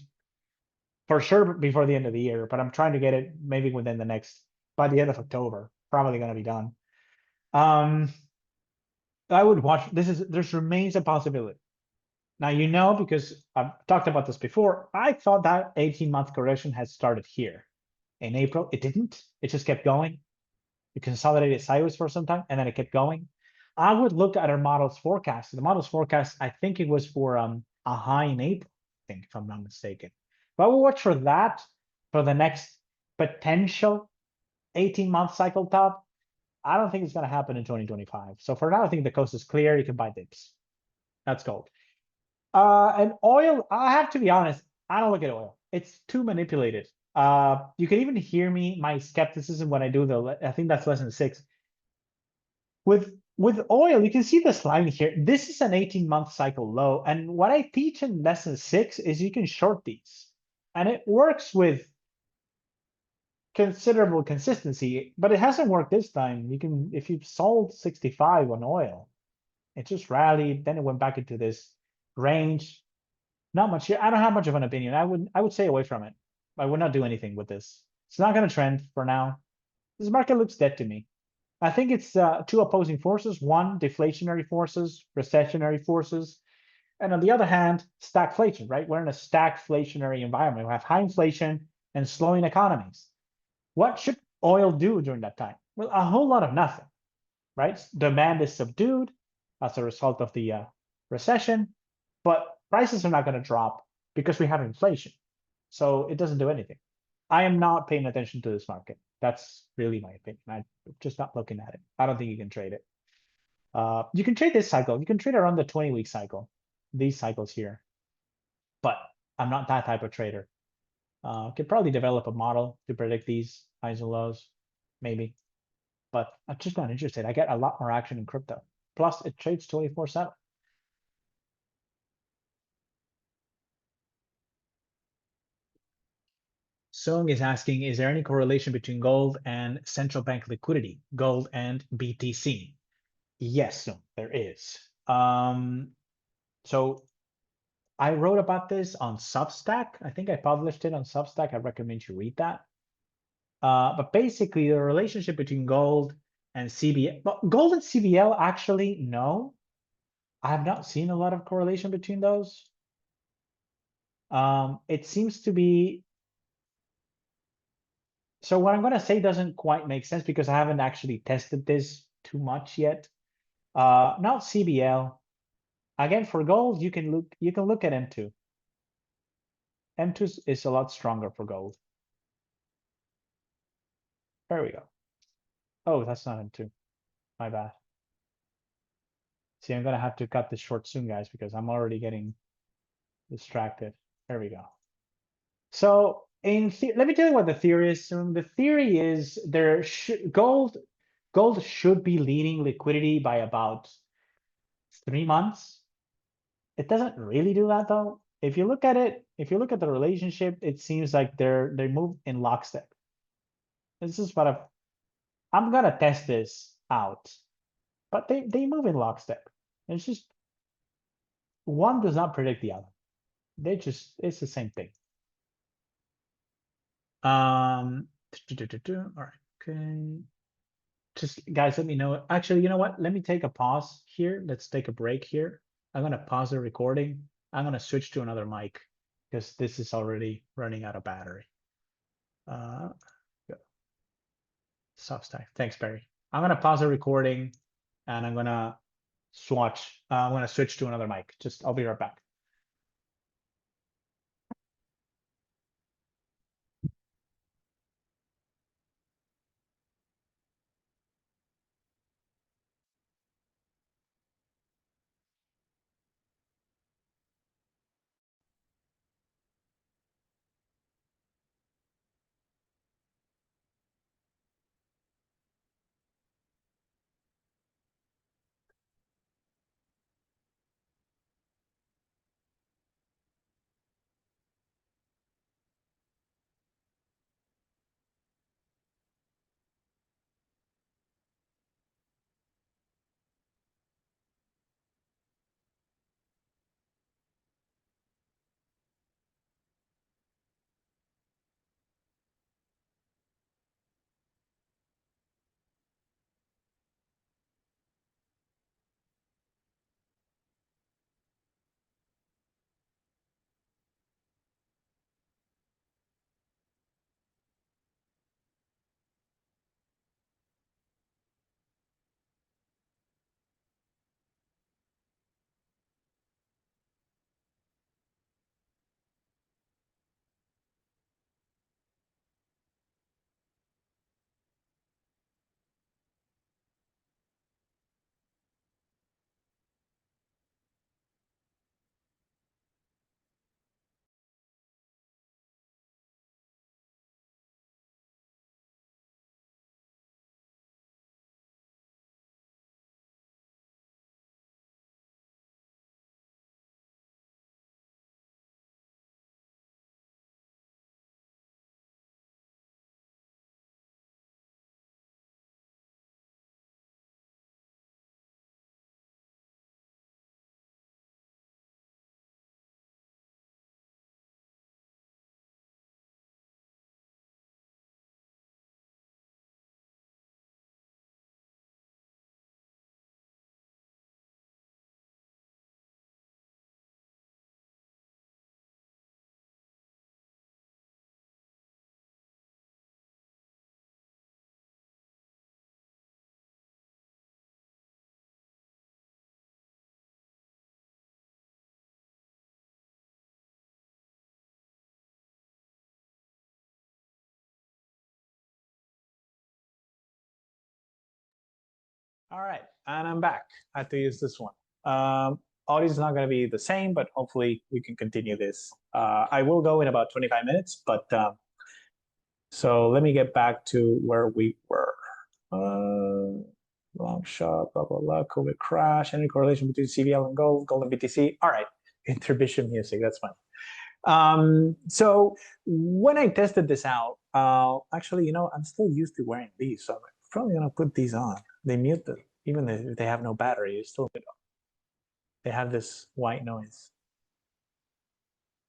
For sure before the end of the year, but I'm trying to get it maybe within by the end of October, probably going to be done. I would watch, there's remains a possibility. Now, because I've talked about this before, I thought that 18-month correction had started here in April. It didn't, it just kept going. It consolidated sideways for some time and then it kept going. I would look at our model's forecast. The model's forecast, I think it was for a high in April, I think, if I'm not mistaken. But we'll watch for that for the next potential 18-month cycle top. I don't think it's going to happen in 2025. So for now, I think the coast is clear. You can buy dips. That's gold. And oil, I have to be honest, I don't look at oil. It's too manipulated. You can even hear my skepticism when I do I think that's lesson 6. With oil, you can see this line here. This is an 18-month cycle low. And what I teach in lesson 6 is you can short these. And it works with considerable consistency, but it hasn't worked this time. If you've sold 65 on oil, it just rallied, then it went back into this range. Not much here. I don't have much of an opinion. I would stay away from it. I would not do anything with this. It's not going to trend for now. This market looks dead to me. I think it's two opposing forces. One, deflationary forces, recessionary forces. And on the other hand, stagflation, right? We're in a stagflationary environment. We have high inflation and slowing economies. What should oil do during that time? Well, a whole lot of nothing, right? Demand is subdued as a result of the recession, but prices are not going to drop because we have inflation. So it doesn't do anything. I am not paying attention to this market. That's really my opinion. I'm just not looking at it. I don't think you can trade it. You can trade this cycle. You can trade around the 20-week cycle, these cycles here. But I'm not that type of trader. Could probably develop a model to predict these highs and lows, maybe. But I'm just not interested. I get a lot more action in crypto. Plus, it trades 24/7. Song is asking, is there any correlation between gold and central bank liquidity, gold and BTC? Yes, Sung, there is. So I wrote about this on Substack. I think I published it on Substack. I recommend you read that. But basically, the relationship between gold and CBL, but gold and CBL actually, no. I have not seen a lot of correlation between those. It seems to be. So what I'm gonna say doesn't quite make sense because I haven't actually tested this too much yet. Not CBL. Again, for gold, you can look at M2. M2 is a lot stronger for gold. There we go. Oh, that's not M2. My bad. See, I'm gonna have to cut this short soon, guys, because I'm already getting distracted. There we go. So let me tell you what the theory is. So the theory is gold should be leading liquidity by about 3 months. It doesn't really do that though. If you look at it, if you look at the relationship, it seems like they move in lockstep. This is what I'm gonna test this out, but they move in lockstep. It's just one does not predict the other. It's the same thing. All right, okay. Just guys, let me know. Actually, you know what? Let me take a pause here. Let's take a break here. I'm gonna pause the recording. I'm gonna switch to another mic because this is already running out of battery. Yeah. Substack. Thanks, Barry. I'm gonna pause the recording and I'm gonna switch to another mic. Just I'll be right back. All right, and I'm back. I had to use this one. Audio is not going to be the same, but hopefully we can continue this. I will go in about 25 minutes, but so let me get back to where we were. Long shot, blah, blah, blah, COVID crash, any correlation between CBL and gold, gold and BTC. All right, Interbishop music, that's fine. So when I tested this out, actually, you know, I'm still used to wearing these, so I'm probably gonna put these on. They mute them, even if they have no battery, you still, they have this white noise.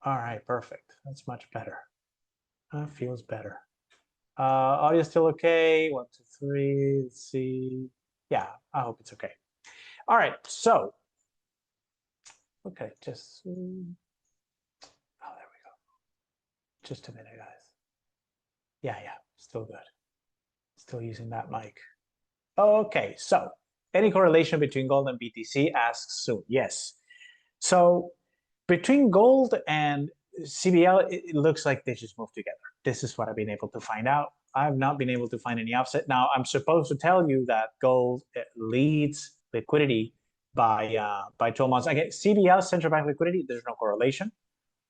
All right, perfect. That's much better. Feels better. Audio still okay? 1, 2, 3. Let's see. Yeah, I hope it's okay. All right, so okay, just oh, there we go. Just a minute, guys. Yeah, still good. Still using that mic. Okay, so any correlation between gold and BTC? Asks Soon. Yes. So between gold and CBL, it looks like they just moved together. This is what I've been able to find out. I've not been able to find any offset. Now, I'm supposed to tell you that gold leads liquidity by 12 months. Again, CBL, central bank liquidity, there's no correlation.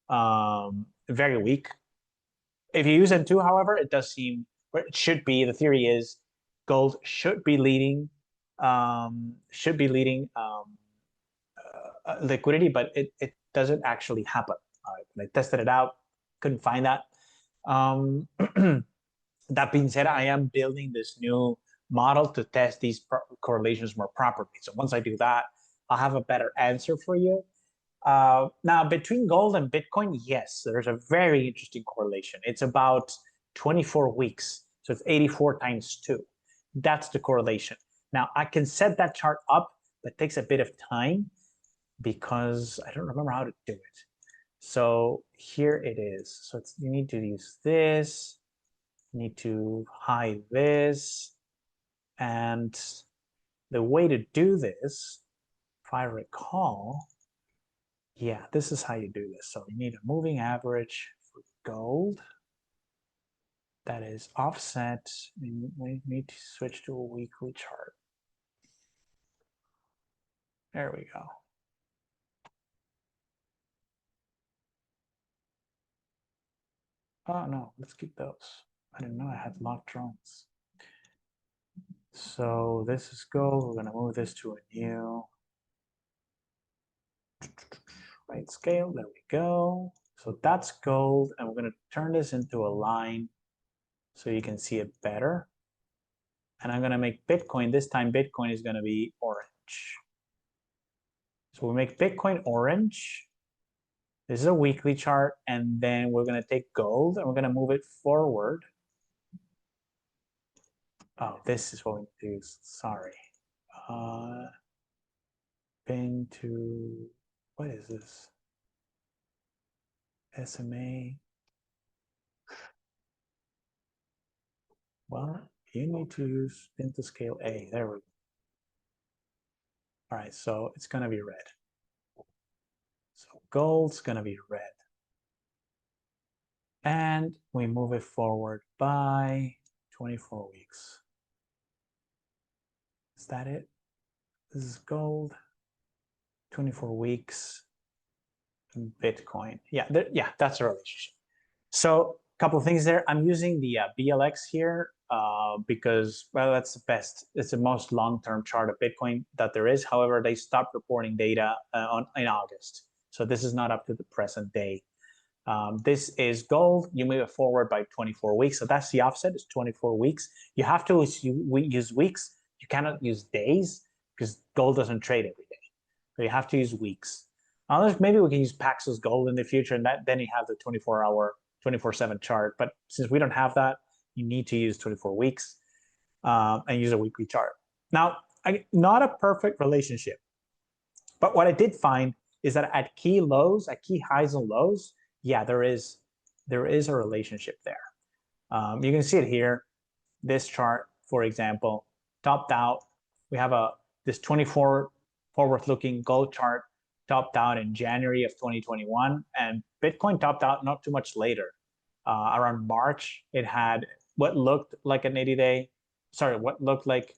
Very weak. If you use M2, however, it does seem, or it should be, the theory is gold should be leading liquidity, but it doesn't actually happen. When I tested it out, couldn't find that. That being said, I am building this new model to test these correlations more properly. So once I do that, I'll have a better answer for you. Now, between gold and Bitcoin, yes, there's a very interesting correlation. It's about 24 weeks. So it's 84 times 2. That's the correlation. Now, I can set that chart up, but it takes a bit of time because I don't remember how to do it. So here it is. So it's, you need to use this. You need to hide this. And the way to do this, if I recall, yeah, this is how you do this. So you need a moving average for gold that is offset. We need to switch to a weekly chart. There we go. Oh no, let's keep those. I didn't know I had locked drones. So this is gold. We're gonna move this to a new right scale. There we go. So that's gold, and we're gonna turn this into a line so you can see it better. And I'm gonna make Bitcoin, this time Bitcoin is gonna be orange. So we make Bitcoin orange. This is a weekly chart, and then we're gonna take gold and we're gonna move it forward. Oh, this is what we do, sorry. Pin to, what is this? SMA. Well, you need to use pin to scale A, there we go. All right, so it's gonna be red. So gold's gonna be red. And we move it forward by 24 weeks. Is that it? This is gold, 24 weeks, and Bitcoin. Yeah, that's a relationship. So a couple of things there. I'm using the BLX here because, well, that's the best. It's the most long-term chart of Bitcoin that there is. However, they stopped reporting data in August. So this is not up to the present day. This is gold. You move it forward by 24 weeks. So that's the offset, it's 24 weeks. You have to use weeks. You cannot use days because gold doesn't trade every day. So you have to use weeks. Unless maybe we can use Paxos Gold in the future, and then you have the 24-hour, 24/7 chart. But since we don't have that, you need to use 24 weeks and use a weekly chart. Now, not a perfect relationship, but what I did find is that at key lows, at key highs and lows, yeah, there is a relationship there. You can see it here. This chart, for example, topped out. We have this 24 forward-looking gold chart topped out in January of 2021, and Bitcoin topped out not too much later. Around March, it had what looked like an 80-day, sorry, what looked like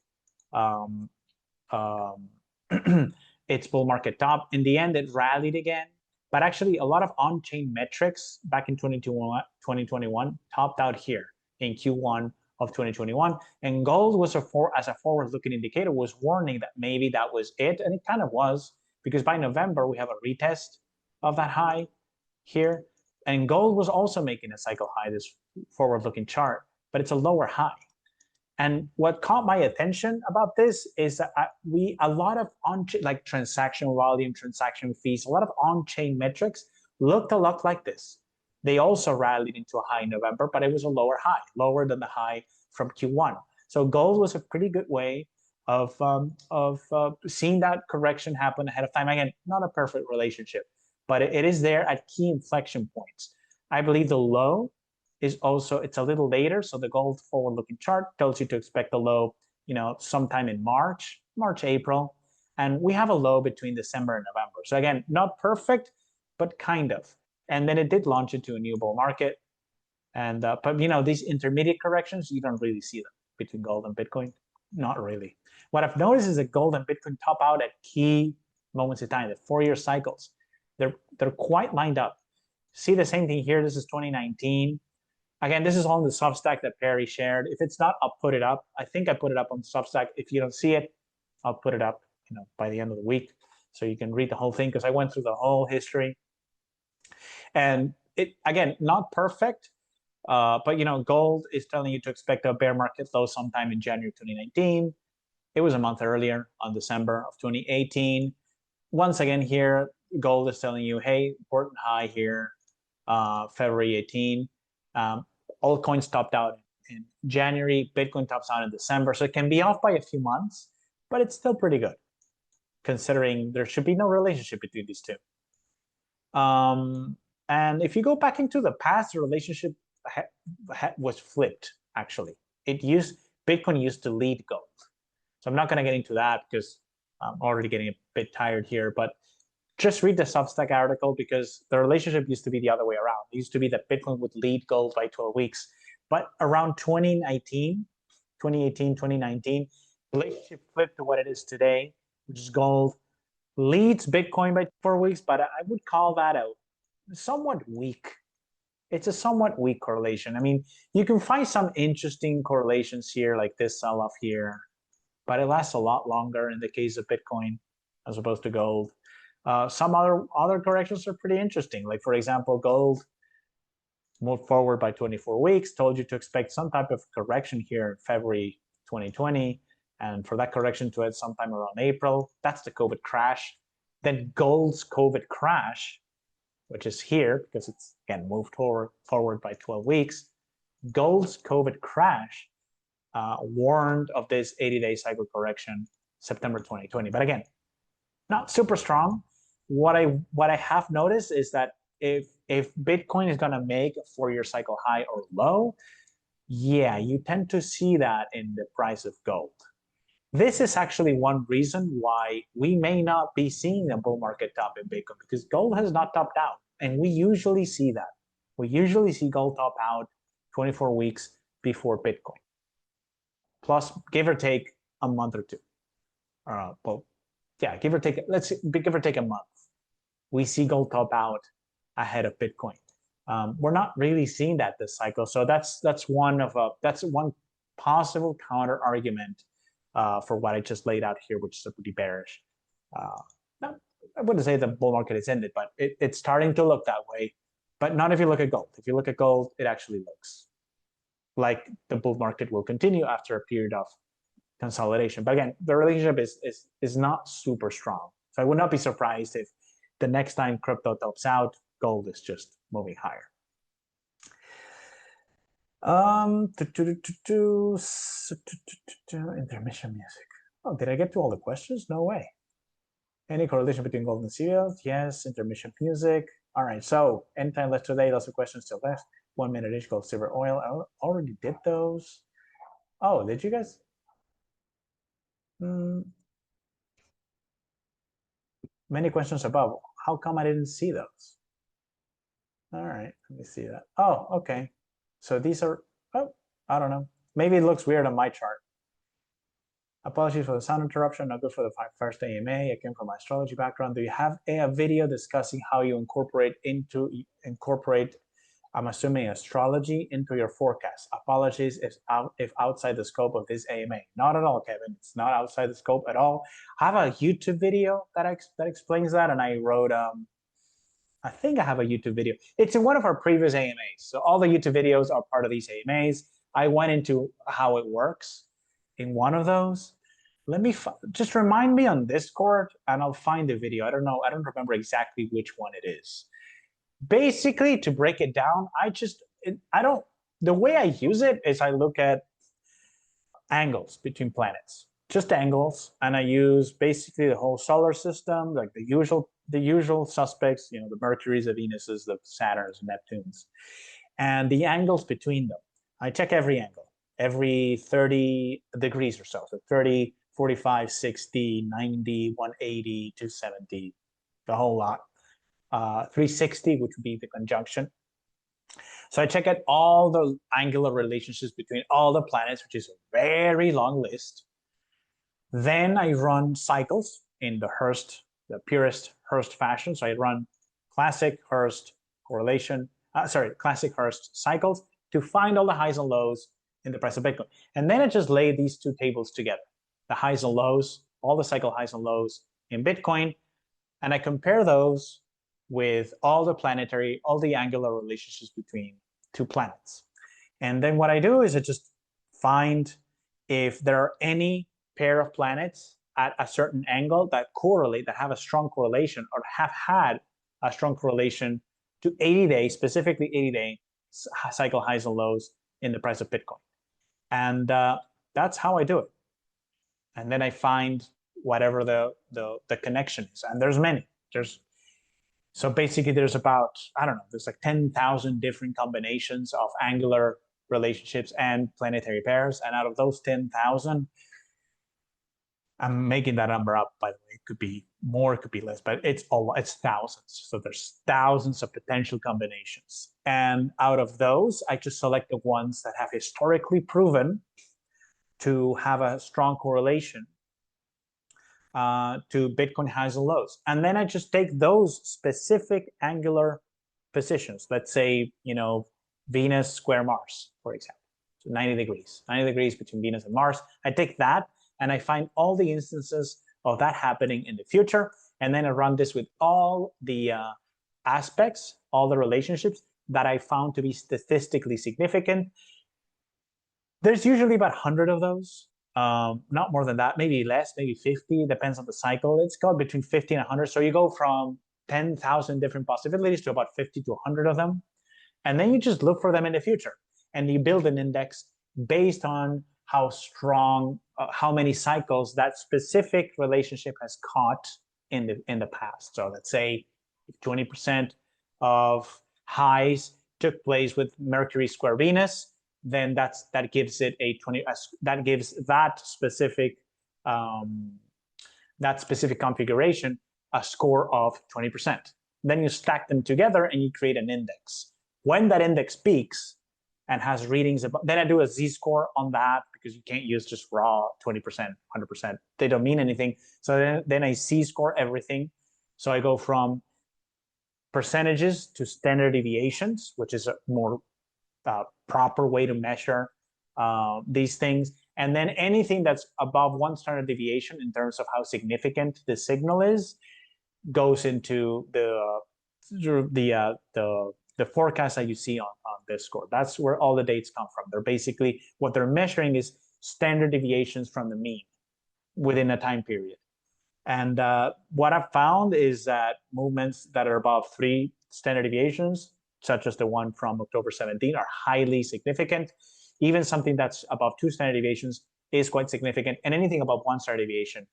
its bull market top. In the end, it rallied again, but actually a lot of on-chain metrics back in 2021 topped out here in Q1 of 2021, and gold was as a forward-looking indicator was warning that maybe that was it, and it kind of was, because by November we have a retest of that high here, and gold was also making a cycle high, this forward-looking chart, but it's a lower high. And what caught my attention about this is that a lot of like transaction volume, transaction fees, a lot of on-chain metrics looked a lot like this. They also rallied into a high in November, but it was a lower high, lower than the high from Q1. So gold was a pretty good way of seeing that correction happen ahead of time. Again, not a perfect relationship, but it is there at key inflection points. I believe the low is also, it's a little later. So the gold forward-looking chart tells you to expect a low, sometime in March, April. And we have a low between December and November. So again, not perfect, but kind of. And then it did launch into a new bull market. And but these intermediate corrections, you don't really see them between gold and Bitcoin. Not really. What I've noticed is that gold and Bitcoin top out at key moments in time, the 4-year cycles. They're quite lined up. See the same thing here. This is 2019. Again, this is on the Substack that Perry shared. If it's not, I'll put it up. I think I put it up on Substack. If you don't see it, I'll put it up, by the end of the week, so you can read the whole thing, because I went through the whole history. And it, again, not perfect, but gold is telling you to expect a bear market low sometime in January 2019. It was a month earlier, on December of 2018. Once again, here, gold is telling you, hey, important high here, February 18. Altcoins topped out in January, Bitcoin tops out in December. So it can be off by a few months, but it's still pretty good, considering there should be no relationship between these two. And if you go back into the past, the relationship was flipped, actually. Bitcoin used to lead gold. So I'm not going to get into that because I'm already getting a bit tired here, but just read the Substack article, because the relationship used to be the other way around. It used to be that Bitcoin would lead gold by 12 weeks. But around 2018, 2019, the relationship flipped to what it is today, which is gold leads Bitcoin by 4 weeks, but I would call that a somewhat weak. It's a somewhat weak correlation. I mean, you can find some interesting correlations here, like this sell-off here, but it lasts a lot longer in the case of Bitcoin as opposed to gold. Some other corrections are pretty interesting. Like, for example, gold moved forward by 24 weeks, told you to expect some type of correction here in February 2020, and for that correction to end sometime around April. That's the COVID crash. Then gold's COVID crash, which is here because it's, again, moved forward by 12 weeks. Gold's COVID crash warned of this 80-day cycle correction September 2020. But again, not super strong. What I have noticed is that if Bitcoin is going to make a 4-year cycle high or low, yeah, you tend to see that in the price of gold. This is actually one reason why we may not be seeing a bull market top in Bitcoin, because gold has not topped out. And we usually see that. We usually see gold top out 24 weeks before Bitcoin. Plus, give or take a month or two. Well, yeah, give or take a month. We see gold top out ahead of Bitcoin. We're not really seeing that this cycle. So that's one possible counter argument for what I just laid out here, which is pretty bearish. I wouldn't say the bull market is ended, but it's starting to look that way. But not if you look at gold. If you look at gold, it actually looks like the bull market will continue after a period of consolidation. But again, the relationship is not super strong. So I would not be surprised if the next time crypto tops out, gold is just moving higher. Intermission music. Oh, did I get to all the questions? No way. Any correlation between gold and CBL? Yes. Intermission music. All right. So anytime left today, lots of questions still left. 1 minute each. Gold, silver, oil. I already did those. Oh, did you guys? Many questions above. How come I didn't see those? All right, let me see that. Oh, okay. So these are, oh, I don't know. Maybe it looks weird on my chart. Apologies for the sound interruption. Not good for the first AMA. I came from my astrology background. Do you have a video discussing how you incorporate, I'm assuming, astrology into your forecast? Apologies if outside the scope of this AMA. Not at all, Kevin. It's not outside the scope at all. I have a YouTube video that explains that, and I wrote I think I have a YouTube video. It's in one of our previous AMAs. So all the YouTube videos are part of these AMAs. I went into how it works in one of those. Let me just remind me on Discord and I'll find the video. I don't know. I don't remember exactly which one it is. Basically, to break it down, the way I use it is I look at angles between planets, just angles. And I use basically the whole solar system, like the usual suspects, the Mercuries, the Venuses, the Saturns, the Neptunes, and the angles between them. I check every angle, every 30 degrees or so. So 30, 45, 60, 90, 180, 270, the whole lot. 360, which would be the conjunction. So I check out all the angular relationships between all the planets, which is a very long list. Then I run cycles in the purest Hurst fashion. So I run classic Hurst cycles to find all the highs and lows in the price of Bitcoin. And then I just lay these two tables together, the highs and lows, all the cycle highs and lows in Bitcoin. And I compare those with all the angular relationships between two planets. And then what I do is I just find if there are any pair of planets at a certain angle that correlate, that have a strong correlation or have had a strong correlation to 80 days, specifically 80-day cycle highs and lows in the price of Bitcoin. And that's how I do it. And then I find whatever the connection is. And there's many. So basically there's about, there's like 10,000 different combinations of angular relationships and planetary pairs. And out of those 10,000, I'm making that number up, by the way. It could be more, it could be less, but it's thousands. So there's thousands of potential combinations. And out of those, I just select the ones that have historically proven to have a strong correlation to Bitcoin highs and lows. And then I just take those specific angular positions. Let's say, Venus square Mars, for example. So 90 degrees between Venus and Mars. I take that and I find all the instances of that happening in the future. And then I run this with all the aspects, all the relationships that I found to be statistically significant. There's usually about 100 of those. Not more than that, maybe less, maybe 50, depends on the cycle. It's got between 50 and 100. So you go from 10,000 different possibilities to about 50 to 100 of them. And then you just look for them in the future. And you build an index based on how strong, how many cycles that specific relationship has caught in the past. So let's say 20% of highs took place with Mercury square Venus, then that gives it that gives that specific configuration a score of 20%. Then you stack them together and you create an index. When that index peaks and has readings above, then I do a z-score on that, because you can't use just raw 20%, 100%. They don't mean anything. So then I z-score everything. So I go from percentages to standard deviations, which is a more proper way to measure these things. And then anything that's above one standard deviation in terms of how significant the signal is goes into the forecast that you see on Discord. That's where all the dates come from. They're basically, what they're measuring is standard deviations from the mean within a time period. And what I've found is that movements that are above 3 standard deviations, such as the one from October 17, are highly significant. Even something that's above 2 standard deviations is quite significant. And anything above 1 standard deviation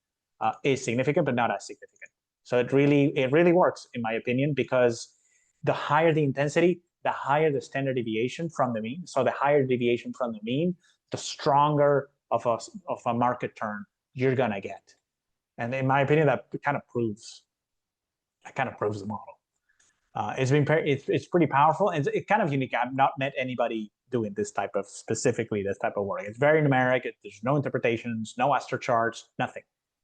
is significant, but not as significant. So it really works, in my opinion, because the higher the intensity, the higher the standard deviation from the mean. So the higher deviation from the mean, the stronger of a market turn you're gonna get. And in my opinion, that kind of proves the model. It's pretty powerful, and it's kind of unique. I've not met anybody doing this type of specifically this type of work. It's very numeric. There's no interpretations, no Astro charts, nothing.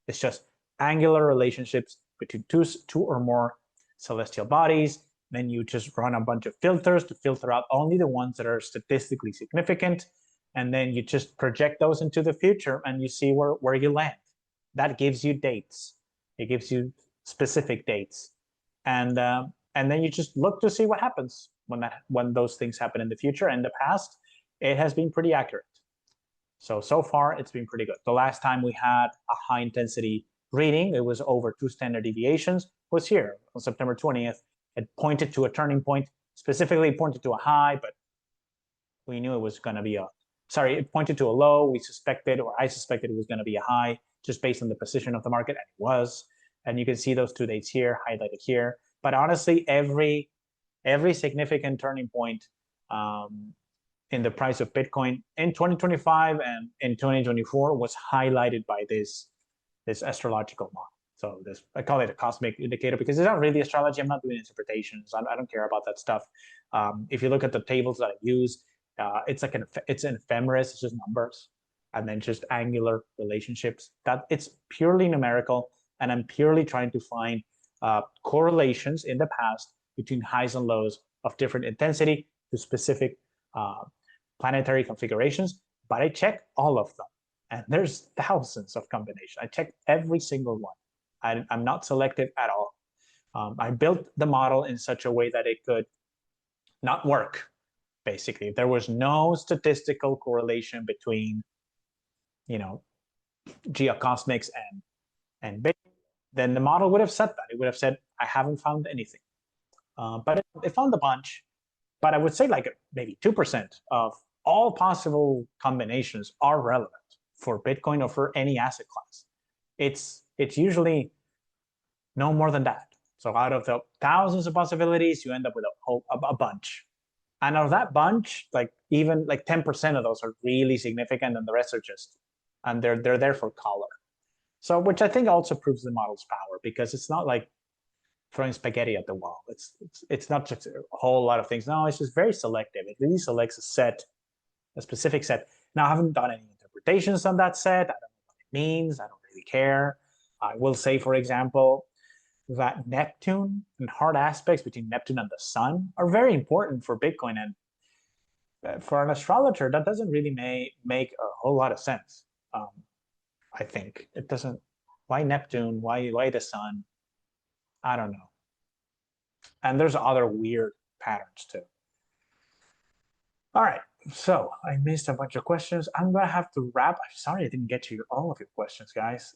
It's just angular relationships between two or more celestial bodies. Then you just run a bunch of filters to filter out only the ones that are statistically significant. And then you just project those into the future and you see where you land. That gives you dates. It gives you specific dates. And then you just look to see what happens when those things happen in the future. In the past, it has been pretty accurate. So far, it's been pretty good. The last time we had a high intensity reading, it was over 2 standard deviations, was here on September 20th. It pointed to a turning point, specifically pointed to a high, but we knew it was going to be it pointed to a low. We suspected, or I suspected it was going to be a high just based on the position of the market, and it was. And you can see those 2 dates here, highlighted here. But honestly, every significant turning point in the price of Bitcoin in 2025 and in 2024 was highlighted by this astrological model. So I call it a cosmic indicator because it's not really astrology. I'm not doing interpretations. I don't care about that stuff. If you look at the tables that I use, it's like it's an ephemeris. It's just numbers, and then just angular relationships. That it's purely numerical, and I'm purely trying to find correlations in the past between highs and lows of different intensity to specific planetary configurations. But I check all of them, and there's thousands of combinations. I check every single one. I'm not selective at all. I built the model in such a way that it could not work. Basically, there was no statistical correlation between, geocosmics and Bitcoin, then the model would have said that. It would have said, I haven't found anything. But it found a bunch. But I would say like maybe 2% of all possible combinations are relevant for Bitcoin or for any asset class. It's usually no more than that. So out of the thousands of possibilities, you end up with a bunch. And out of that bunch, even 10% of those are really significant, and the rest are just, and they're there for color. So, which I think also proves the model's power, because it's not like throwing spaghetti at the wall. It's not just a whole lot of things. No, it's just very selective. It really selects a specific set. Now, I haven't done any interpretations on that set. I don't know what it means. I don't really care. I will say, for example, that Neptune and hard aspects between Neptune and the sun are very important for Bitcoin. And for an astrologer, that doesn't really make a whole lot of sense. I think it doesn't. Why Neptune? Why the sun? I don't know. And there's other weird patterns too. All right, so I missed a bunch of questions. I'm gonna have to wrap. I'm sorry I didn't get to all of your questions, guys.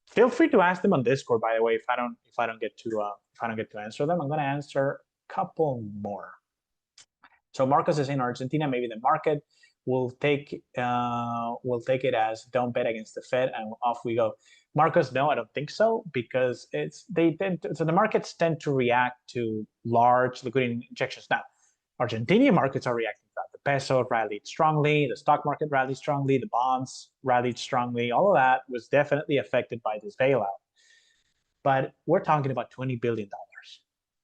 Feel free to ask them on Discord, by the way. If I don't get to answer them, I'm gonna answer a couple more. So Marcos is in Argentina. Maybe the market will take it as don't bet against the Fed, and off we go. Marcos, no, I don't think so, because the markets tend to react to large liquidity injections. Now, Argentinian markets are reacting to that. The peso rallied strongly, the stock market rallied strongly, the bonds rallied strongly. All of that was definitely affected by this bailout. But we're talking about $20 billion.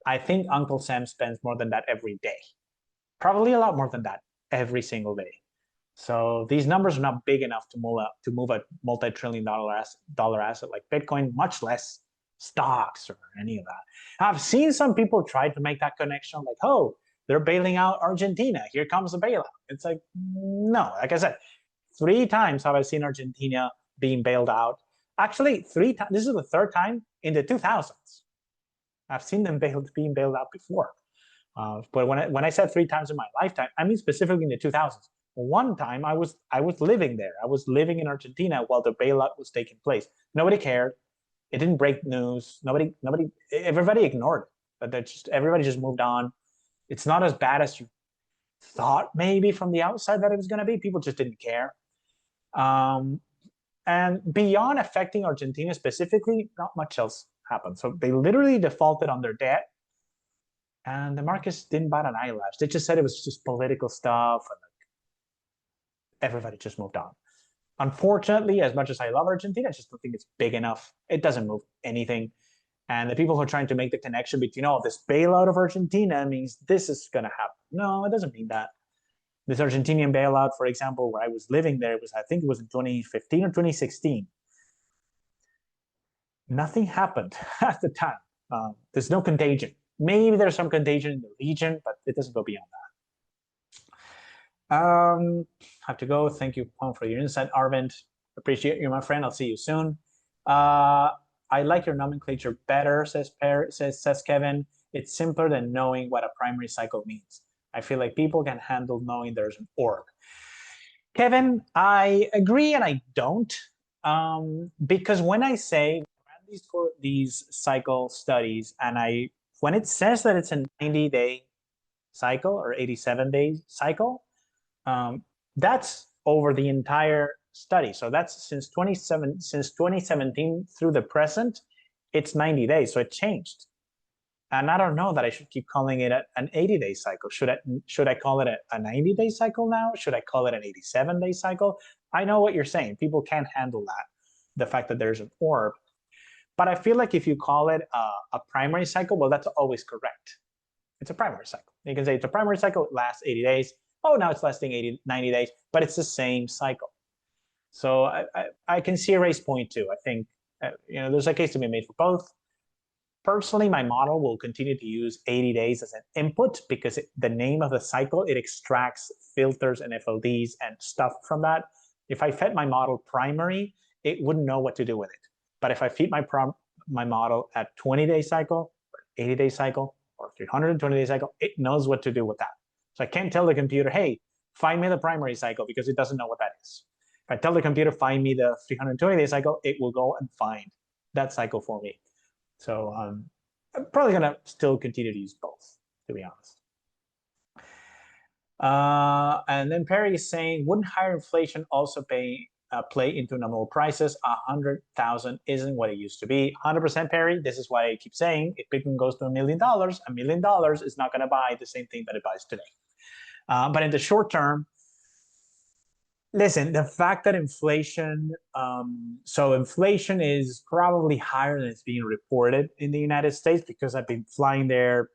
I think Uncle Sam spends more than that every day. Probably a lot more than that every single day. So these numbers are not big enough to move a multi-trillion-dollar asset like Bitcoin, much less stocks or any of that. I've seen some people try to make that connection, like, oh, they're bailing out Argentina. Here comes the bailout. It's like, no, like I said, 3 times have I seen Argentina being bailed out. Actually, 3 times. This is the 3rd time in the 2000s. I've seen them being bailed out before. But when I said 3 times in my lifetime, I mean specifically in the 2000s. One time I was living there. I was living in Argentina while the bailout was taking place. Nobody cared. It didn't break news. Everybody ignored it. But everybody just moved on. It's not as bad as you thought maybe from the outside that it was going to be. People just didn't care. And beyond affecting Argentina specifically, not much else happened. So they literally defaulted on their debt, and the markets didn't bat an eyelash. They just said it was just political stuff, and everybody just moved on. Unfortunately, as much as I love Argentina, I just don't think it's big enough. It doesn't move anything. And the people who are trying to make the connection between, oh, this bailout of Argentina means this is going to happen. No, it doesn't mean that. This Argentinian bailout, for example, where I was living there, I think it was in 2015 or 2016. Nothing happened at the time. There's no contagion. Maybe there's some contagion in the region, but it doesn't go beyond that. Have to go. Thank you, Juan, for your insight. Arvind, appreciate you, my friend. I'll see you soon. I like your nomenclature better, says Kevin. It's simpler than knowing what a primary cycle means. I feel like people can handle knowing there's an orb. Kevin, I agree and I don't. Because when I say these cycle studies, and when it says that it's a 90-day cycle or 87-day cycle, that's over the entire study. So that's since 2017 through the present, it's 90 days. So it changed. And I don't know that I should keep calling it an 80-day cycle. Should I call it a 90-day cycle now? Should I call it an 87-day cycle? I know what you're saying. People can't handle that, the fact that there's an orb. But I feel like if you call it a primary cycle, well, that's always correct. It's a primary cycle. You can say it's a primary cycle, it lasts 80 days. Oh, now it's lasting 90 days, but it's the same cycle. So I can see Ray's point too. I think there's a case to be made for both. Personally, my model will continue to use 80 days as an input because the name of the cycle, it extracts filters and FLDs and stuff from that. If I fed my model primary, it wouldn't know what to do with it. But if I feed my model at 20-day cycle, or 80-day cycle, or 320-day cycle, it knows what to do with that. So I can't tell the computer, hey, find me the primary cycle, because it doesn't know what that is. If I tell the computer, find me the 320-day cycle, it will go and find that cycle for me. So I'm probably going to still continue to use both, to be honest. And then Perry is saying, wouldn't higher inflation also play into nominal prices? 100,000 isn't what it used to be. 100% Perry. This is why I keep saying, if Bitcoin goes to $1 million is not going to buy the same thing that it buys today. But in the short term, listen, the fact that inflation, so inflation is probably higher than it's being reported in the United States, because I've been flying there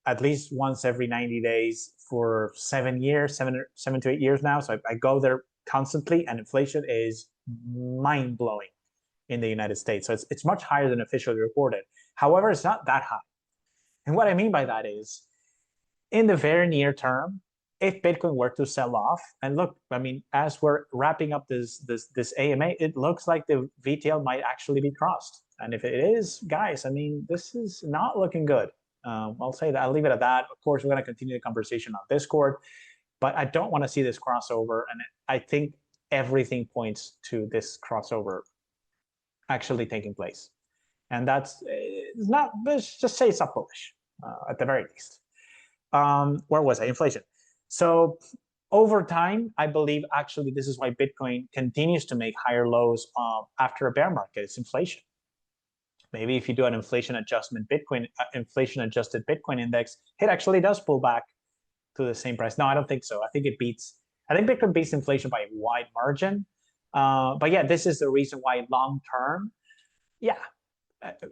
at least once every 90 days for 7 years, 7 to 8 years now. So I go there constantly, and inflation is mind-blowing in the United States. So it's much higher than officially reported. However, it's not that high. And what I mean by that is, in the very near term, if Bitcoin were to sell off, and look, I mean, as we're wrapping up this AMA, it looks like the VTL might actually be crossed. And if it is, guys, I mean, this is not looking good. I'll say that. I'll leave it at that. Of course, we're going to continue the conversation on Discord, but I don't want to see this crossover. And I think everything points to this crossover actually taking place. And that's not, let's just say it's not bullish at the very least. Where was I? Inflation. So over time, I believe actually this is why Bitcoin continues to make higher lows after a bear market. It's inflation. Maybe if you do an inflation adjusted Bitcoin index, it actually does pull back to the same price. No, I don't think so. I think Bitcoin beats inflation by a wide margin. But yeah, this is the reason why long term, yeah,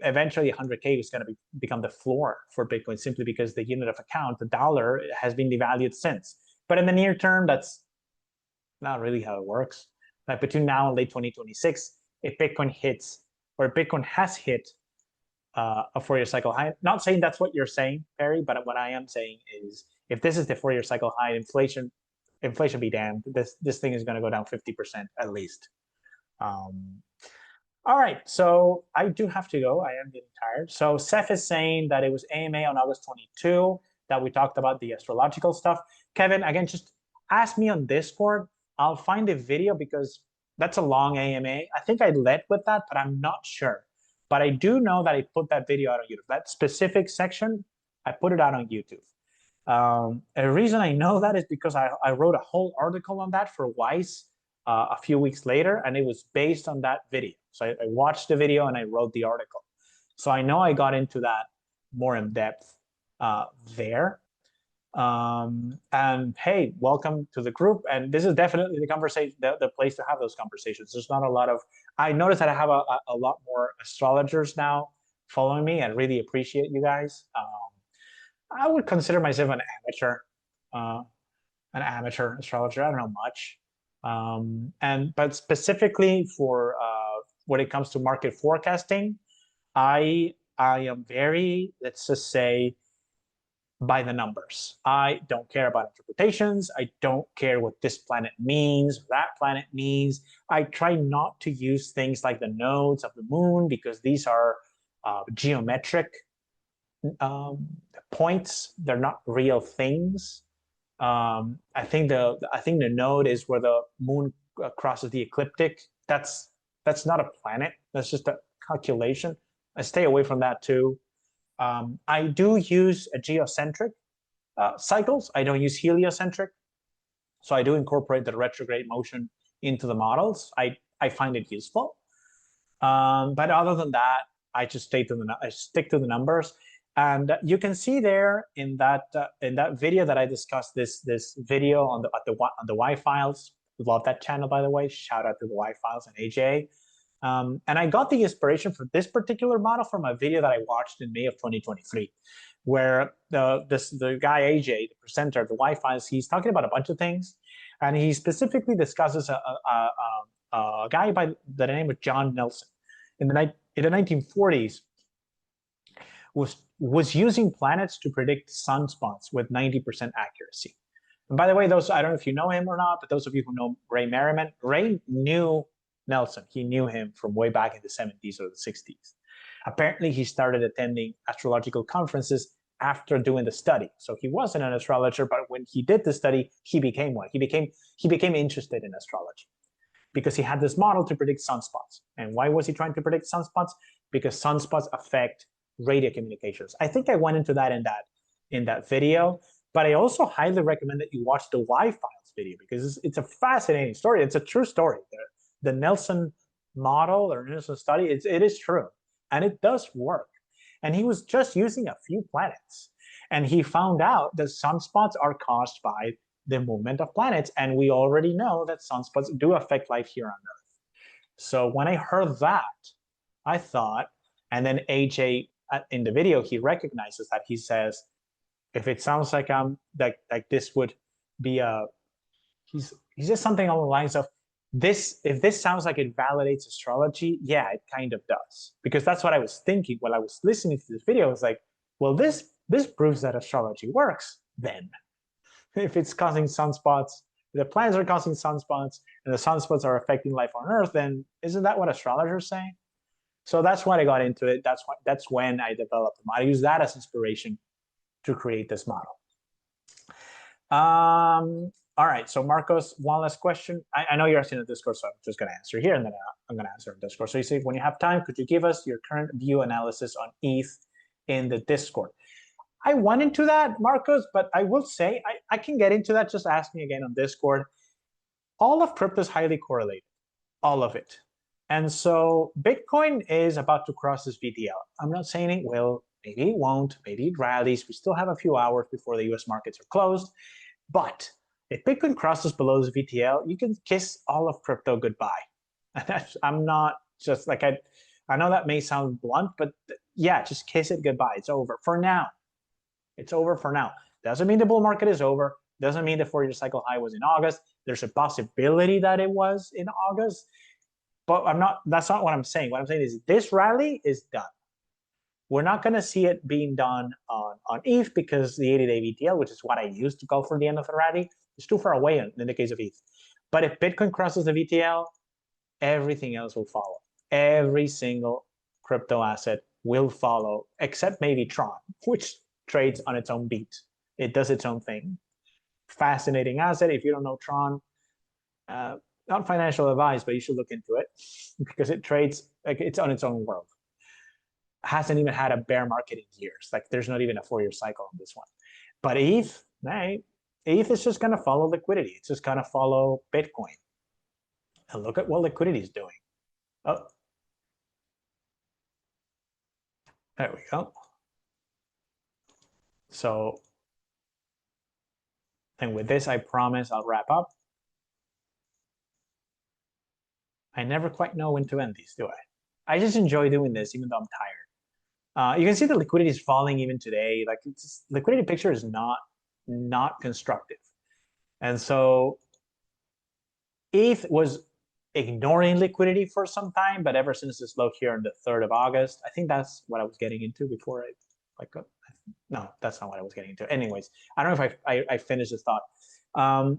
eventually 100K is going to become the floor for Bitcoin, simply because the unit of account, the dollar, has been devalued since. But in the near term, that's not really how it works. Like between now and late 2026, if Bitcoin hits, or Bitcoin has hit a 4-year cycle high, not saying that's what you're saying, Perry, but what I am saying is, if this is the 4-year cycle high, inflation be damned, this thing is going to go down 50% at least. All right, so I do have to go. I am getting tired. So Seth is saying that it was AMA on August 22 that we talked about the astrological stuff. Kevin, again, just ask me on Discord. I'll find the video, because that's a long AMA. I think I led with that, but I'm not sure. But I do know that I put that video out on YouTube. That specific section, I put it out on YouTube. A reason I know that is because I wrote a whole article on that for Wise a few weeks later, and it was based on that video. So I watched the video and I wrote the article. So I know I got into that more in depth there. And hey, welcome to the group. And this is definitely the conversation, the place to have those conversations. There's not a lot of, I noticed that I have a lot more astrologers now following me. I really appreciate you guys. I would consider myself an amateur an amateur astrologer. I don't know much. But specifically for when it comes to market forecasting, I am very, let's just say, by the numbers. I don't care about interpretations. I don't care what this planet means, that planet means. I try not to use things like the nodes of the moon because these are geometric points. They're not real things. I think the node is where the moon crosses the ecliptic. That's not a planet. That's just a calculation. I stay away from that too. I do use a geocentric cycles. I don't use heliocentric. So I do incorporate the retrograde motion into the models. I find it useful. But other than that, I just stick to the numbers. And you can see there in that video that I discussed this video on the Y Files. Love that channel, by the way. Shout out to the Y Files and AJ. And I got the inspiration for this particular model from a video that I watched in May of 2023, where the guy AJ, the presenter of the Y Files, he's talking about a bunch of things, and he specifically discusses a guy by the name of John Nelson in the 1940s was using planets to predict sunspots with 90% accuracy. And by the way, I don't know if you know him or not, but those of you who know Ray Merriman, Ray knew Nelson. He knew him from way back in the 70s or the 60s. Apparently, he started attending astrological conferences after doing the study. So he wasn't an astrologer, but when he did the study, he became one. He became interested in astrology because he had this model to predict sunspots. And why was he trying to predict sunspots? Because sunspots affect radio communications. I think I went into that in that video, but I also highly recommend that you watch the Y Files video because it's a fascinating story. It's a true story. The Nelson model or Nelson study, it is true, and it does work. And he was just using a few planets, and he found out that sunspots are caused by the movement of planets, and we already know that sunspots do affect life here on Earth. So when I heard that, I thought, and then AJ in the video, he recognizes that. He says, if it sounds like like this would be he's just something along the lines of, if this sounds like it validates astrology, yeah, it kind of does. Because that's what I was thinking while I was listening to this video. I was like, well, this proves that astrology works then. If it's causing sunspots, the planets are causing sunspots, and the sunspots are affecting life on Earth, then isn't that what astrologers say? So that's why I got into it. That's when I developed them. I use that as inspiration to create this model. All right, so Marcos, one last question. I know you're asking in the Discord, so I'm just going to answer here, and then I'm going to answer in Discord. So you say, when you have time, could you give us your current view analysis on ETH in the Discord? I went into that, Marcos, but I will say, I can get into that. Just ask me again on Discord. All of crypto is highly correlated, all of it. And so Bitcoin is about to cross this VTL. I'm not saying it will, maybe it won't, maybe it rallies. We still have a few hours before the US markets are closed. But if Bitcoin crosses below the VTL, you can kiss all of crypto goodbye. I'm not just like, I know that may sound blunt, but yeah, just kiss it goodbye. It's over for now. It's over for now. Doesn't mean the bull market is over. Doesn't mean the 4-year cycle high was in August. There's a possibility that it was in August, but that's not what I'm saying. What I'm saying is this rally is done. We're not going to see it being done on ETH because the 80-day VTL, which is what I use to call for the end of the rally, is too far away in the case of ETH. But if Bitcoin crosses the VTL, everything else will follow. Every single crypto asset will follow, except maybe Tron, which trades on its own beat. It does its own thing. Fascinating asset. If you don't know Tron, not financial advice, but you should look into it because it trades like it's on its own world. Hasn't even had a bear market in years. Like there's not even a 4-year cycle on this one. But ETH, ETH is just going to follow liquidity. It's just going to follow Bitcoin. And look at what liquidity is doing. Oh, there we go. So, and with this, I promise I'll wrap up. I never quite know when to end these, do I? I just enjoy doing this, even though I'm tired. You can see the liquidity is falling even today. Like liquidity picture is not constructive. And so ETH was ignoring liquidity for some time, but ever since this low here on the 3rd of August, I think that's what I was getting into before I got, no, that's not what I was getting into. Anyways, I don't know if I finished this thought.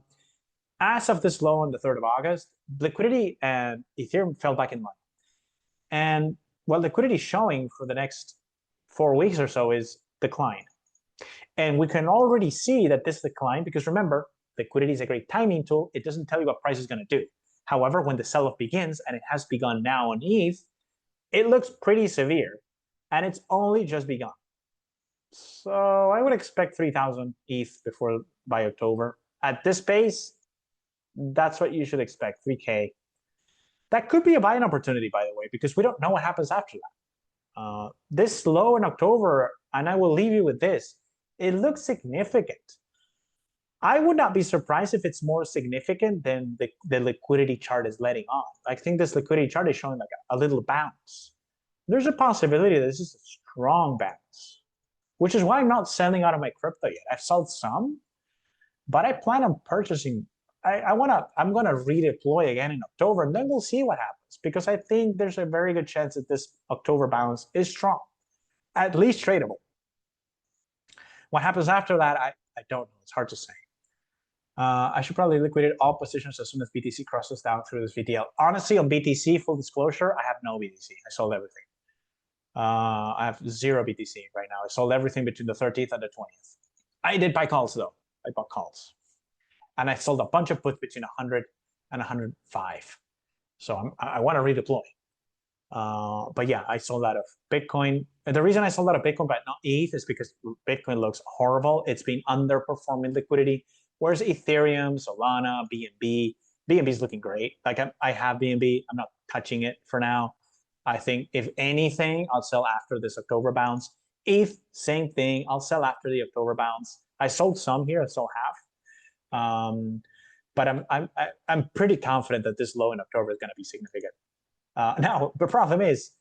As of this low on the 3rd of August, liquidity and Ethereum fell back in line. And what liquidity is showing for the next 4 weeks or so is decline. And we can already see that this decline, because remember, liquidity is a great timing tool. It doesn't tell you what price is going to do. However, when the sell-off begins, and it has begun now on ETH, it looks pretty severe, and it's only just begun. So I would expect 3,000 ETH by October. At this pace, that's what you should expect, 3K. That could be a buying opportunity, by the way, because we don't know what happens after that. This low in October, and I will leave you with this, it looks significant. I would not be surprised if it's more significant than the liquidity chart is letting on. I think this liquidity chart is showing like a little bounce. There's a possibility that this is a strong bounce, which is why I'm not selling out of my crypto yet. I've sold some, but I plan on purchasing. I'm gonna redeploy again in October, and then we'll see what happens, because I think there's a very good chance that this October bounce is strong, at least tradable. What happens after that, I don't know. It's hard to say. I should probably liquidate all positions as soon as BTC crosses down through this VTL. Honestly, on BTC, full disclosure, I have no BTC. I sold everything. I have 0 BTC right now. I sold everything between the 13th and the 20th. I did buy calls though. I bought calls. And I sold a bunch of puts between 100 and 105. So I want to redeploy. But yeah, I sold out of Bitcoin. And the reason I sold out of Bitcoin, but not ETH, is because Bitcoin looks horrible. It's been underperforming liquidity. Whereas Ethereum, Solana, BNB is looking great. Like I have BNB. I'm not touching it for now. I think if anything, I'll sell after this October bounce. ETH, same thing. I'll sell after the October bounce. I sold some here. I sold half. But I'm pretty confident that this low in October is going to be significant. Now the problem is,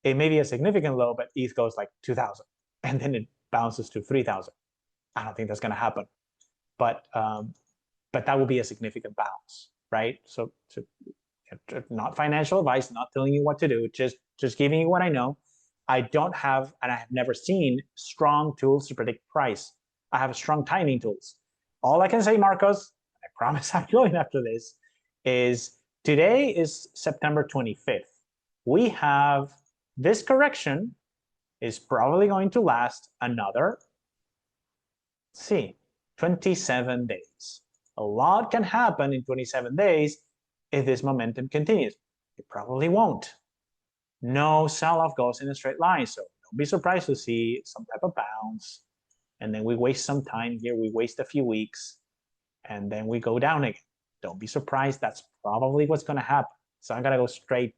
it may be a significant low, but ETH goes like 2,000, and then it bounces to 3,000. I don't think that's going to happen. But that will be a significant bounce, right? So not financial advice, not telling you what to do, just giving you what I know. I don't have, and I have never seen, strong tools to predict price. I have strong timing tools. All I can say, Marcos, I promise I'm going after this, is today is September 25th. We have this correction is probably going to last another, let's see, 27 days. A lot can happen in 27 days if this momentum continues. It probably won't. No sell-off goes in a straight line, so don't be surprised to see some type of bounce, and then we waste some time here. We waste a few weeks, and then we go down again. Don't be surprised. That's probably what's going to happen. It's not going to go straight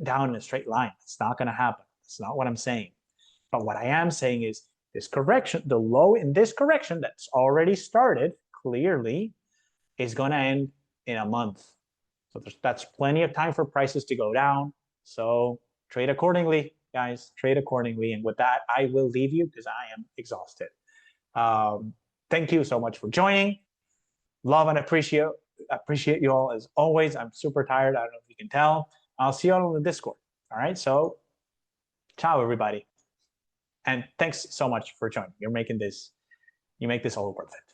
down in a straight line. It's not going to happen. That's not what I'm saying. But what I am saying is this correction, the low in this correction that's already started, clearly, is going to end in a month. So that's plenty of time for prices to go down. So trade accordingly, guys. Trade accordingly. And with that, I will leave you because I am exhausted. Thank you so much for joining. Love and appreciate you all as always. I'm super tired. I don't know if you can tell. I'll see you all in the Discord. All right. So ciao, everybody. And thanks so much for joining. You make this all worth it.